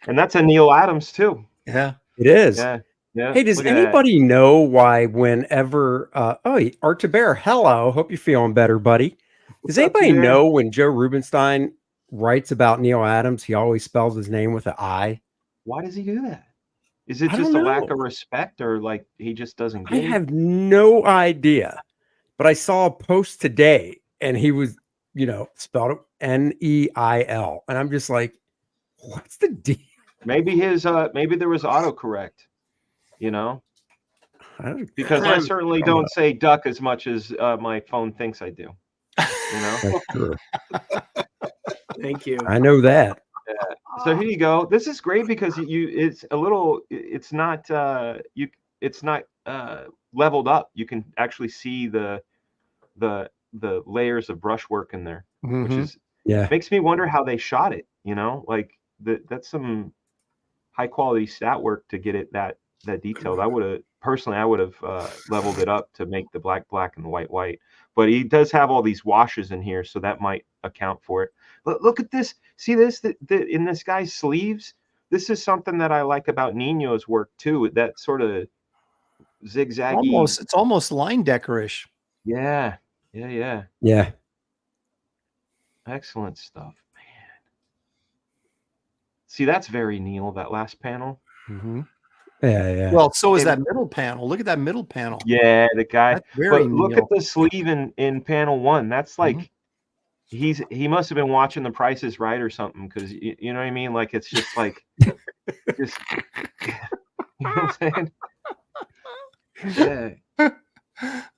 And that's a Neil Adams, too. Yeah. It is. Yeah. Yeah. Hey, does anybody know why whenever Art to Bear, hello, hope you're feeling better, buddy. Does anybody know when Joe Rubenstein writes about Neil Adams, he always spells his name with an I? Why does he do that? Is it just a lack of respect, or like he just doesn't get it? I have no idea. But I saw a post today and he was, spelled it Neil. And I'm just like, what's the deal? Maybe maybe there was autocorrect, because I certainly don't say duck as much as my phone thinks I do. That's true. Thank you. I know that. Yeah. So here you go. This is great because it's not leveled up. You can actually see the layers of brushwork in there, which is makes me wonder how they shot it. That's some high quality stat work to get it that detailed. I would have leveled it up to make the black and the white. But he does have all these washes in here, so that might account for it. But look at this. See this in this guy's sleeves? This is something that I like about Nino's work too. That sort of zigzaggy. It's almost line decorish. Yeah. Excellent stuff, man. See, that's very Neil, that last panel. Mm-hmm. Yeah. Well, so is that middle panel. Look at that middle panel. Yeah, the guy. But look at the sleeve in panel 1. That's like he must have been watching The Price is Right or something, because you know what I mean. Like it's just like you know what I'm saying? Yeah,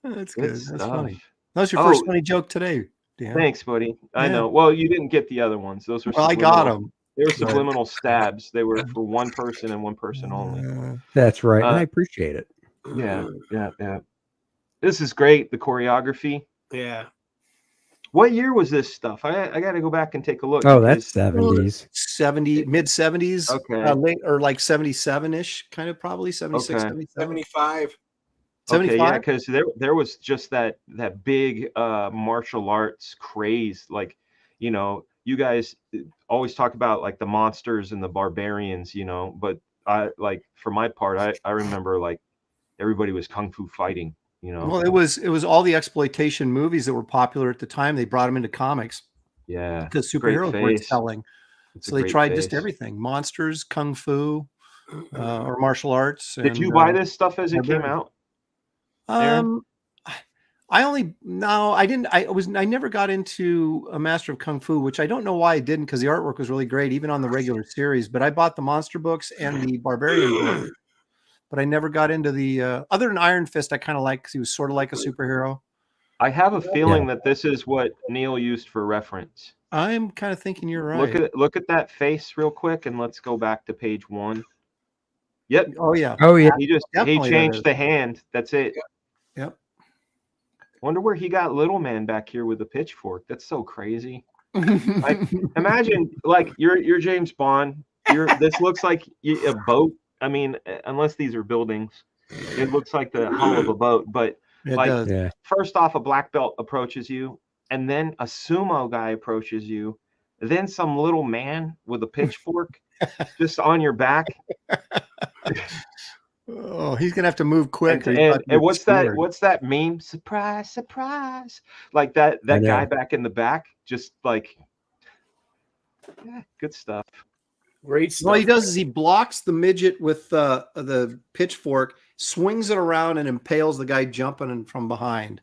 that's good. That's stuff. funny. That was your first funny joke today. Dan. Thanks, buddy. I know. Well, you didn't get the other ones. Those were. Well, I got them. They were subliminal stabs. They were for one person and one person only. That's right. I appreciate it. Yeah. This is great. The choreography. Yeah. What year was this stuff? I got to go back and take a look. Oh, that's 70s. Mid 70s. Okay. Late, or like 77-ish, kind of probably 76, Okay. 77. 75. 75? Okay, yeah, because there was just that big martial arts craze. Like, you guys always talk about like the monsters and the barbarians, but I like for my part, I remember like everybody was kung fu fighting, Well, it was all the exploitation movies that were popular at the time. They brought them into comics. Yeah. Because superheroes weren't selling. So they tried just everything. Monsters, kung fu, or martial arts. Did you buy this stuff as it came out? I didn't. I never got into a Master of Kung Fu, which I don't know why I didn't, because the artwork was really great, even on the regular series. But I bought the monster books and the Barbarian book. But I never got into the other than Iron Fist. I kind of like, because he was sort of like a superhero. I have a feeling that this is what Neil used for reference. I'm kind of thinking you're right. Look at that face real quick, and let's go back to page 1. Yep. Oh yeah. He changed the hand. That's it. Yep. Wonder where he got Little Man back here with a pitchfork. That's so crazy. Imagine like you're James Bond. This looks like a boat. I mean, unless these are buildings, it looks like the hull of a boat. But first off, a black belt approaches you, and then a sumo guy approaches you, then some little man with a pitchfork just on your back. Oh, he's gonna have to move quick. And what's that meme? Surprise, surprise! Like that guy back in the back, just like, good stuff. Great stuff. What he does is he blocks the midget with the pitchfork, swings it around, and impales the guy jumping in from behind.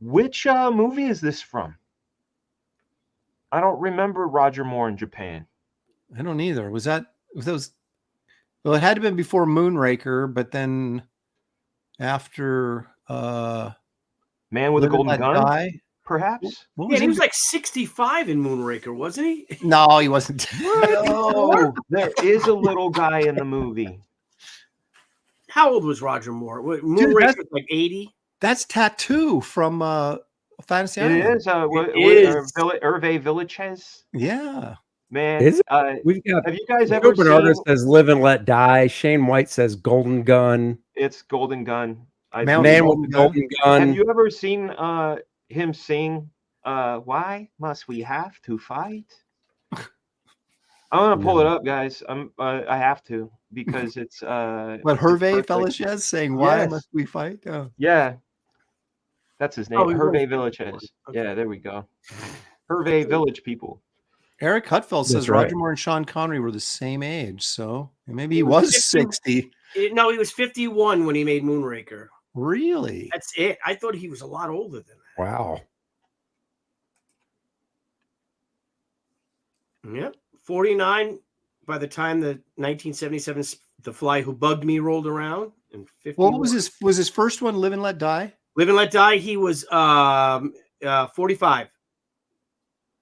Which movie is this from? I don't remember Roger Moore in Japan. I don't either. Was those? Well, it had to have been before Moonraker, but then after Man with a Golden Gun, perhaps? Yeah, he was like 65 in Moonraker, wasn't he? No, he wasn't. No, there is a little guy in the movie. How old was Roger Moore? Moonraker was like 80. That's Tattoo from Fantasy Island. It is. Hervé Villechaize. Yeah. Man, Is it? We've got. Have you guys ever seen? Artist says "Live and Let Die." Shane White says "Golden Gun." It's Golden Gun. Man with the Golden Gun. Have you ever seen him sing? Why must we have to fight? I'm gonna pull it up, guys. I have to because it's What Hervé Villechaize saying? Why must we fight? Oh. Yeah, that's his name. Hervé Villechaize. Okay. Yeah, there we go. Hervé Village People. Eric Hutfeld says Roger Moore and Sean Connery were the same age, so maybe he was 60. No, he was 51 when he made Moonraker. Really? That's it. I thought he was a lot older than that. Wow. Yep. 49 by the time the 1977 The Fly Who Bugged Me rolled around. And 51. What was his first one? Live and Let Die? Live and Let Die. He was 45.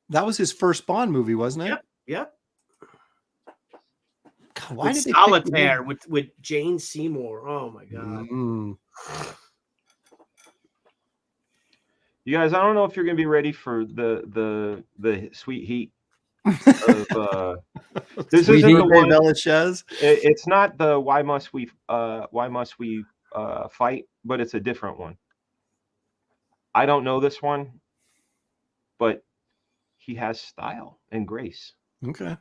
That was his first Bond movie, wasn't it? Yep. Yep. God, why did they Solitaire with Jane Seymour? Oh my God. You guys, I don't know if you're gonna be ready for the sweet heat of this isn't the one. It's not the why must we fight, but it's a different one. I don't know this one, but he has style and grace. Okay.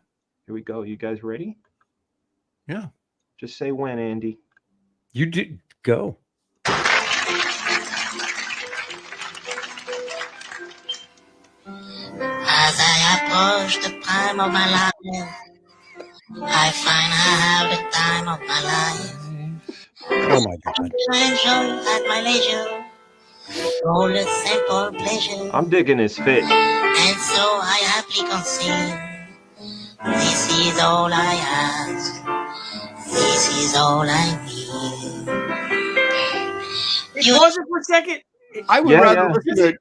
Here we go. You guys ready? Yeah. Just say when, Andy. You do go. As I approach the prime of my life, I find I have the time of my life. Oh my God. I enjoy at my leisure all the simple pleasure. I'm digging his fit. And so I happily conceive. This is all I ask. This is all I need. Pause it for a second. I would rather listen to it.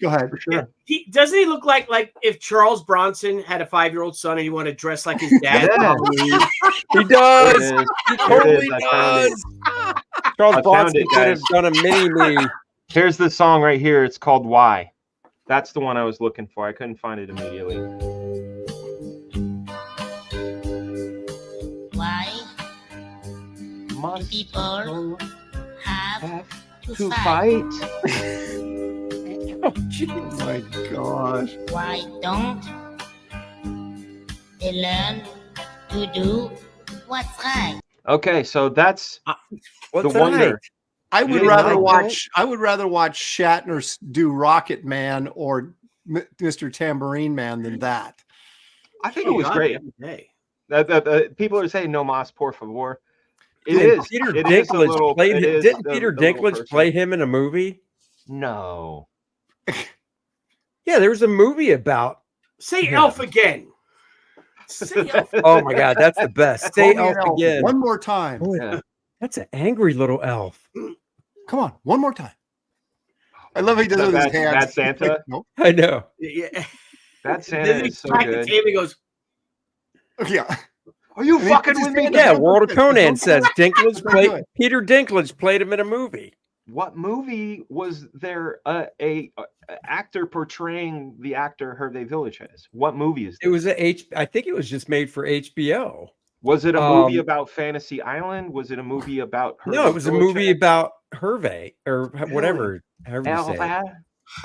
Go ahead. For sure. Doesn't he look like if Charles Bronson had a 5-year-old son and he wanted to dress like his dad? He does. He totally does. Charles Bronson could have done a mini-me. Here's the song right here. It's called Why. That's the one I was looking for. I couldn't find it immediately. Why Must people have to fight? Oh, jeez. My gosh. Why don't they learn to do what's right? Okay, so that's What's the wonder. I would rather watch Shatner do Rocket Man or Mr. Tambourine Man than that. I think it was great. People are saying no mas por favor. It is. Peter Dinklage played him. Didn't Peter Dinklage play him in a movie? No. Yeah, there was a movie about. Say Elf again. Say Elf. Oh my God, that's the best. Say Elf again. One more time. Oh, yeah. That's an angry little elf. Come on, one more time. I love how he does it with his hands. That's Santa. Nope. I know. Yeah. That Santa is so good. He goes, Yeah. Are you fucking with me? Yeah, World of Conan says Peter Dinklage played him in a movie. What movie was there a actor portraying the actor Hervé Villechaize? What movie is that? It was I think it was just made for HBO. Was it a movie about Fantasy Island? Was it a movie about Hervé? No, it was a movie about Hervé or whatever. However you say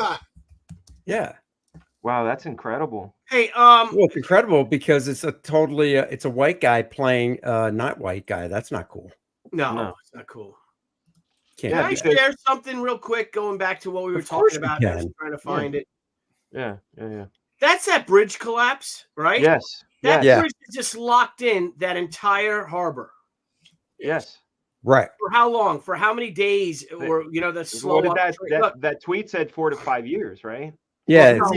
it. Yeah. Wow, that's incredible. Hey, well, it's incredible because it's it's a white guy playing not white guy. That's not cool. No, it's not cool. Can I share something real quick going back to what we were talking about? I was trying to find it. Yeah. That's that bridge collapse, right? Yes. That bridge is just locked in that entire harbor. Yes. Right. For how long? For how many days? Or the slow. What did that tweet said 4 to 5 years, right? Yeah, but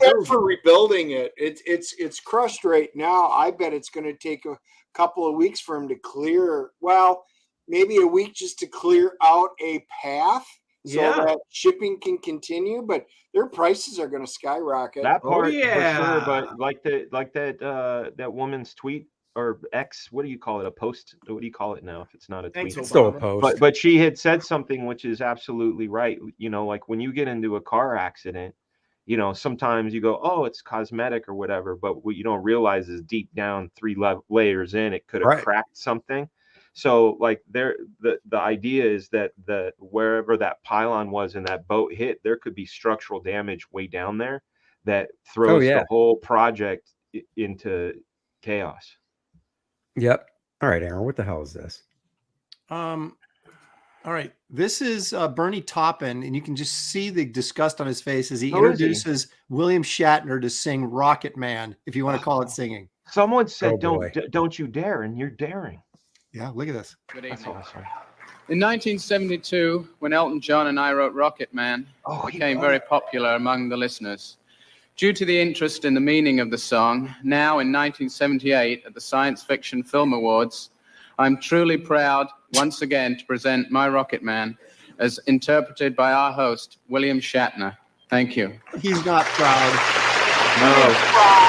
that's for rebuilding it. It's crushed right now. I bet it's going to take a couple of weeks for him to clear. Well, maybe a week just to clear out a path so that shipping can continue. But their prices are going to skyrocket. That part for sure. But like that woman's tweet or X, what do you call it? A post? What do you call it now if it's not a tweet? It's still a post. But she had said something which is absolutely right. You know, like when you get into a car accident, you know, sometimes you go, oh, it's cosmetic or whatever, but what you don't realize is deep down 3 layers in, it could have cracked something. So like the idea is that wherever that pylon was and that boat hit, there could be structural damage way down there that throws the whole project into chaos. Yep. All right, Aaron, what the hell is this? All right. This is Bernie Taupin, and you can just see the disgust on his face as he introduces William Shatner to sing Rocket Man, if you want to call it singing. Someone said, don't you dare, and you're daring. Yeah, look at this. Good evening. In 1972, when Elton John and I wrote Rocket Man, it became very popular among the listeners. Due to the interest in the meaning of the song, now in 1978 at the Science Fiction Film Awards, I'm truly proud once again to present my Rocket Man as interpreted by our host, William Shatner. Thank you. He's not proud. No.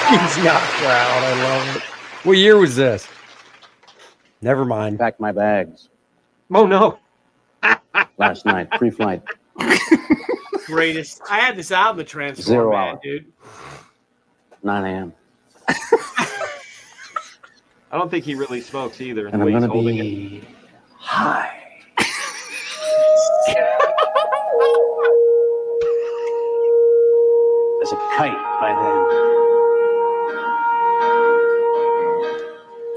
He's not proud. I love it. What year was this? Never mind. Packed my bags. Oh, no. Last night, pre-flight. Greatest. I had this album to transform, 0 man, hour. dude. 9 a.m. I don't think he really smokes either. And I'm going to be high. As a kite by then.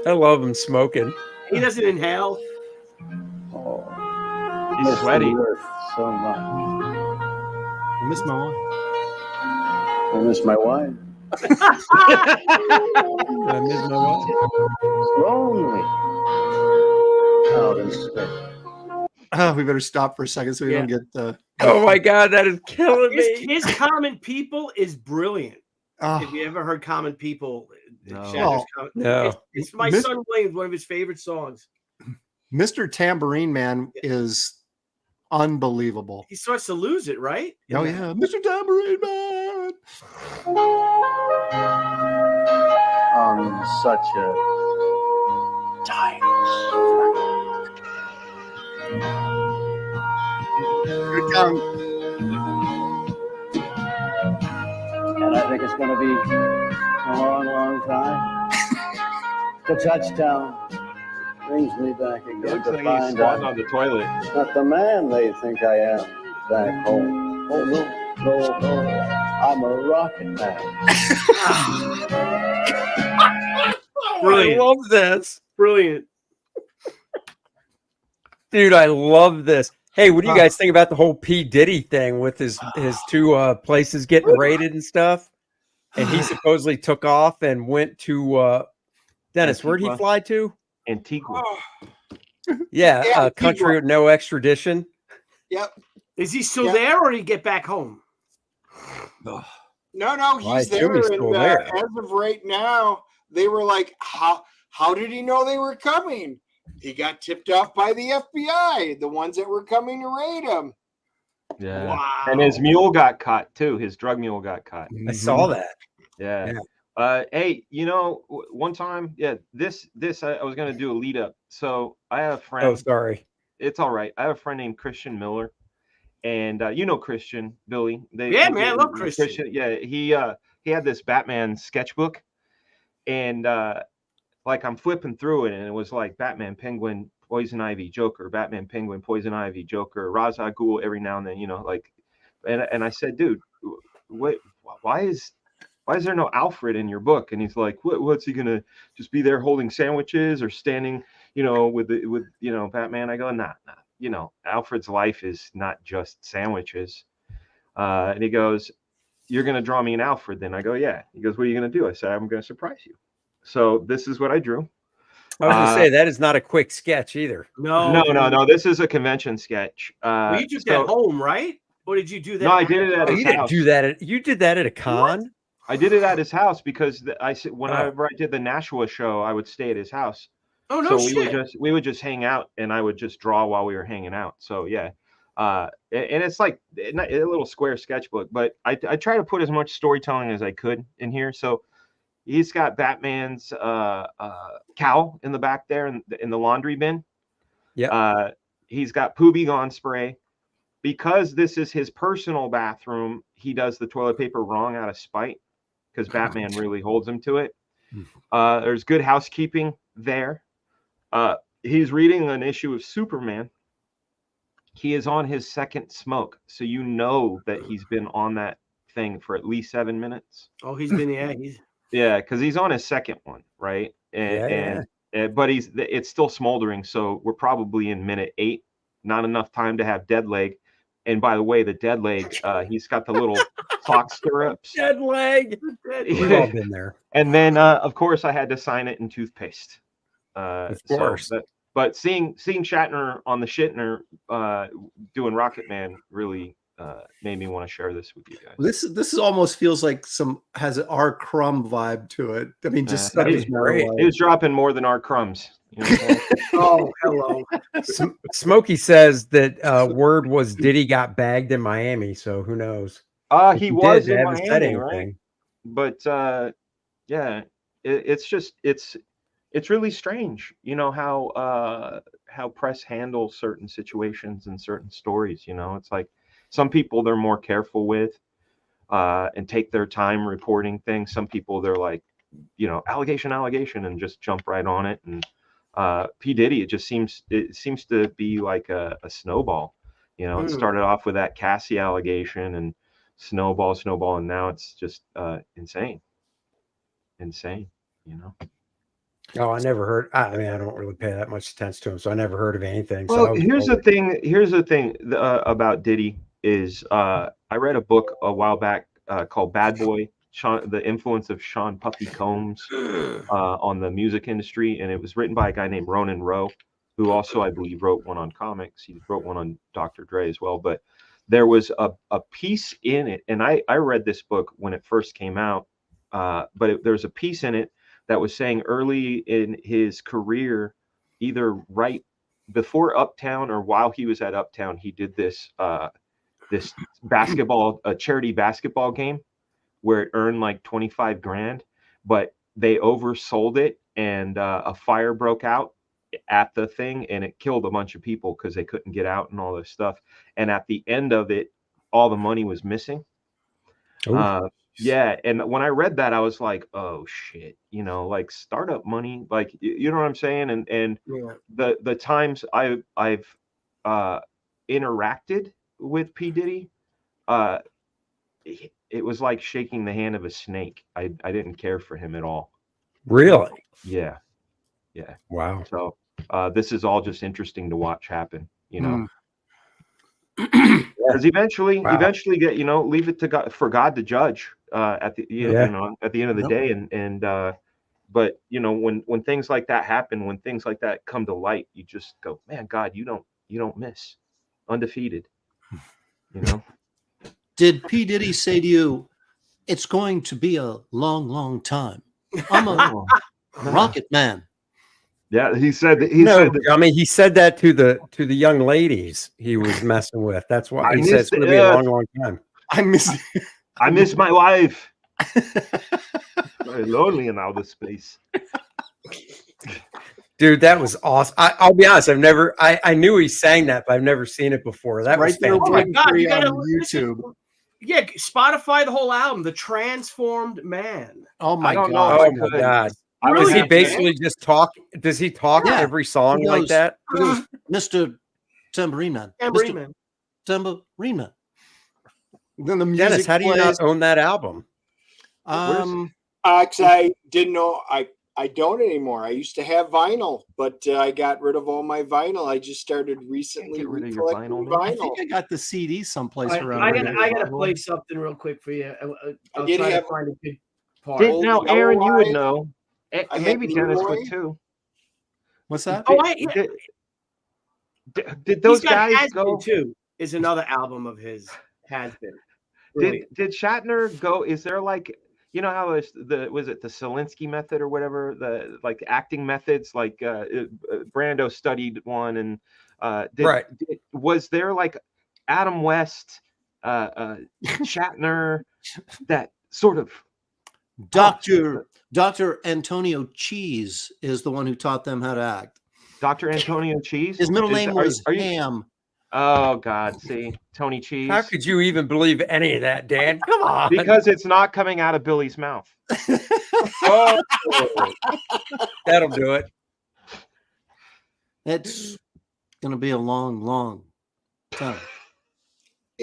I love him smoking. He doesn't inhale. Oh, he's sweaty. So much. I miss my wife. I miss my wife. I miss my wife. Lonely. Out in space. We better stop for a second so we don't get the. Oh my God, that is killing me. His Common People is brilliant. Oh. Have you ever heard Common People? No. It's my son Williams, one of his favorite songs. Mr. Tambourine Man is unbelievable. He starts to lose it, right? Oh yeah, Mr. Tambourine Man. On such a time. Good count. And I think it's going to be a long, long time. The touchdown brings me back again It looks to like find he's squatting out on the toilet. it's not the man they think I am back home. Oh, no. I'm a rocket man. Brilliant. I love this. Brilliant. Dude, I love this. Hey, what do you guys think about the whole P. Diddy thing with his two places getting raided and stuff? And he supposedly took off and went to Dennis. Where'd he fly to? Antigua. Yeah, a country with no extradition. Yep. Is he still there, or did he get back home? No, he's there. And as of right now, they were like, how did he know they were coming? He got tipped off by the FBI, the ones that were coming to raid him. Yeah. Wow. And his mule got caught too. His drug mule got caught. I saw that. Yeah. Hey, one time, this I was going to do a lead up. So I have a friend. Oh, sorry. It's all right. I have a friend named Christian Miller, and Christian, Billy. Man, I love Christian. Yeah, he had this Batman sketchbook, and like I'm flipping through it, and it was like Batman, Penguin, Poison Ivy, Joker, Batman, Penguin, Poison Ivy, Joker, Ra's al Ghul every now and then, and I said, dude, wait, why is there no Alfred in your book? And he's like, what's he gonna just be there holding sandwiches or standing, with Batman? I go, nah. Alfred's life is not just sandwiches. And he goes, you're gonna draw me an Alfred then? I go, yeah. He goes, what are you gonna do? I said, I'm gonna surprise you. So this is what I drew. I was gonna say that is not a quick sketch either. No. This is a convention sketch. You did that at home, right? Or did you do that? No, I did it at his house. Didn't do that. You did that at a con? What? I did it at his house because whenever I did the Nashua show, I would stay at his house. Oh no! So we would just hang out, and I would just draw while we were hanging out. So yeah, and it's like a little square sketchbook, but I try to put as much storytelling as I could in here. So He's got Batman's cowl in the back there in the laundry bin. Yeah. He's got Poobie spray. Because this is his personal bathroom, he does the toilet paper wrong out of spite because Batman really holds him to it. There's good housekeeping there. He's reading an issue of Superman. He is on his second smoke, so you know that he's been on that thing for at least 7 minutes. Oh, he's been because he's on his second one, right? But it's still smoldering, so we're probably in minute 8. Not enough time to have dead leg. And by the way, the dead leg, he's got the little sock stirrups. Dead leg. We've all been there. And then, of course, I had to sign it in toothpaste. Of course. But seeing Shatner on the Shitner doing Rocket Man really made me want to share this with you guys. This almost feels like has an R. Crumb vibe to it. I mean, just it was dropping more than R. Crumbs. You know oh, hello. Smokey says that word was Diddy got bagged in Miami, so who knows? He was in Miami, right? But yeah, it's really strange, you know, how press handles certain situations and certain stories. You know, it's like some people they're more careful with and take their time reporting things. Some people they're like, you know, allegation, and just jump right on it. And P. Diddy, it seems to be like a snowball. You know, it started off with that Cassie allegation and snowball, and now it's just insane. You know. Oh, I never heard. I mean, I don't really pay that much attention to him, so I never heard of anything. Well, here's the thing about Diddy is I read a book a while back called Bad Boy. The influence of Sean Puffy Combs on the music industry, and it was written by a guy named Ronan Rowe, who also I believe wrote one on comics. He wrote one on Dr. Dre as well. But there was a piece in it, and I read this book when it first came out. But there's a piece in it that was saying early in his career, either right before Uptown or while he was at Uptown, he did this charity basketball game where it earned like 25 grand, but they oversold it and a fire broke out at the thing and it killed a bunch of people because they couldn't get out and all this stuff. And at the end of it, all the money was missing. Yeah. And when I read that, I was like, oh shit, you know, like startup money, like, you know what I'm saying? And the times I've interacted with P. Diddy, it was like shaking the hand of a snake. I didn't care for him at all. Really? Yeah. Wow. So this is all just interesting to watch happen, you know. Because eventually get, you know, leave it to God for God to judge at the you know at the end of the day. And but you know, when things like that happen, when things like that come to light, you just go, man, God, you don't miss. Undefeated. You know. Did P. Diddy say to you, it's going to be a long, long time? I'm a rocket man. Yeah, he said that. I mean, he said that to the young ladies he was messing with. That's why he said it's going to be a long, long time. I miss my wife. Very lonely in outer space. Dude, that was awesome. I'll be honest. I knew he sang that, but I've never seen it before. That was fantastic. Oh my God, you got to YouTube. Yeah, Spotify, the whole album, The Transformed Man. Oh my God. Oh my God. Does he basically just talk? Does he talk every song like that? Mr. Tambourine Man. Tambourine Man. Tambourine Man. Then the music Dennis, how do you not own that album? I didn't know. I don't anymore. I used to have vinyl, but I got rid of all my vinyl. I just started recently collecting vinyl. I think I got the CD someplace around. I gotta play something real quick for you. I'll try to find a good part. Now, Aaron, you would know. Maybe Dennis would too. What's that? Did those guys go too? Is another album of his has been. Did Shatner go? Is there like, you know how was it the Selinsky method or whatever, the like acting methods, like Brando studied one, and was there like Adam West, Shatner, that sort of Dr. Antonio Cheese is the one who taught them how to act. Dr. Antonio Cheese? His middle name was Ham. Oh, God. See, Tony Cheese. How could you even believe any of that, Dan? Come on. Because it's not coming out of Billy's mouth. Oh, that'll do it. It's going to be a long, long time.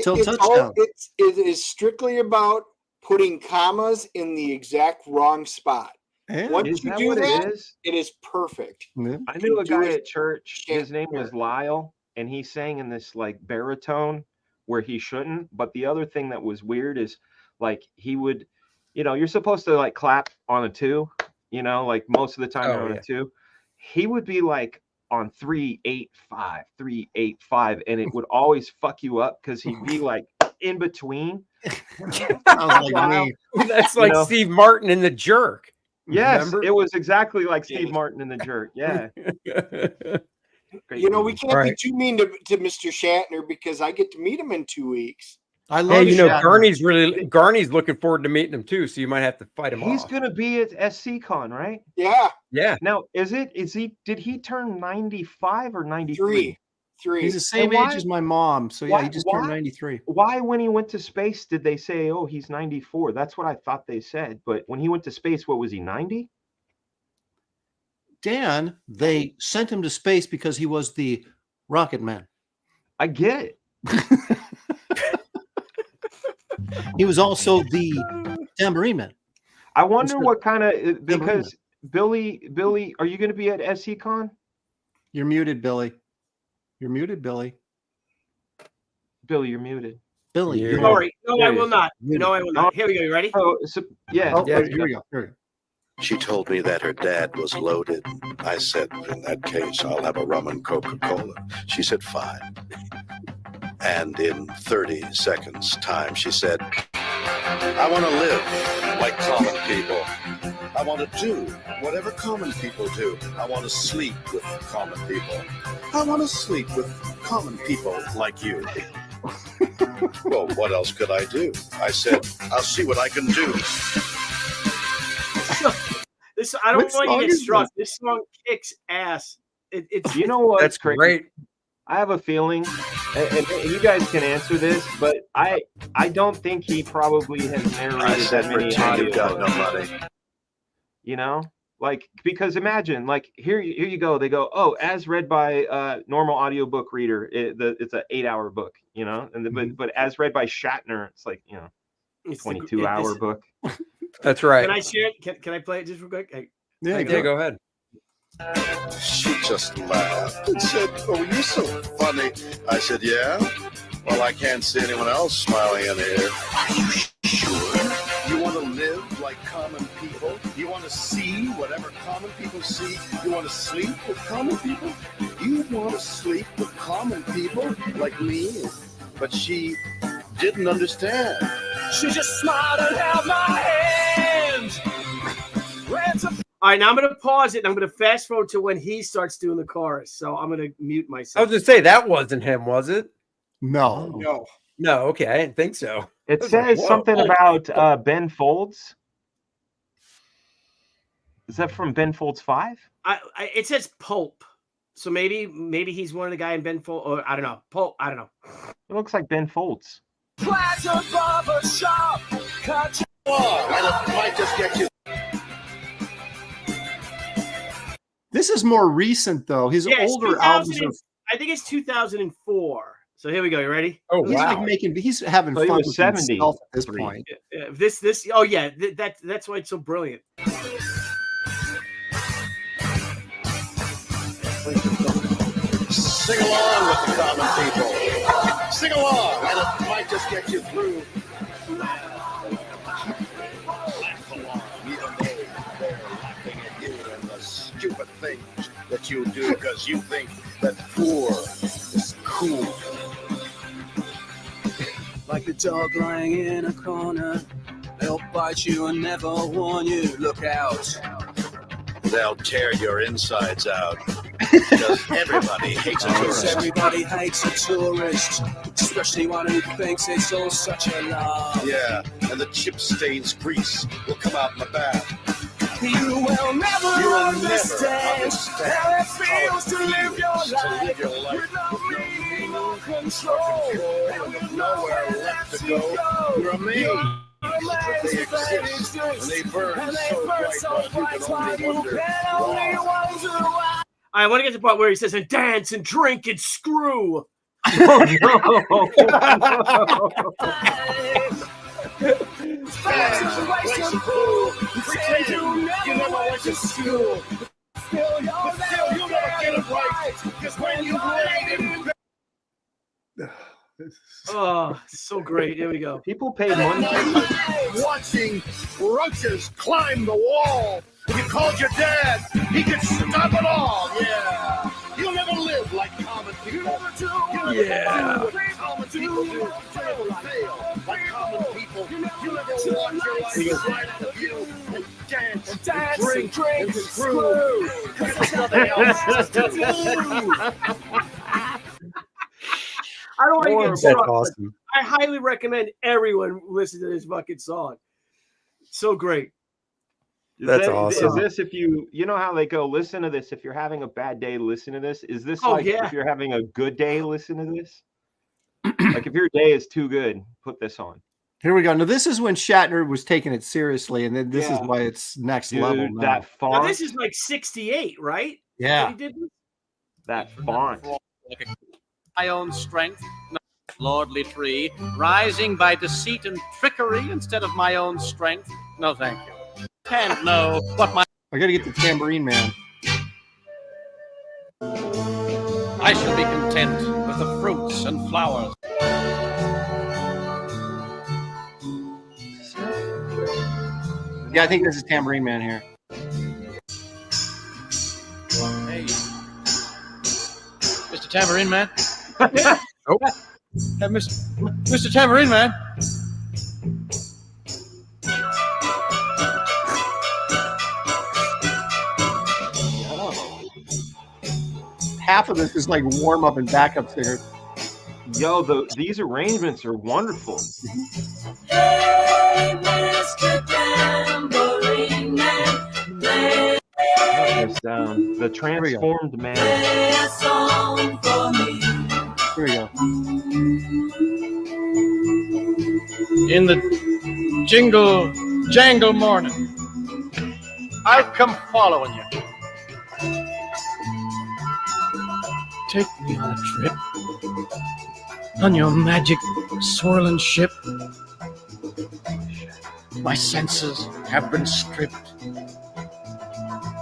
Till It touchdown. is strictly about putting commas in the exact wrong spot. Yeah. Once you do that, it is perfect. Yeah. I knew a guy at church. His name was Lyle, and he sang in this like baritone where he shouldn't. But the other thing that was weird is like he would, you're supposed to like clap on a 2, like most of the time you're on a 2. He would be like on 3-8-5, 3-8-5, and it would always fuck you up because he'd be like in between. That's like Steve Martin in The Jerk. Yes, Remember? it was exactly like Steve Martin in The Jerk. Yeah. We can't be too mean to Mr. Shatner because I get to meet him in 2 weeks. I love Shatner. Garney's looking forward to meeting him too, so you might have to fight him off. He's gonna be at SCCon, right? Yeah. Yeah. Now, did he turn 95 or 93? 3. He's the same age as my mom, so yeah, he just turned 93. Why, when he went to space, did they say, "Oh, he's 94"? That's what I thought they said. But when he went to space, what was he, 90? Dan, they sent him to space because he was the Rocket Man. I get it. He was also the Tambourine Man. I wonder what kind of, because Billy, are you going to be at SCCon? You're muted, Billy. You're muted, Billy. Billy, you're muted. Billy, you're sorry. No, I will not. No, I will not. Here we go. You ready? Here we go. She told me that her dad was loaded. I said, in that case, I'll have a rum and Coca-Cola. She said, fine. And in 30 seconds time, she said, I want to live like common people. I want to do whatever common people do. I want to sleep with common people. I want to sleep with common people like you. Well, what else could I do? I said, I'll see what I can do. I don't want you to get struck. This song kicks ass. It's you know what? That's great. I have a feeling, and you guys can answer this, but I don't think he probably has narrated that many audio. Got no money. Like, because imagine, like, here you go. They go, oh, as read by normal audiobook reader, it's an 8-hour book, and but as read by Shatner, it's like, 22-hour book. That's right. Can I share it? Can I play it just real quick? Yeah, go ahead. She just laughed and said, oh, you're so funny. I said, yeah? Well, I can't see anyone else smiling in here. Are you sure? You want to live like common people? You want to see whatever common people see? You want to sleep with common people? You want to sleep with common people like me? But she didn't understand. She just smiled and held my hand. All right, now I'm going to pause it, and I'm going to fast forward to when he starts doing the chorus. So I'm going to mute myself. I was going to say, that wasn't him, was it? No. Okay, I didn't think so. It says something about Ben Folds. Is that from Ben Folds 5? It says Pulp. So maybe he's one of the guy in Ben Folds, or I don't know. Pulp, I don't know. It looks like Ben Folds. Plaza barber shop. Cut you off. And it might just get you. This is more recent, though. His older albums are... I think it's 2004. So here we go. You ready? Oh, wow. He's having fun with himself at this point. That's why it's so brilliant. Sing along with the common people. Sing along, and it might just get you through. Laugh along, even though they're laughing at you and the stupid things that you do because you think that poor is cool. Like the dog lying in a corner, they'll bite you and never warn you. Look out. They'll tear your insides out. Because everybody hates a tourist. Everybody hates a tourist, especially one who thinks it's all such a laugh. Yeah, and the chip stains grease will come out in the bath. You will never understand how it feels to live your life with no meaning or control, and with nowhere left to go. You're amazed that they exist, and they burn so bright while you can only wonder why. I want to get to the part where he says, and dance and drink and screw. Pretend you never went to school. Still, you'll never get it right. Because when you played it. Oh, so great. Here we go. People pay money. Watching roaches climb the wall. If you called your dad, he could stop it all. Yeah. You'll never live like common people. Yeah. What common people do. You'll never fail like common people. You'll never watch your life slide out of you and dance and drink and screw. Because there's nothing else to do. I don't want to get That's struck, awesome. I highly recommend everyone listen to this fucking song. So great. That's awesome. Is this if you know how they go, listen to this if you're having a bad day, listen to this? Is this if you're having a good day, listen to this? Like if your day is too good, put this on. Here we go. Now this is when Shatner was taking it seriously, and then this is why it's next level. Now. That font. Now, this is like 68, right? Yeah. He did this? That font. My own strength, not lordly tree, rising by deceit and trickery instead of my own strength. No, thank you. Can't know what my. I got to get the tambourine man. I shall be content with the fruits and flowers. Yeah, I think this is tambourine man here. Hey, Mr. Tambourine Man. Oh. Mr. Tambourine Man. Half of this is like warm up and backup singers. Yo, these arrangements are wonderful. Hey, Mr. Tambourine Man, play This down. The transformed man. a song for me. Here we go. In the jingle jangle morning, I'll come following you. Take me on a trip on your magic swirling ship. My senses have been stripped.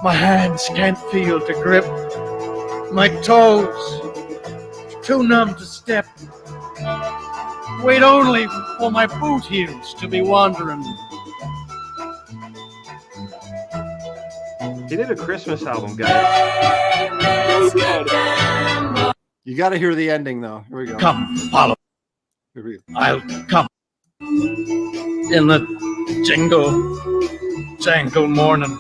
My hands can't feel to grip. My toes too numb to step. Wait only for my boot heels to be wandering. He did a Christmas album, guys. You got to hear the ending, though. Here we go. Come, follow. Here we go. I'll come. In the jingle jangle morning,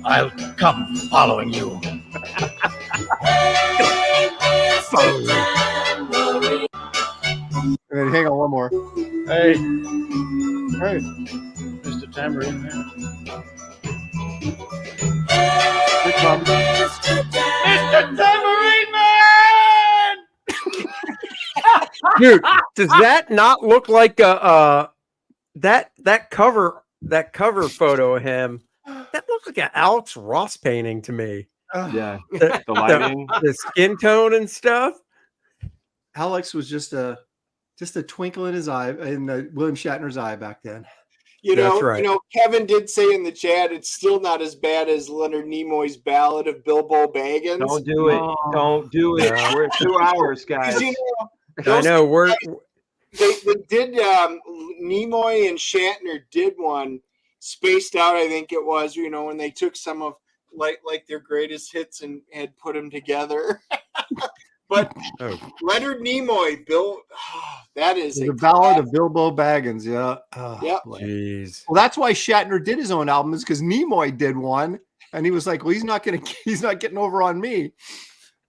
I'll come following you. And then hang on, one more. Hey, Hey. Mr. Tambourine Man. Here it comes. Mr. Tambourine Man! Dude, does that not look like that cover photo of him? That looks like an Alex Ross painting to me. Yeah, the lighting, the skin tone and stuff. Alex was just a twinkle in his eye, in William Shatner's eye back then. That's right. Kevin did say in the chat it's still not as bad as Leonard Nimoy's Ballad of Bilbo Baggins. Don't do it. Don't do it. We're at 2 hours, guys. I know they did Nimoy and Shatner did one spaced out, I think it was, when they took some of like their greatest hits and had put them together. But Leonard Nimoy, that is the Ballad of Bilbo Baggins. Yeah. Yeah. Jeez. Well, that's why Shatner did his own album, is because Nimoy did one, And he was like, well, he's not getting over on me.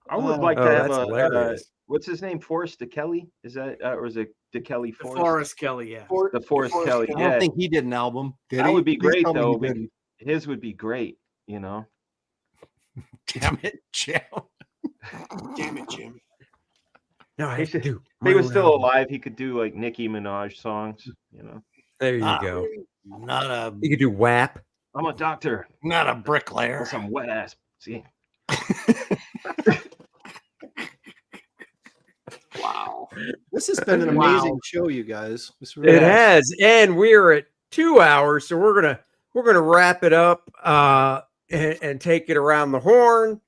I would like to have a what's his name? Forrest DeKelly? Is that or is it DeKelly Forrest? Forrest Kelly, yeah. The Forrest Kelly. I don't think he did an album. That would be great though. His would be great, you know. Damn it, Jim. Damn it, Jim. No, I should do. If he was still alive, he could do like Nicki Minaj songs, you know. There you go. You could do WAP. I'm a doctor. Not a bricklayer. Some wet ass. See. Wow. This has been an amazing show, you guys. It has, and we're at 2 hours, so we're gonna wrap it up and take it around the horn.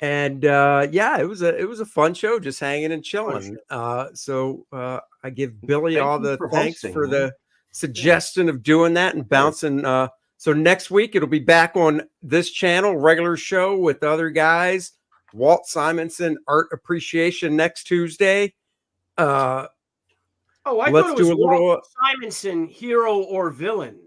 And it was a fun show, just hanging and chilling. So I give Billy all the thanks for the suggestion of doing that and bouncing. So next week it'll be back on this channel, regular show with other guys. Walt Simonson Art Appreciation next Tuesday. I thought it was Walt Simonson, hero or villain.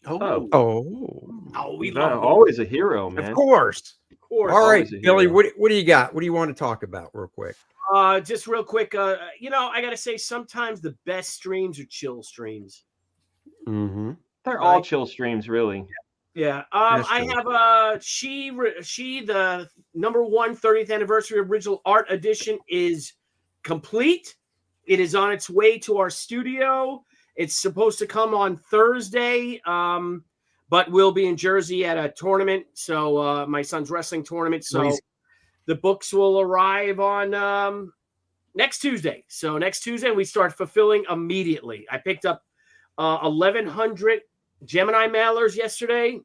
We love always a hero, man. Of course. All right, Billy, what do you got? What do you want to talk about real quick? Just real quick, I gotta say sometimes the best streams are chill streams. Mm-hmm. They're all chill streams, really. Yeah. I have she the number 1 30th anniversary original art edition is complete. It is on its way to our studio. It's supposed to come on Thursday. But we'll be in Jersey at a tournament. So my son's wrestling tournament. So the books will arrive on next Tuesday. So next Tuesday we start fulfilling immediately. I picked up 1,100 Gemini mailers yesterday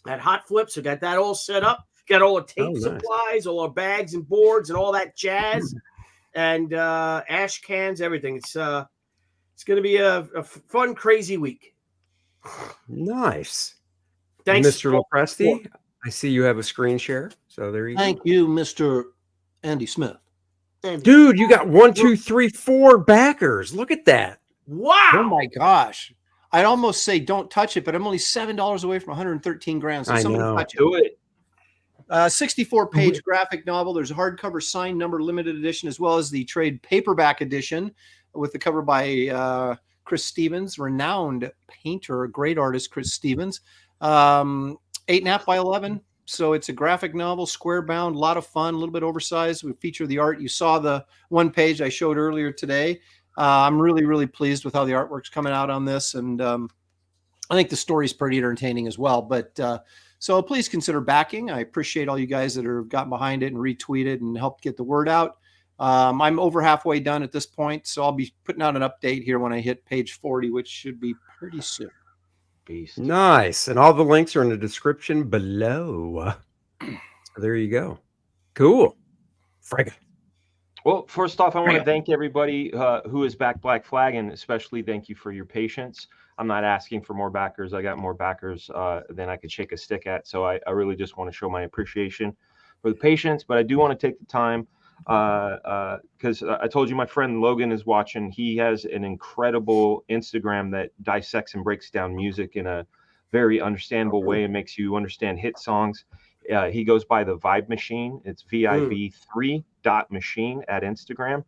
at Hot Flip. So got that all set up. Got all the tape supplies, all our bags and boards and all that jazz and ash cans, everything. It's going to be a fun, crazy week. Nice. Thanks, Mr. Lopresti. I see you have a screen share. So there you go. Thank you, Mr. Andy Smith. Dude, you got 1, 2, 3, 4 backers. Look at that. Wow. Oh my gosh. I'd almost say don't touch it, but I'm only $7 away from 113 grand. So touch do it. 64-page graphic novel. There's a hardcover signed number limited edition, as well as the trade paperback edition with the cover by Chris Stevens, renowned painter, great artist, Chris Stevens. 8.5 by 11. So it's a graphic novel, square bound, a lot of fun, a little bit oversized. We feature the art. You saw the one page I showed earlier today. I'm really, really pleased with how the artwork's coming out on this. And I think the story's pretty entertaining as well. But so please consider backing. I appreciate all you guys that have gotten behind it and retweeted and helped get the word out. I'm over halfway done at this point, so I'll be putting out an update here when I hit page 40, which should be pretty soon. Beast. Nice. And all the links are in the description below. So there you go. Cool. Fraga. Well, first off, I want to thank everybody who is back Black Flag, and especially thank you for your patience. I'm not asking for more backers. I got more backers than I could shake a stick at. So I really just want to show my appreciation for the patience, but I do want to take the time because I told you my friend Logan is watching. He has an incredible Instagram that dissects and breaks down music in a very understandable way and makes you understand hit songs. He goes by the Vibe Machine. It's VIB3.machine at Instagram.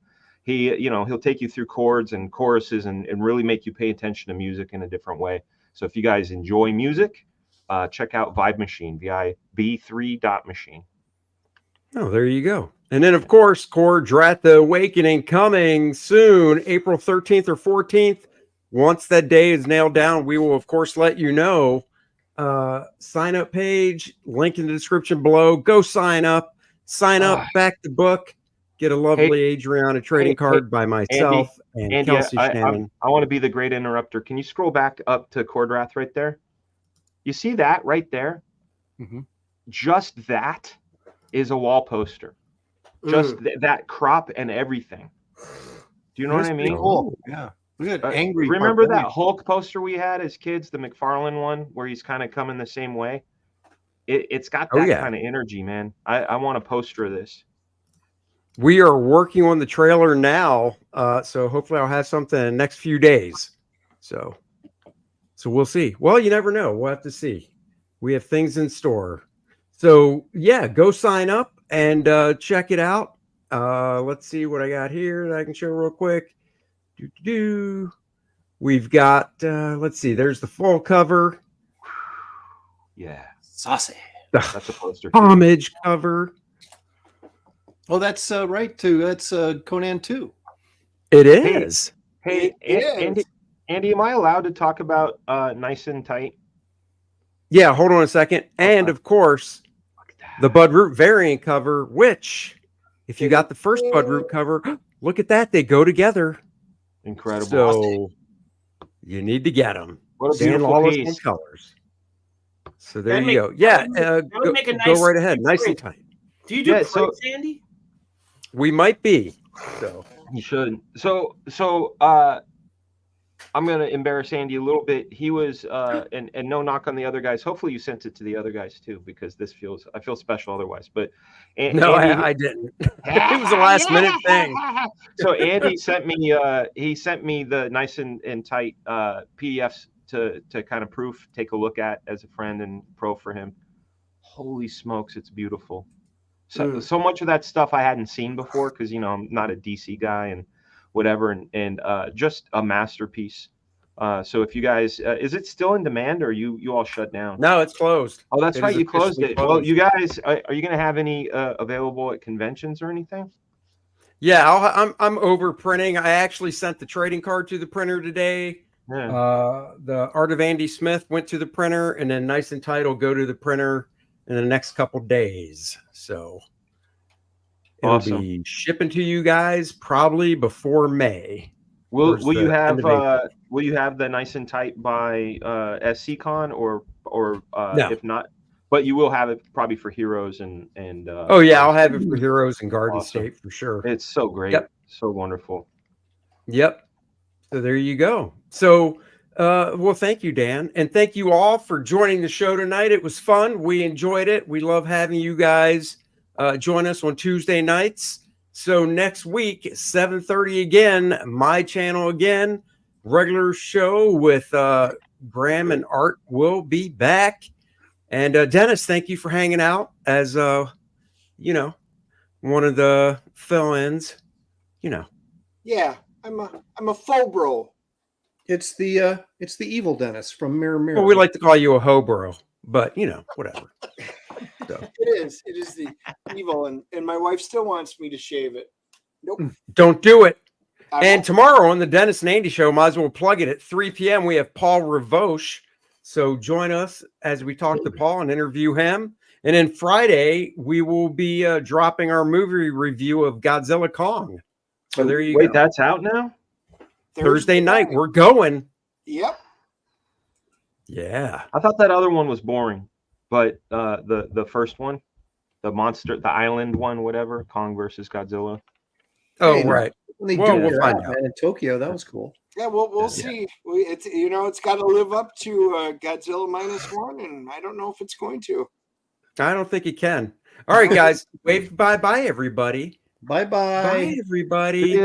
He'll take you through chords and choruses and really make you pay attention to music in a different way. So if you guys enjoy music, check out Vibe Machine, VIB3.machine. Oh, there you go. And then, of course, Kor-Drath The Awakening coming soon, April 13th or 14th. Once that day is nailed down, we will, of course, let you know. Sign up page, link in the description below. Go sign up, back the book, get a lovely Adriana trading card by myself and Kelsey Shannon. I want to be the great interrupter. Can you scroll back up to Kor-Drath right there? You see that right there? Mm-hmm. Just that is a wall poster. Just that crop and everything. Do you know what I mean? Cool. Yeah. Look at angry. Remember that Hulk poster we had as kids, the McFarlane one, where he's kind of coming the same way? It's got that kind of energy, man. I want a poster of this. We are working on the trailer now, so hopefully I'll have something in the next few days. So we'll see. Well, you never know. We'll have to see. We have things in store. So yeah, go sign up and check it out. Let's see what I got here that I can show real quick. We've got let's see, there's the full cover. Yeah. Saucy. That's a poster. Homage cover. Oh, that's right too. That's Conan 2. It is. Hey, Andy, am I allowed to talk about Nice and Tight? Yeah, hold on a second. And of course, the Bud Root variant cover, which if you got the first Bud Root cover, look at that. They go together. Incredible. So you need to get them. What a beautiful piece. Colors. So there you go. Yeah, go right ahead. Nice and tight. Do you do prints, Andy? We might be. So you should. So I'm gonna embarrass Andy a little bit. He was and no knock on the other guys. Hopefully you sent it to the other guys too, because I feel special otherwise. But no, Andy, I didn't. It was a last minute thing. So Andy sent me the Nice and Tight PDFs to kind of take a look at as a friend and pro for him. Holy smokes, it's beautiful. So much of that stuff I hadn't seen before because I'm not a DC guy and whatever, and just a masterpiece. So if you guys, is it still in demand or you all shut down? No, it's closed. Oh, that's right, you closed it. Well, you guys, are you going to have any available at conventions or anything? Yeah, I'm over printing. I actually sent the trading card to the printer today. Yeah. The Art of Andy Smith went to the printer, and then Nice and Tight will go to the printer in the next couple days. So it'll be shipping to you guys probably before May. Will you have the Nice and Tight by SCCon or no. If not, but you will have it probably for Heroes and oh yeah, I'll have it for Heroes and Garden State for sure. It's so great. Yep. So wonderful. Yep. So there you go. So well, thank you, Dan, and thank you all for joining the show tonight. It was fun. We enjoyed it. We love having you guys join us on Tuesday nights. So next week, 7:30 again, my channel again, regular show with Graham and Art will be back. And Dennis, thank you for hanging out as one of the fill-ins. Yeah, I'm a faux bro. It's the evil Dennis from Mirror Mirror. Well, we like to call you a hobro, but whatever. So. It is the evil, and my wife still wants me to shave it. Nope. Don't do it. And tomorrow on the Dennis and Andy show, might as well plug it at 3 p.m. We have Paul Revoche. So join us as we talk to Paul and interview him. And then Friday, we will be dropping our movie review of Godzilla Kong. So there you go. Wait, that's out now? Thursday night. We're going. Yep. Yeah. I thought that other one was boring, but the first one, the island one, whatever, Kong versus Godzilla. Oh, right. We'll find out. In Tokyo, that was cool. Yeah, we'll see. It's got to live up to Godzilla -1, and I don't know if it's going to. I don't think it can. All right, guys. Wave bye-bye, everybody. Bye-bye. Bye, everybody.